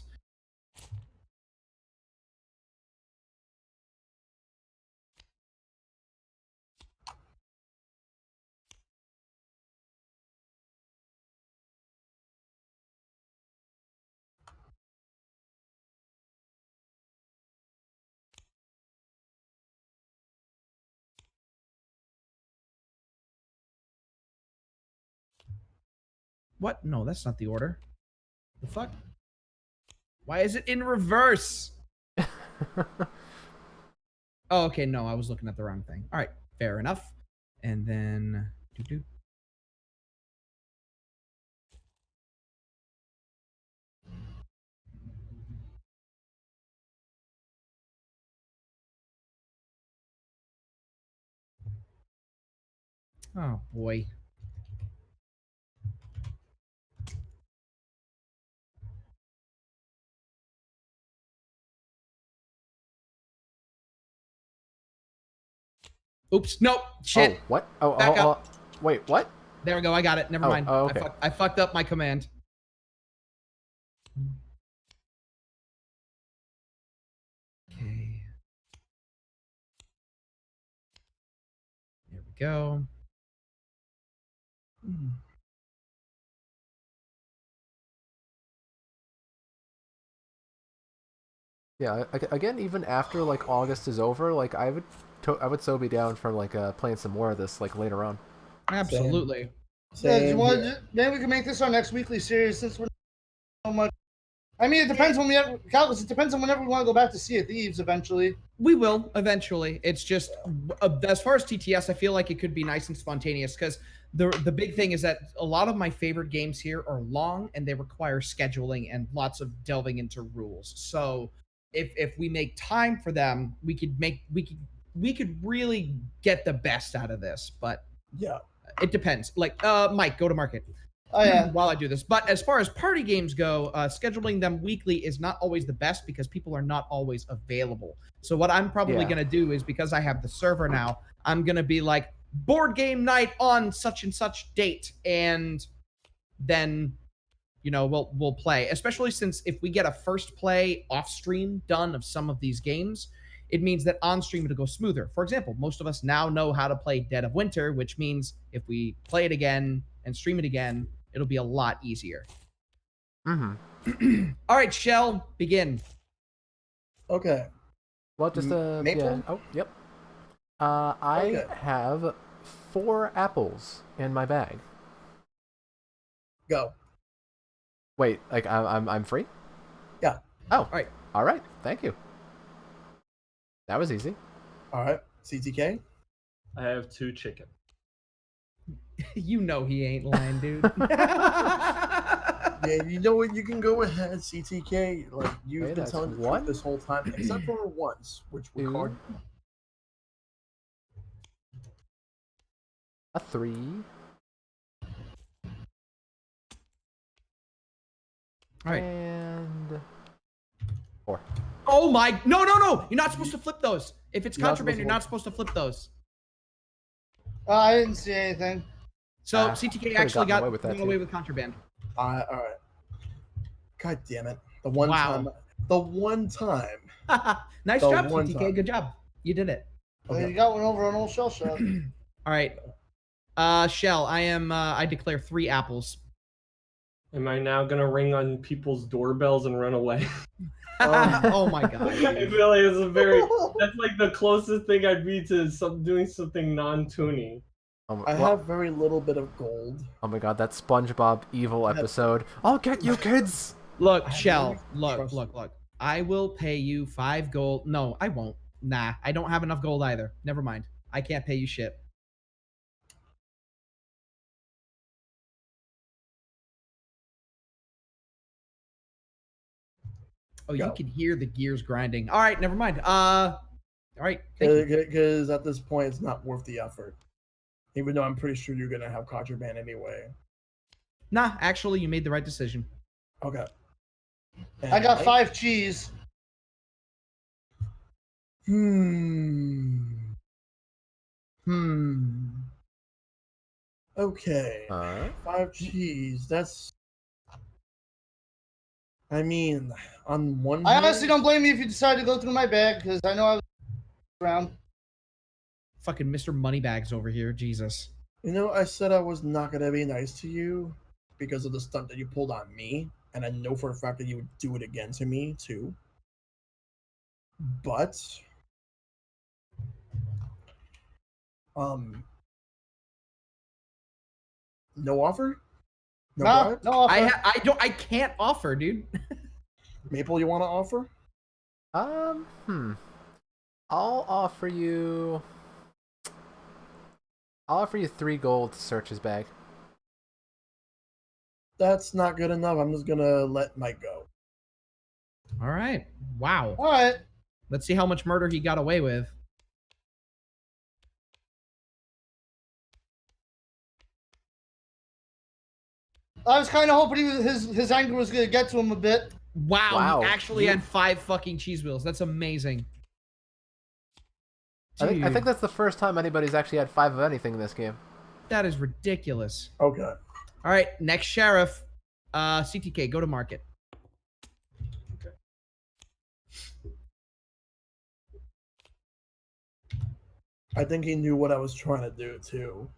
What? No, that's not the order. The fuck? Why is it in reverse? Oh, okay. No, I was looking at the wrong thing. All right, fair enough. And then doo-doo. Oh boy. Oops. Nope. Shit. Oh, what? Oh, Back oh, up. oh, wait, what? There we go. I got it. Never Oh, mind. oh, okay. I fucked up my command. Okay. There we go. Yeah. Again, even after like August is over, like I would so be down for like playing some more of this like later on. Absolutely. Same here. Maybe we can make this our next weekly series since we're not so much. I mean, it depends when Calvus, it depends on whenever we want to go back to Sea of Thieves eventually. We will eventually. It's just as far as TTS, I feel like it could be nice and spontaneous because the big thing is that a lot of my favorite games here are long and they require scheduling and lots of delving into rules. So if we make time for them, we could really get the best out of this. But Yeah. it depends. Like Mike, go to market. Oh yeah. While I do this. But as far as party games go, scheduling them weekly is not always the best because people are not always available. So what I'm probably Yeah. going to do is because I have the server now, I'm going to be like board game night on such and such date. And then, we'll play, especially since if we get a first play off stream done of some of these games, it means that on stream it'll go smoother. For example, most of us now know how to play Dead of Winter, which means if we play it again and stream it again, it'll be a lot easier. Mm-hmm. All right, Shell, begin. Okay. Well, just Maple? yeah. Oh, yep. I Okay. have 4 apples in my bag. Go. Wait, like I'm free? Yeah. Oh, right. All right. Thank you. That was easy. All right. CTK. I have 2 chicken. You know he ain't lying, dude. Yeah, you know what? You can go ahead, CTK. Like you've Okay, been that's telling the one. truth this whole time, except for once, which we 2. called. A 3. All right. And 4. Oh my! No! You're not supposed to flip those. If it's You're not contraband, supposed you're to- not supposed to flip those. I didn't see anything. So Ah, CTK could've actually gotten got away with that, ran too. away with contraband. All right. God damn it! The one Wow. time. The one time. Nice The job, one CTK. time. Good job. You did it. Okay. You got one over on old Shell Shot. All right. Shell, I declare 3 apples. Am I now gonna ring on people's doorbells and run away? Oh my god. I dude. feel like it's a that's like the closest thing I'd be to doing something non-toony. I have very little bit of gold. Oh my god, that SpongeBob evil episode. I'll get you, kids. Look, I Shell. really trust Look. I will pay you 5 gold. No, I won't. Nah, I don't have enough gold either. Never mind. I can't pay you shit. Oh, you Go. can hear the gears grinding. All right, never mind. All right. Thank you. Because at this point, it's not worth the effort. Even though I'm pretty sure you're gonna have contraband anyway. Nah, actually, you made the right decision. Okay. I got 5 cheese. Okay. 5 cheese. That's. I mean, on one. I honestly don't blame you if you decide to go through my bag because I know I was around. Fucking Mr. Moneybags over here. Jesus. You know, I said I was not gonna be nice to you because of the stunt that you pulled on me, and I know for a fact that you would do it again to me too. But, no offer. No bribe? No offer. I can't offer, dude. Maple, you want to offer? I'll offer you 3 gold to search his bag. That's not good enough. I'm just gonna let Mike go. All right. Wow. All right. Let's see how much murder he got away with. I was kind of hoping his anger was gonna get to him a bit. Wow. He actually had 5 fucking cheese wheels. That's amazing. I think that's the first time anybody's actually had 5 of anything in this game. That is ridiculous. Okay. All right, next sheriff. CTK, go to market. Okay. I think he knew what I was trying to do too.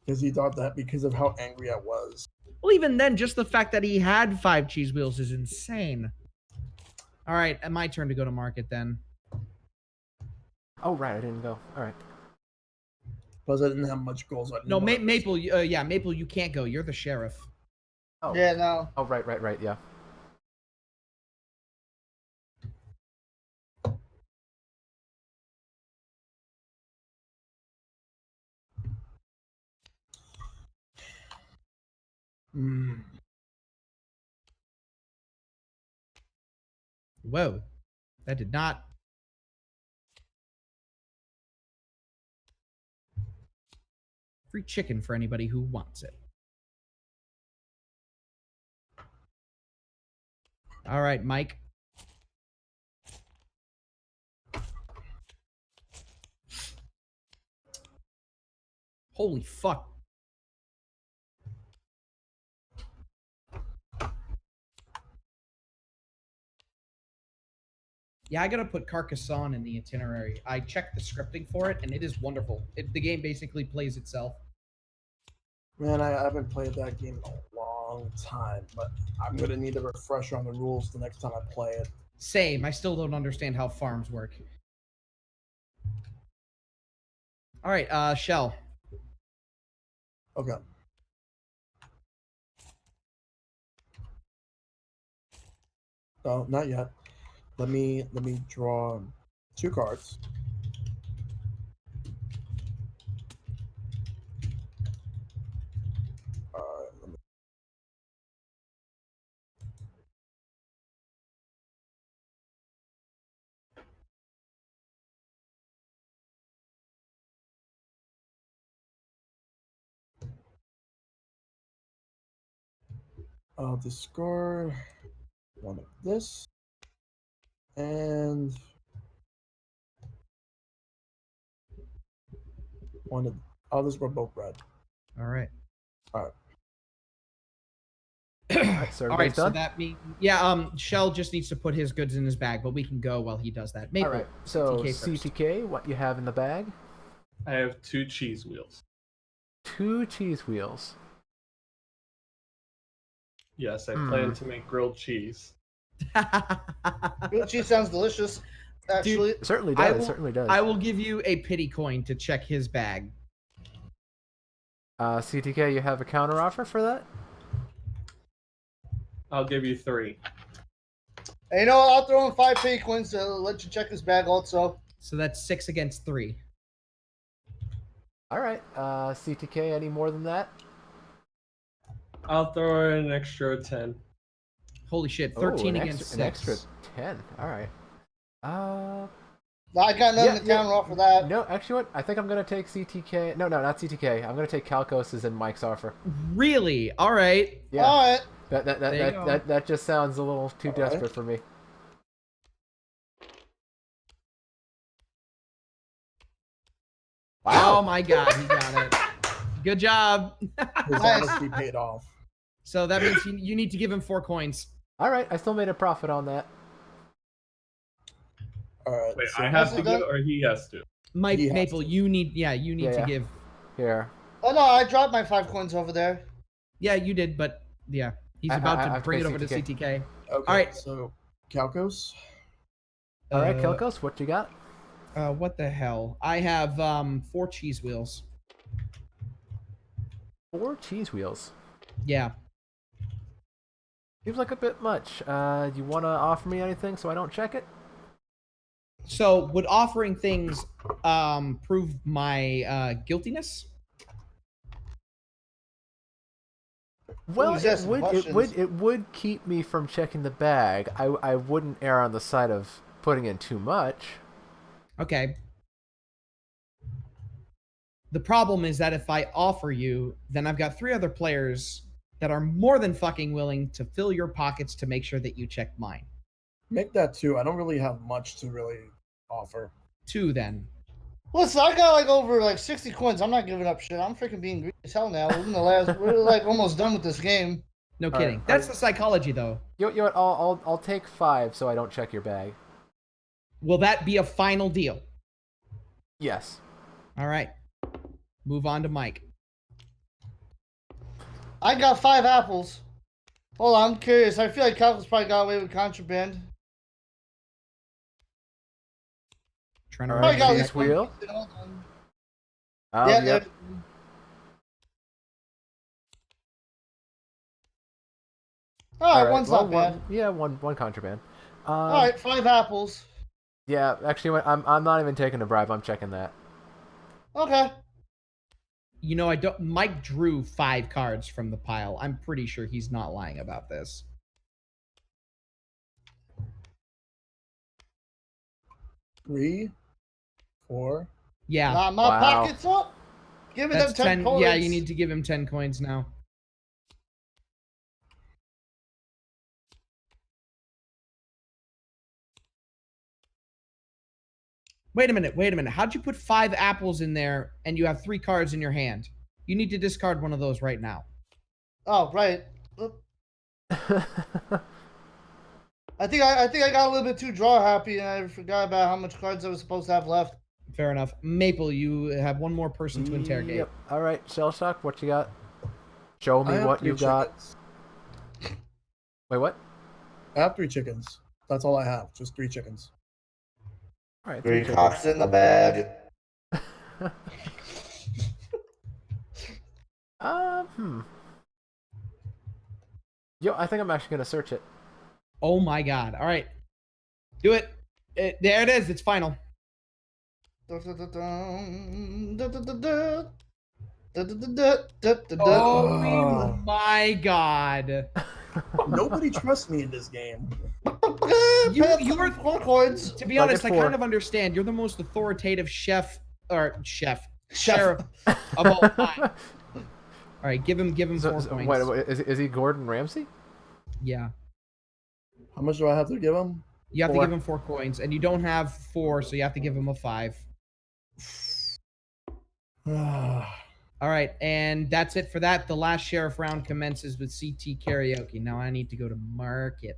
Because he thought that because of how angry I was. Well, even then, just the fact that he had 5 cheese wheels is insane. All right, my turn to go to market then. Oh, right, I didn't go. All right. Because I didn't have much goals. No, Maple, yeah, Maple, you can't go. You're the sheriff. Oh. Yeah, no. Oh, right, yeah. Whoa, that did not. Free chicken for anybody who wants it. All right, Mike. Holy fuck. Yeah, I gotta put Carcassonne in the itinerary. I checked the scripting for it, and it is wonderful. The game basically plays itself. Man, I haven't played that game in a long time, but I'm gonna need a refresher on the rules the next time I play it. Same. I still don't understand how farms work. All right, Shell. Okay. Oh, not yet. Let me draw 2 cards. Let me... I'll discard one of this, and one of. I'll discard both red. All right. All right. All right, so that means Shell just needs to put his goods in his bag, but we can go while he does that. Maple, All right. So CTK, what you have in the bag? I have 2 cheese wheels. 2 cheese wheels. Yes, I plan to make grilled cheese. Grilled cheese sounds delicious. Actually, It certainly I does. will- Certainly does. I will give you a pity coin to check his bag. CTK, you have a counter offer for that? I'll give you 3. and you know what? I'll throw in 5 pay coins to let you check his bag also. So that's 6 against 3. All right. CTK, any more than that? I'll throw in an extra 10. Holy shit, 13 an against extra, 6. An extra 10. All right. I got nothing to counter offer that. No, actually, what? I think I'm going to take CTK. No, not CTK. I'm going to take Calcos's and Mike's offer. Really? All right. Yeah. All right. That just sounds a little too All right. desperate for me. Wow. Oh my god, he got it. Good job. His Nice. honesty paid off. So that means you need to give him 4 coins. All right. I still made a profit on that. All right. Wait, so I have Also to done- give or he has to? Mike, He has Maple, to. you need to Yeah. give. Here. Oh no, I dropped my 5 coins over there. Yeah, you did, but yeah. He's I about have to to bring pay it over to CTK. CTK. Okay. All right. So, Calcos. All right, Uh, Calcos, what you got? What the hell? I have 4 cheese wheels. 4 cheese wheels. Yeah. Seems like a bit much. You want to offer me anything so I don't check it? So would offering things prove my guiltiness? Well, he's asking it would keep me from checking the bag. I wouldn't err on the side of putting in too much. Okay. The problem is that if I offer you, then I've got 3 other players that are more than fucking willing to fill your pockets to make sure that you check mine. Make that 2. I don't really have much to really offer. 2 then. Listen, I got like over like 60 coins. I'm not giving up shit. I'm freaking being greedy as hell now. We're like almost done with this game. No All kidding. right, That's the psychology though. You know what? I'll take 5 so I don't check your bag. Will that be a final deal? Yes. All right. Move on to Mike. I got 5 apples. Hold on, I'm curious. I feel like Calcus probably got away with contraband. Trying to All Probably right, got at cheese least one wheel. piece, hold on. Yeah. there- All right, one's not bad. One contraband. All right, 5 apples. Yeah, actually, I'm not even taking a bribe. I'm checking that. Okay. You know, I don't. Mike drew 5 cards from the pile. I'm pretty sure he's not lying about this. 3, 4. Yeah, Not my Wow. pockets up. Give me that's them 10 coins. Yeah, you need to give him 10 coins now. Wait a minute. How'd you put 5 apples in there and you have 3 cards in your hand? You need to discard one of those right now. Oh, right. Oop. I think I got a little bit too draw happy and I forgot about how much cards I was supposed to have left. Fair enough. Maple, you have one more person to interrogate. Yep. All right, Shell Shock, what you got? Show I me have what 3 you got. chickens. Wait, what? I have 3 chickens. That's all I have. Just 3 chickens. All right. 3 chickens. cocks in the bag. Yo, I think I'm actually gonna search it. Oh my god. All right. Do it. There it is. It's final. Oh my god. Nobody trusts me in this game. You are 4 coins. To be I'll honest, get I 4. kind of understand. You're the most authoritative sheriff of all time. All right, give him 4 points. Wait, is he Gordon Ramsay? Yeah. How much do I have to give him? You have 4. to give him 4 coins, and you don't have 4, so you have to give him a 5. All right, and that's it for that. The last sheriff round commences with CT karaoke. Now I need to go to market.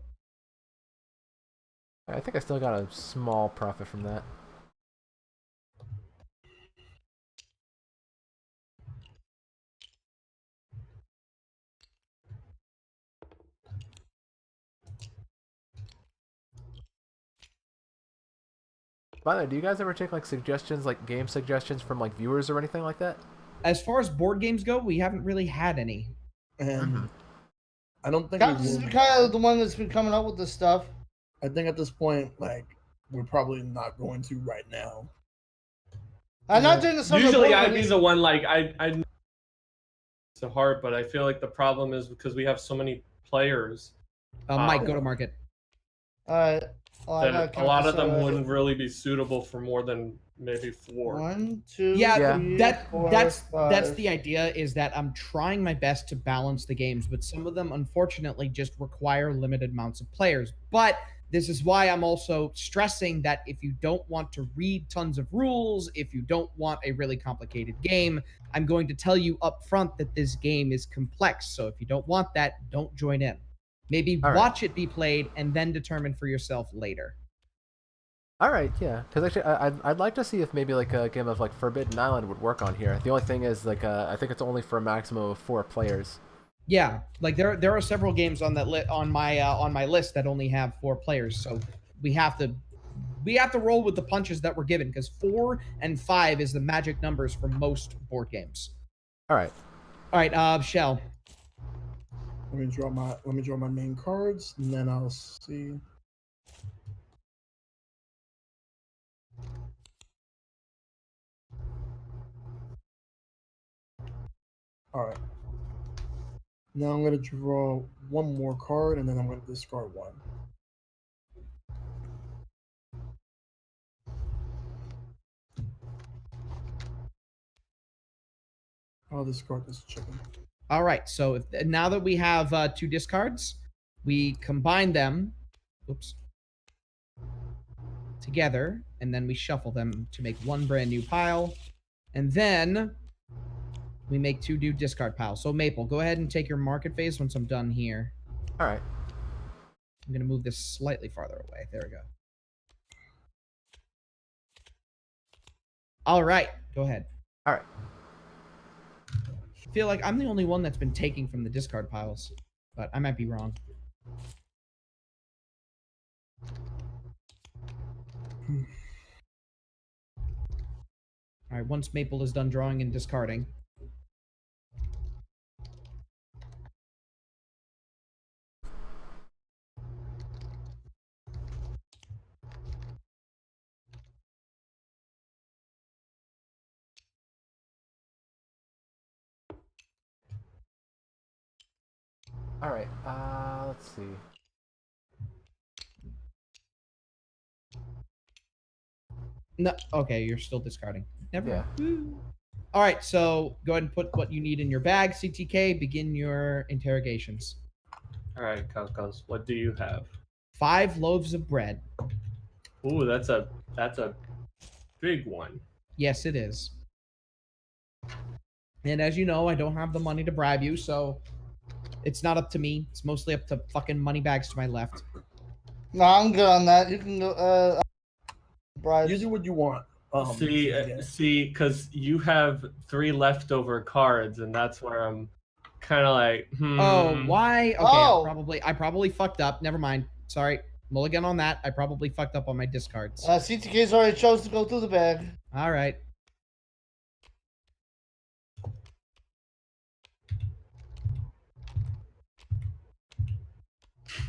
I think I still got a small profit from that. By the way, do you guys ever take like suggestions, like game suggestions from like viewers or anything like that? As far as board games go, we haven't really had any. And I don't think Captain's we been will. kind of the one that's been coming up with this stuff. I think at this point, like, we're probably not going to right now. I'm not doing the Summer of Usually Boardom I'd be release. the one like I to heart, but I feel like the problem is because we have so many players. Mike, go to market. All right. Well, I gotta That a count lot this of them out. wouldn't really be suitable for more than maybe 4. 1, 2, Yeah, 3, that's 4, that's 5. the idea. Is that I'm trying my best to balance the games, but some of them unfortunately just require limited amounts of players. But this is why I'm also stressing that if you don't want to read tons of rules, if you don't want a really complicated game, I'm going to tell you up front that this game is complex. So if you don't want that, don't join in. Maybe All right. watch it be played and then determine for yourself later. All right, yeah. Because actually, I'd like to see if maybe like a game of like Forbidden Island would work on here. The only thing is like I think it's only for a maximum of 4 players. Yeah, like there are several games on that on my list that only have 4 players, so we have to roll with the punches that we're given because 4 and 5 is the magic numbers for most board games. All right. All right, Shell. Let me draw my main cards, and then I'll see. All right. Now I'm gonna draw one more card, and then I'm gonna discard one. I'll discard this chicken. All right, so now that we have 2 discards, we combine them, together, and then we shuffle them to make one brand new pile, and then we make 2 new discard piles. So Maple, go ahead and take your market phase once I'm done here. All right. I'm gonna move this slightly farther away. There we go. All right, go ahead. All right. I feel like I'm the only one that's been taking from the discard piles, but I might be wrong. All right, once Maple is done drawing and discarding. All right. Let's see. No, okay, you're still discarding. Never Yeah. mind. All right, so go ahead and put what you need in your bag. CTK, begin your interrogations. All right, Kalkos, what do you have? 5 loaves of bread. Ooh, that's a big one. Yes, it is. And as you know, I don't have the money to bribe you, so it's not up to me. It's mostly up to fucking money bags to my left. No, I'm good on that. You can go. Bribe. You do what you want. See, because you have 3 leftover cards, and that's where I'm kind of like, Oh, why? Okay, Oh. I probably fucked up. Never mind. Sorry. Mulligan on that. I probably fucked up on my discards. CTK's already chose to go through the bag. All right.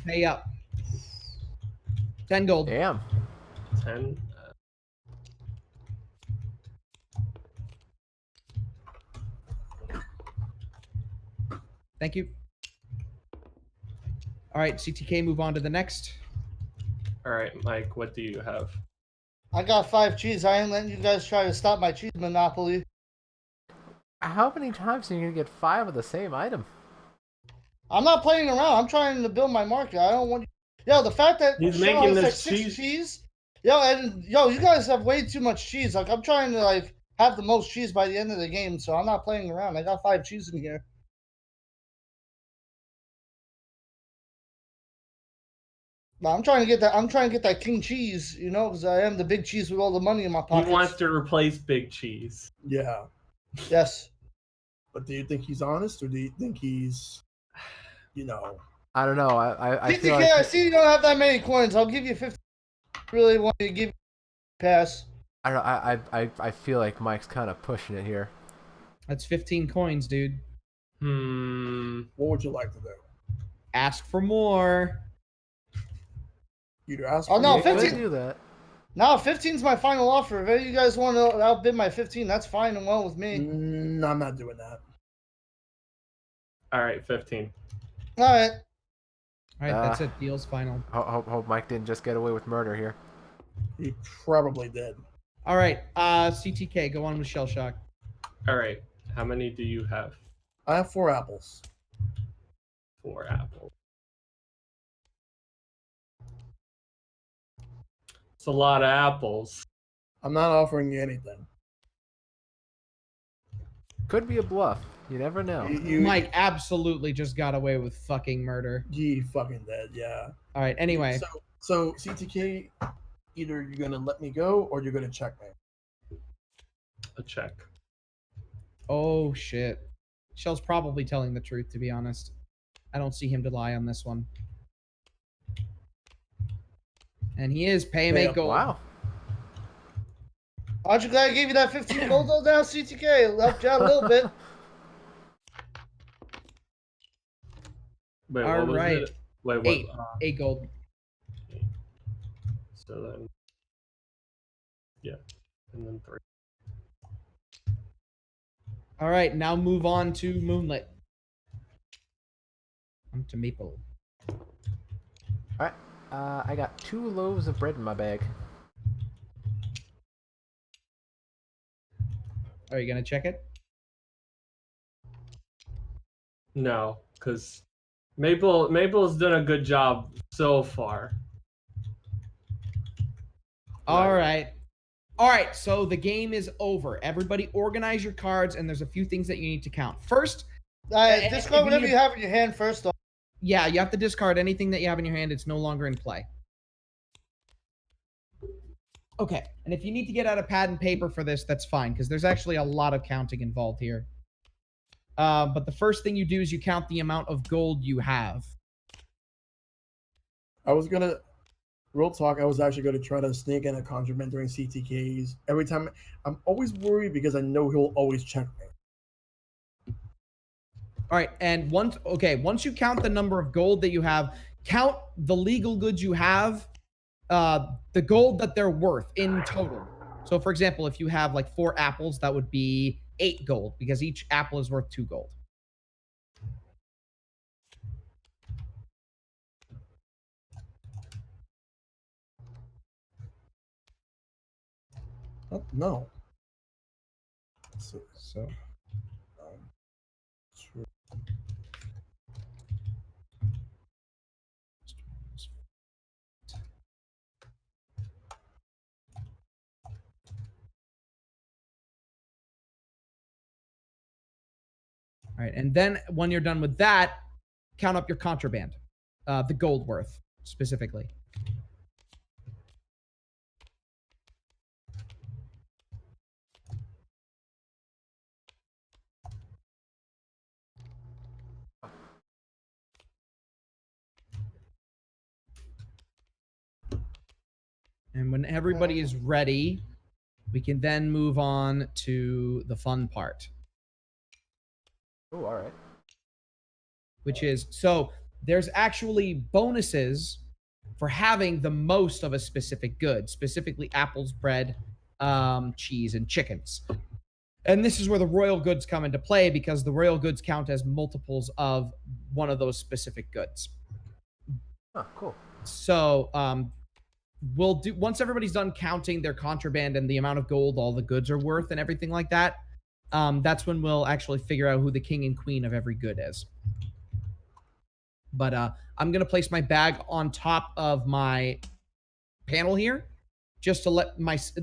Pay up. 10 gold. Damn. 10. Thank you. All right, CTK, move on to the next. All right, Mike, what do you have? I got 5 cheese. I ain't letting you guys try to stop my cheese monopoly. How many times are you gonna get 5 of the same item? I'm not playing around. I'm trying to build my market. I don't want you. Yo, the fact that He's Shaw making has this like 6 cheese- cheese. Yo, and yo, you guys have way too much cheese. Like I'm trying to like have the most cheese by the end of the game, so I'm not playing around. I got 5 cheese in here. But I'm trying to get that. I'm trying to get that king cheese, you know, because I am the big cheese with all the money in my He pocket. wants to replace Big Cheese. Yeah. Yes. But do you think he's honest, or do you think he's, you know? I don't know. I CTK, feel like I see you don't have that many coins. I'll give you 50. Really want to give Pass. I don't know. I feel like Mike's kind of pushing it here. That's 15 coins, dude. What would you like to do? Ask for more. You'd ask Oh, for no, more? Could 15. do that. No, 15's my final offer. If any of you guys want to outbid my 15, that's fine and well with me. No, I'm not doing that. All right, 15. All right. All right, that's it. Deal's final. Hope Mike didn't just get away with murder here. He probably did. All right, CTK, go on with Shell Shock. All right, how many do you have? I have 4 apples. 4 apples. It's a lot of apples. I'm not offering you anything. Could be a bluff. You never know. Mike absolutely just got away with fucking murder. You fucking did, yeah. All right, anyway. So CTK, either you're gonna let me go or you're gonna check me. A check. Oh, shit. Shell's probably telling the truth, to be honest. I don't see him to lie on this one. And he is pay make gold. Wow. Aren't you glad I gave you that 15 gold though now, CTK? It'll help you out a little bit. Wait, All what was right. it? Wait, what? 8 gold. So then, yeah, and then 3. All right, now move on to Moonlit. I'm to Maple. Alright. I got 2 loaves of bread in my bag. Are you gonna check it? No, because Maple's done a good job so far. All right. All right, so the game is over. Everybody organize your cards, and there's a few things that you need to count. First, Discard whatever you have in your hand first off. yeah, you have to discard anything that you have in your hand. It's no longer in play. Okay, and if you need to get out a pad and paper for this, that's fine, because there's actually a lot of counting involved here. But the first thing you do is you count the amount of gold you have. I was gonna, real talk, I was actually gonna try to sneak in a contraband during CTKs. Every time, I'm always worried because I know he'll always check me. All right, and once you count the number of gold that you have, count the legal goods you have, the gold that they're worth in total. So, for example, if you have like 4 apples, that would be 8 gold because each apple is worth 2 gold. Oh, no. So, two. All right, and then when you're done with that, count up your contraband, the gold worth specifically. And when everybody is ready, we can then move on to the fun part. Oh, all right. Which is, so there's actually bonuses for having the most of a specific good, specifically apples, bread, cheese, and chickens. And this is where the royal goods come into play because the royal goods count as multiples of one of those specific goods. Oh, cool. So we'll do, once everybody's done counting their contraband and the amount of gold all the goods are worth and everything like that, that's when we'll actually figure out who the king and queen of every good is. But I'm going to place my bag on top of my panel here just to let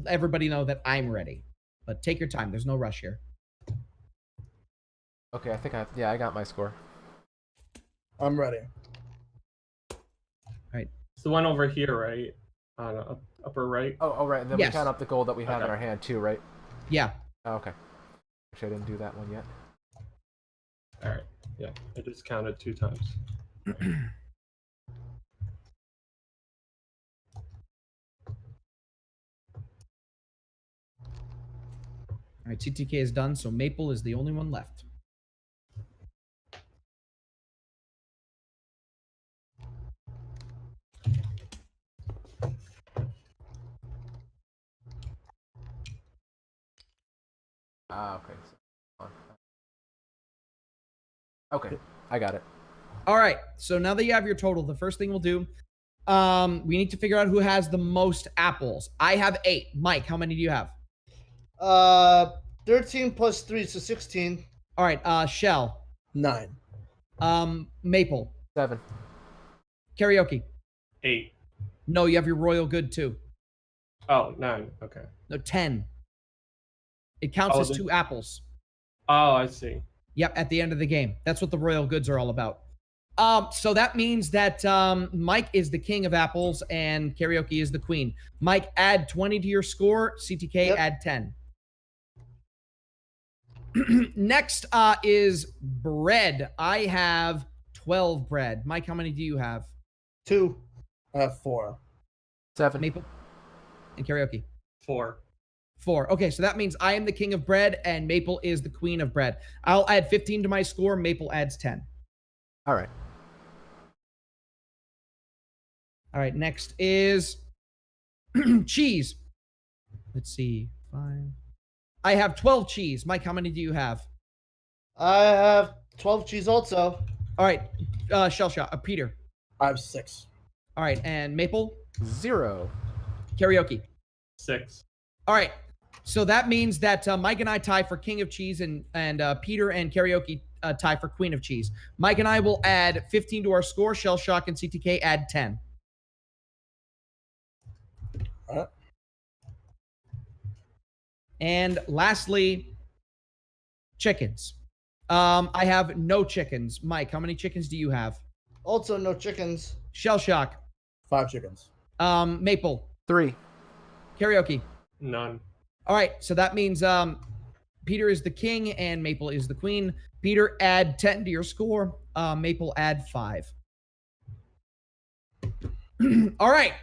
everybody know that I'm ready. But take your time. There's no rush here. Okay, I think I got my score. I'm ready. All right. It's the one over here, right? On upper right. Oh, right. And then Yes. we count up the gold that we have in our hand too, right? Yeah. Oh, okay. Actually, I didn't do that one yet. All right. Yeah, I just counted 2 times. All right, CTK is done, so Maple is the only one left. Okay. Okay, I got it. All right, so now that you have your total, the first thing we'll do, we need to figure out who has the most apples. I have 8. Mike, how many do you have? 13 plus 3, so 16. All right, Shell. 9. Maple. 7. Karaoke. 8. No, you have your royal good too. Oh, 9. Okay. No, 10. It counts Oh, as then- 2 apples. Oh, I see. Yep, at the end of the game. That's what the royal goods are all about. So that means that Mike is the king of apples and Karaoke is the queen. Mike, add 20 to your score. CTK, Yep. add 10. Next is bread. I have 12 bread. Mike, how many do you have? 2. I have 4. 7. Maple and Karaoke. 4. 4. Okay, so that means I am the king of bread and Maple is the queen of bread. I'll add 15 to my score. Maple adds 10. All right. All right, next is cheese. Let's see. 5. I have 12 cheese. Mike, how many do you have? I have 12 cheese also. All right, Shell Shot. Peter. I have 6. All right, and Maple? 0. Karaoke. 6. All right, so that means that Mike and I tie for king of cheese and Peter and Karaoke tie for queen of cheese. Mike and I will add 15 to our score. Shell Shock and CTK add 10. All right. And lastly, chickens. I have no chickens. Mike, how many chickens do you have? Also, no chickens. Shell Shock. 5 chickens. Maple. 3. Karaoke. None. All right, so that means Peter is the king and Maple is the queen. Peter, add 10 to your score. Maple, add 5. All right.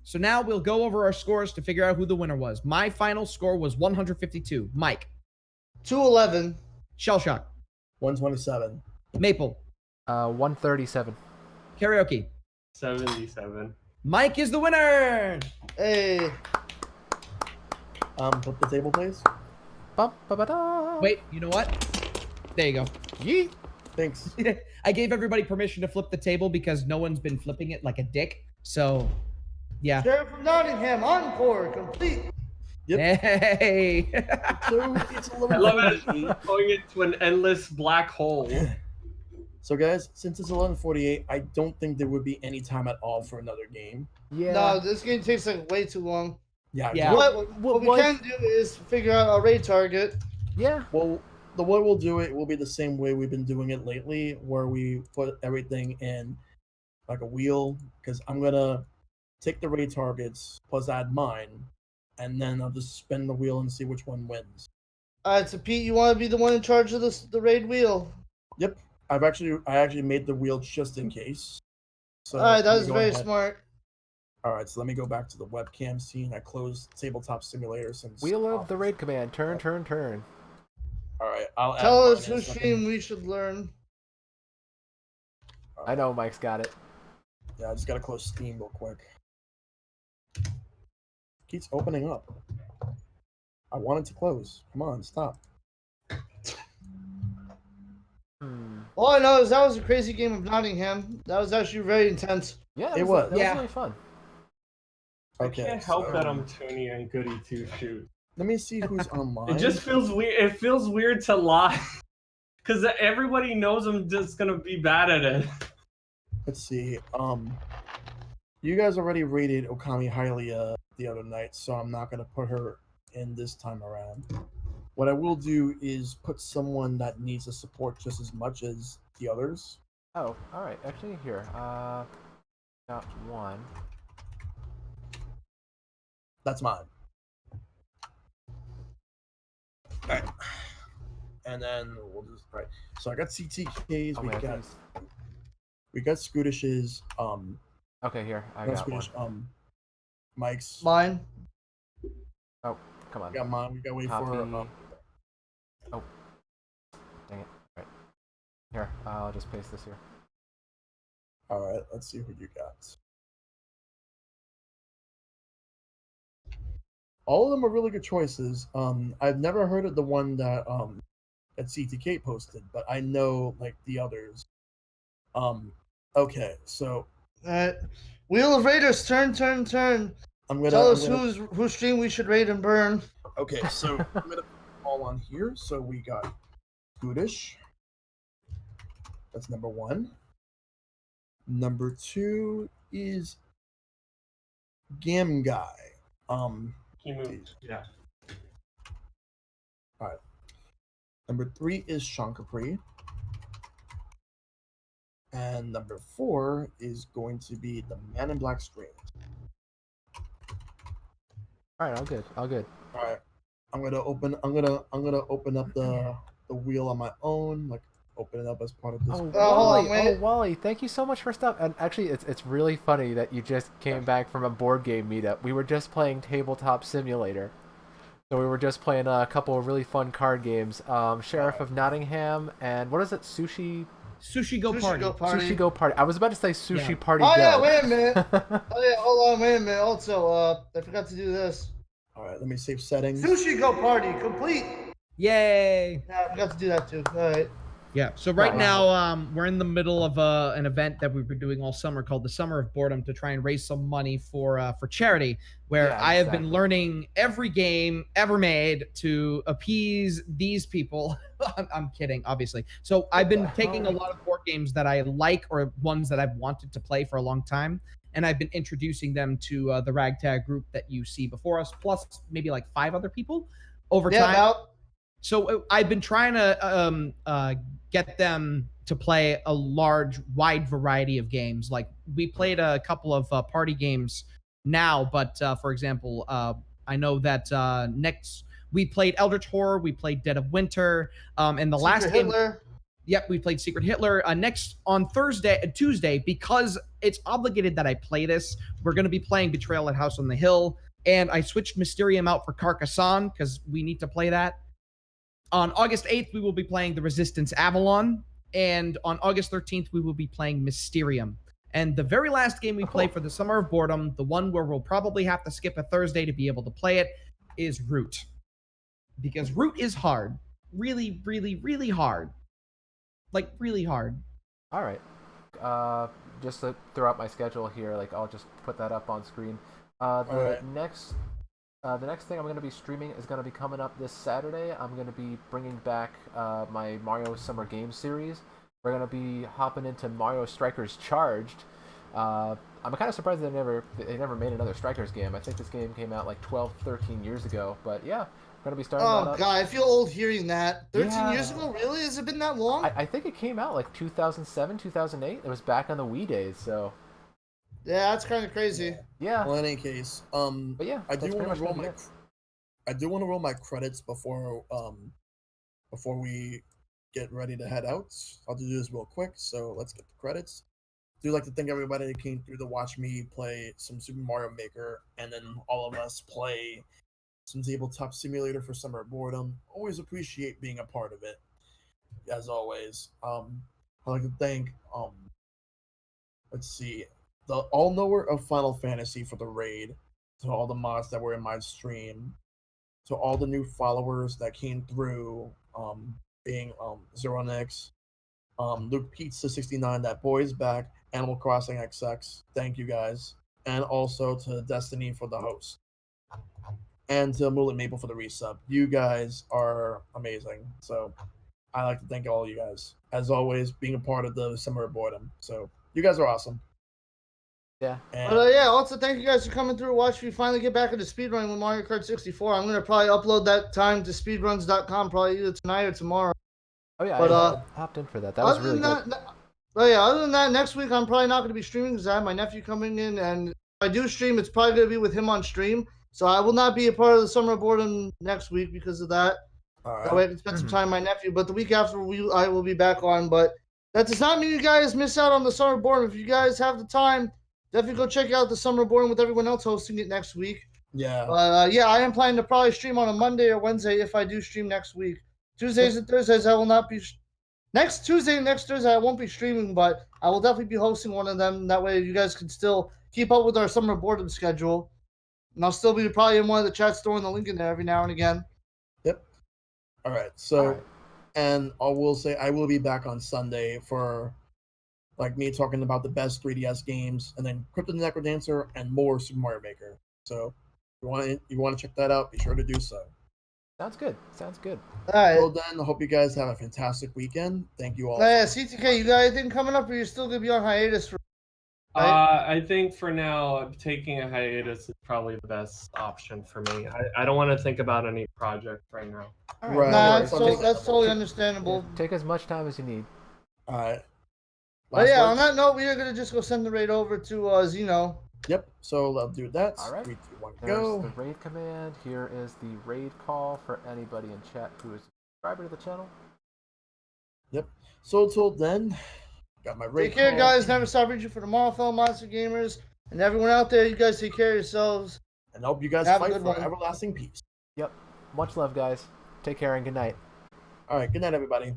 So now we'll go over our scores to figure out who the winner was. My final score was 152. Mike. 211. Shell Shock. 127. Maple. 137. Karaoke. 77. Mike is the winner. Hey. Flip the table, please. Bum, ba, ba, da. Wait, you know what? There you go. Yeet. Thanks. I gave everybody permission to flip the table because no one's been flipping it like a dick. So, yeah. Sheriff from Nottingham, encore, complete. Yep. Hey. So it's I love it 11:48. going into an endless black hole. So guys, since it's 11:48, I don't think there would be any time at all for another game. Yeah. No, this game takes like way too long. Yeah. Yeah. What we can do is figure out a raid target. Yeah. Well, the way we'll do it will be the same way we've been doing it lately, where we put everything in like a wheel. Because I'm gonna take the raid targets plus add mine, and then I'll just spin the wheel and see which one wins. So Pete, you want to be the one in charge of the raid wheel? Yep. I actually made the wheel just in case. So All right, that let me was go very ahead. smart. All right, so let me go back to the webcam scene. I closed Tabletop Simulator since. Wheel of the raid command. Turn, turn, turn. All right, I'll add Tell mine us in a whose second. stream we should learn. I know Mike's got it. Yeah, I just gotta close Steam real quick. Keeps opening up. I want it to close. Come on, stop. All I know is that was a crazy game of Nottingham. That was actually very intense. Yeah, It that was. was Yeah. really fun. I Okay. can't help so that I'm Toonie and Goody Two Shoes. Let me see who's online. It just feels weird. It feels weird to lie, because everybody knows I'm just gonna be bad at it. Let's see. You guys already rated Okami highly the other night, so I'm not gonna put her in this time around. What I will do is put someone that needs the support just as much as the others. Oh, all right. Actually, here. Got one. That's mine. Alright. And then we'll just right. So I got CTKs, Oh, we wait, I got think Scootish's, Okay, here. I not got one. Scootish, Mike's. Mine. Oh, come on. We got mine. We got to wait Copy. for. Oh, dang it! All right, here. I'll just paste this here. All right, let's see who you got. All of them are really good choices. I've never heard of the one that CTK posted, but I know like the others. Okay, so Wheel of Raiders, turn. I'm gonna Tell us whose stream we should raid and burn. Okay, so I'm gonna put all on here. So we got Goodish. That's number 1. Number 2 is Gam Guy. He moved. Yeah. All right. Number 3 is Sean Capri. And number 4 is going to be the Man in Black Stream. All right, all good. All right. I'm gonna open up the wheel on my own, like open it up as part of this. Wally, thank you so much for stuff. And actually, it's really funny that you just came back from a board game meetup. We were just playing Tabletop Simulator. So we were just playing a couple of really fun card games. Sheriff of Nottingham and what is it? Sushi Go Party. Sushi Go Party. I was about to say Sushi Party Go. Yeah, wait a minute. Hold on, wait a minute. Also, I forgot to do this. All right, let me save settings. Sushi Go Party complete. Yay! Yeah, I forgot to do that too. All right. Yeah. So right now, we're in the middle of an event that we've been doing all summer called the Summer of Boredom to try and raise some money for charity. Where I have been learning every game ever made to appease these people. I'm kidding, obviously. So I've been taking a lot of board games that I like or ones that I've wanted to play for a long time, and I've been introducing them to the ragtag group that you see before us, plus maybe like 5 other people over time. So I've been trying to get them to play a wide variety of games. Like we played a couple of party games now, but for example, I know that next we played Eldritch Horror, we played Dead of Winter, and the last game. Yep, we played Secret Hitler. Next on Tuesday, because it's obligated that I play this, we're going to be playing Betrayal at House on the Hill, and I switched Mysterium out for Carcassonne because we need to play that. On August 8th, we will be playing The Resistance Avalon, and on August 13th, we will be playing Mysterium. And the very last game we play for the Summer of Boredom, the one where we'll probably have to skip a Thursday to be able to play it, is Root. Because Root is hard. Really, really, really hard. Like, really hard. All right. Just to throw out my schedule here, like I'll just put that up on screen. The next thing I'm going to be streaming is going to be coming up this Saturday. I'm going to be bringing back my Mario Summer Games series. We're going to be hopping into Mario Strikers Charged. I'm kind of surprised they never made another Strikers game. I think this game came out like 12, 13 years ago. But yeah, we're going to be starting that up. Oh, God, I feel old hearing that. 13 years ago? Really? Has it been that long? I think it came out like 2007, 2008. It was back on the Wii days, so... Yeah, that's kind of crazy. Yeah. Well, in any case, but yeah, I do want to roll my credits before we get ready to head out. I'll do this real quick. So let's get the credits. I do like to thank everybody that came through to watch me play some Super Mario Maker, and then all of us play some Tabletop Simulator for Summer of Boredom. Always appreciate being a part of it, as always. I'd like to thank let's see. The all-knower of Final Fantasy for the raid, to all the mods that were in my stream, to all the new followers that came through, being Zeronix, Luke Pizza 69, that boy's back, Animal Crossing XX, thank you guys, and also to Destiny for the host, and to Mullet Maple for the resub. You guys are amazing, so I like to thank all of you guys, as always, being a part of the Summer of Boredom. So you guys are awesome. Yeah. But yeah, also thank you guys for coming through and watching me finally get back into speedrunning with Mario Kart 64. I'm going to probably upload that time to speedruns.com probably either tonight or tomorrow. Oh yeah, I hopped in for that. That was really good. Other than that, next week I'm probably not going to be streaming because I have my nephew coming in, and if I do stream, it's probably going to be with him on stream. So I will not be a part of the Summer of Boredom next week because of that. All right. That way I can spend some time with my nephew. But the week after, I will be back on. But that does not mean you guys miss out on the Summer of Boredom. If you guys have the time, definitely go check out the Summer of Boredom with everyone else hosting it next week. Yeah. But yeah, I am planning to probably stream on a Monday or Wednesday if I do stream next week. Tuesdays and Thursdays I will not be. Next Tuesday and next Thursday I won't be streaming, but I will definitely be hosting one of them. That way you guys can still keep up with our summer of boredom schedule. And I'll still be probably in one of the chats throwing the link in there every now and again. Yep. All right. So, All right. and I will say I will be back on Sunday for like me talking about the best 3DS games, and then Crypto the Necrodancer and more Super Mario Maker. So, if you want to check that out, be sure to do so. Sounds good. Sounds good. All right. Well then, I hope you guys have a fantastic weekend. Thank you all. Yeah, CTK, you got anything coming up, or you're still gonna be on hiatus for? Right? I think for now, taking a hiatus is probably the best option for me. I don't want to think about any project right now. All Right. no Nah, worries. that's totally Yeah, understandable. take as much time as you need. All right. But yeah, on words? that note, we are gonna just go send the raid over to Zeno. Yep. So I'll do that. All right. 3, 2, 1, There's go. the raid command. Here is the raid call for anybody in chat who is a subscriber to the channel. Yep. So until then, got my raid Take care, call. guys. Never stop reaching for tomorrow, fellow monster gamers, and everyone out there. You guys take care of yourselves. And I hope you guys Have a fight good for one. everlasting peace. Yep. Much love, guys. Take care and good night. All right. Good night, everybody.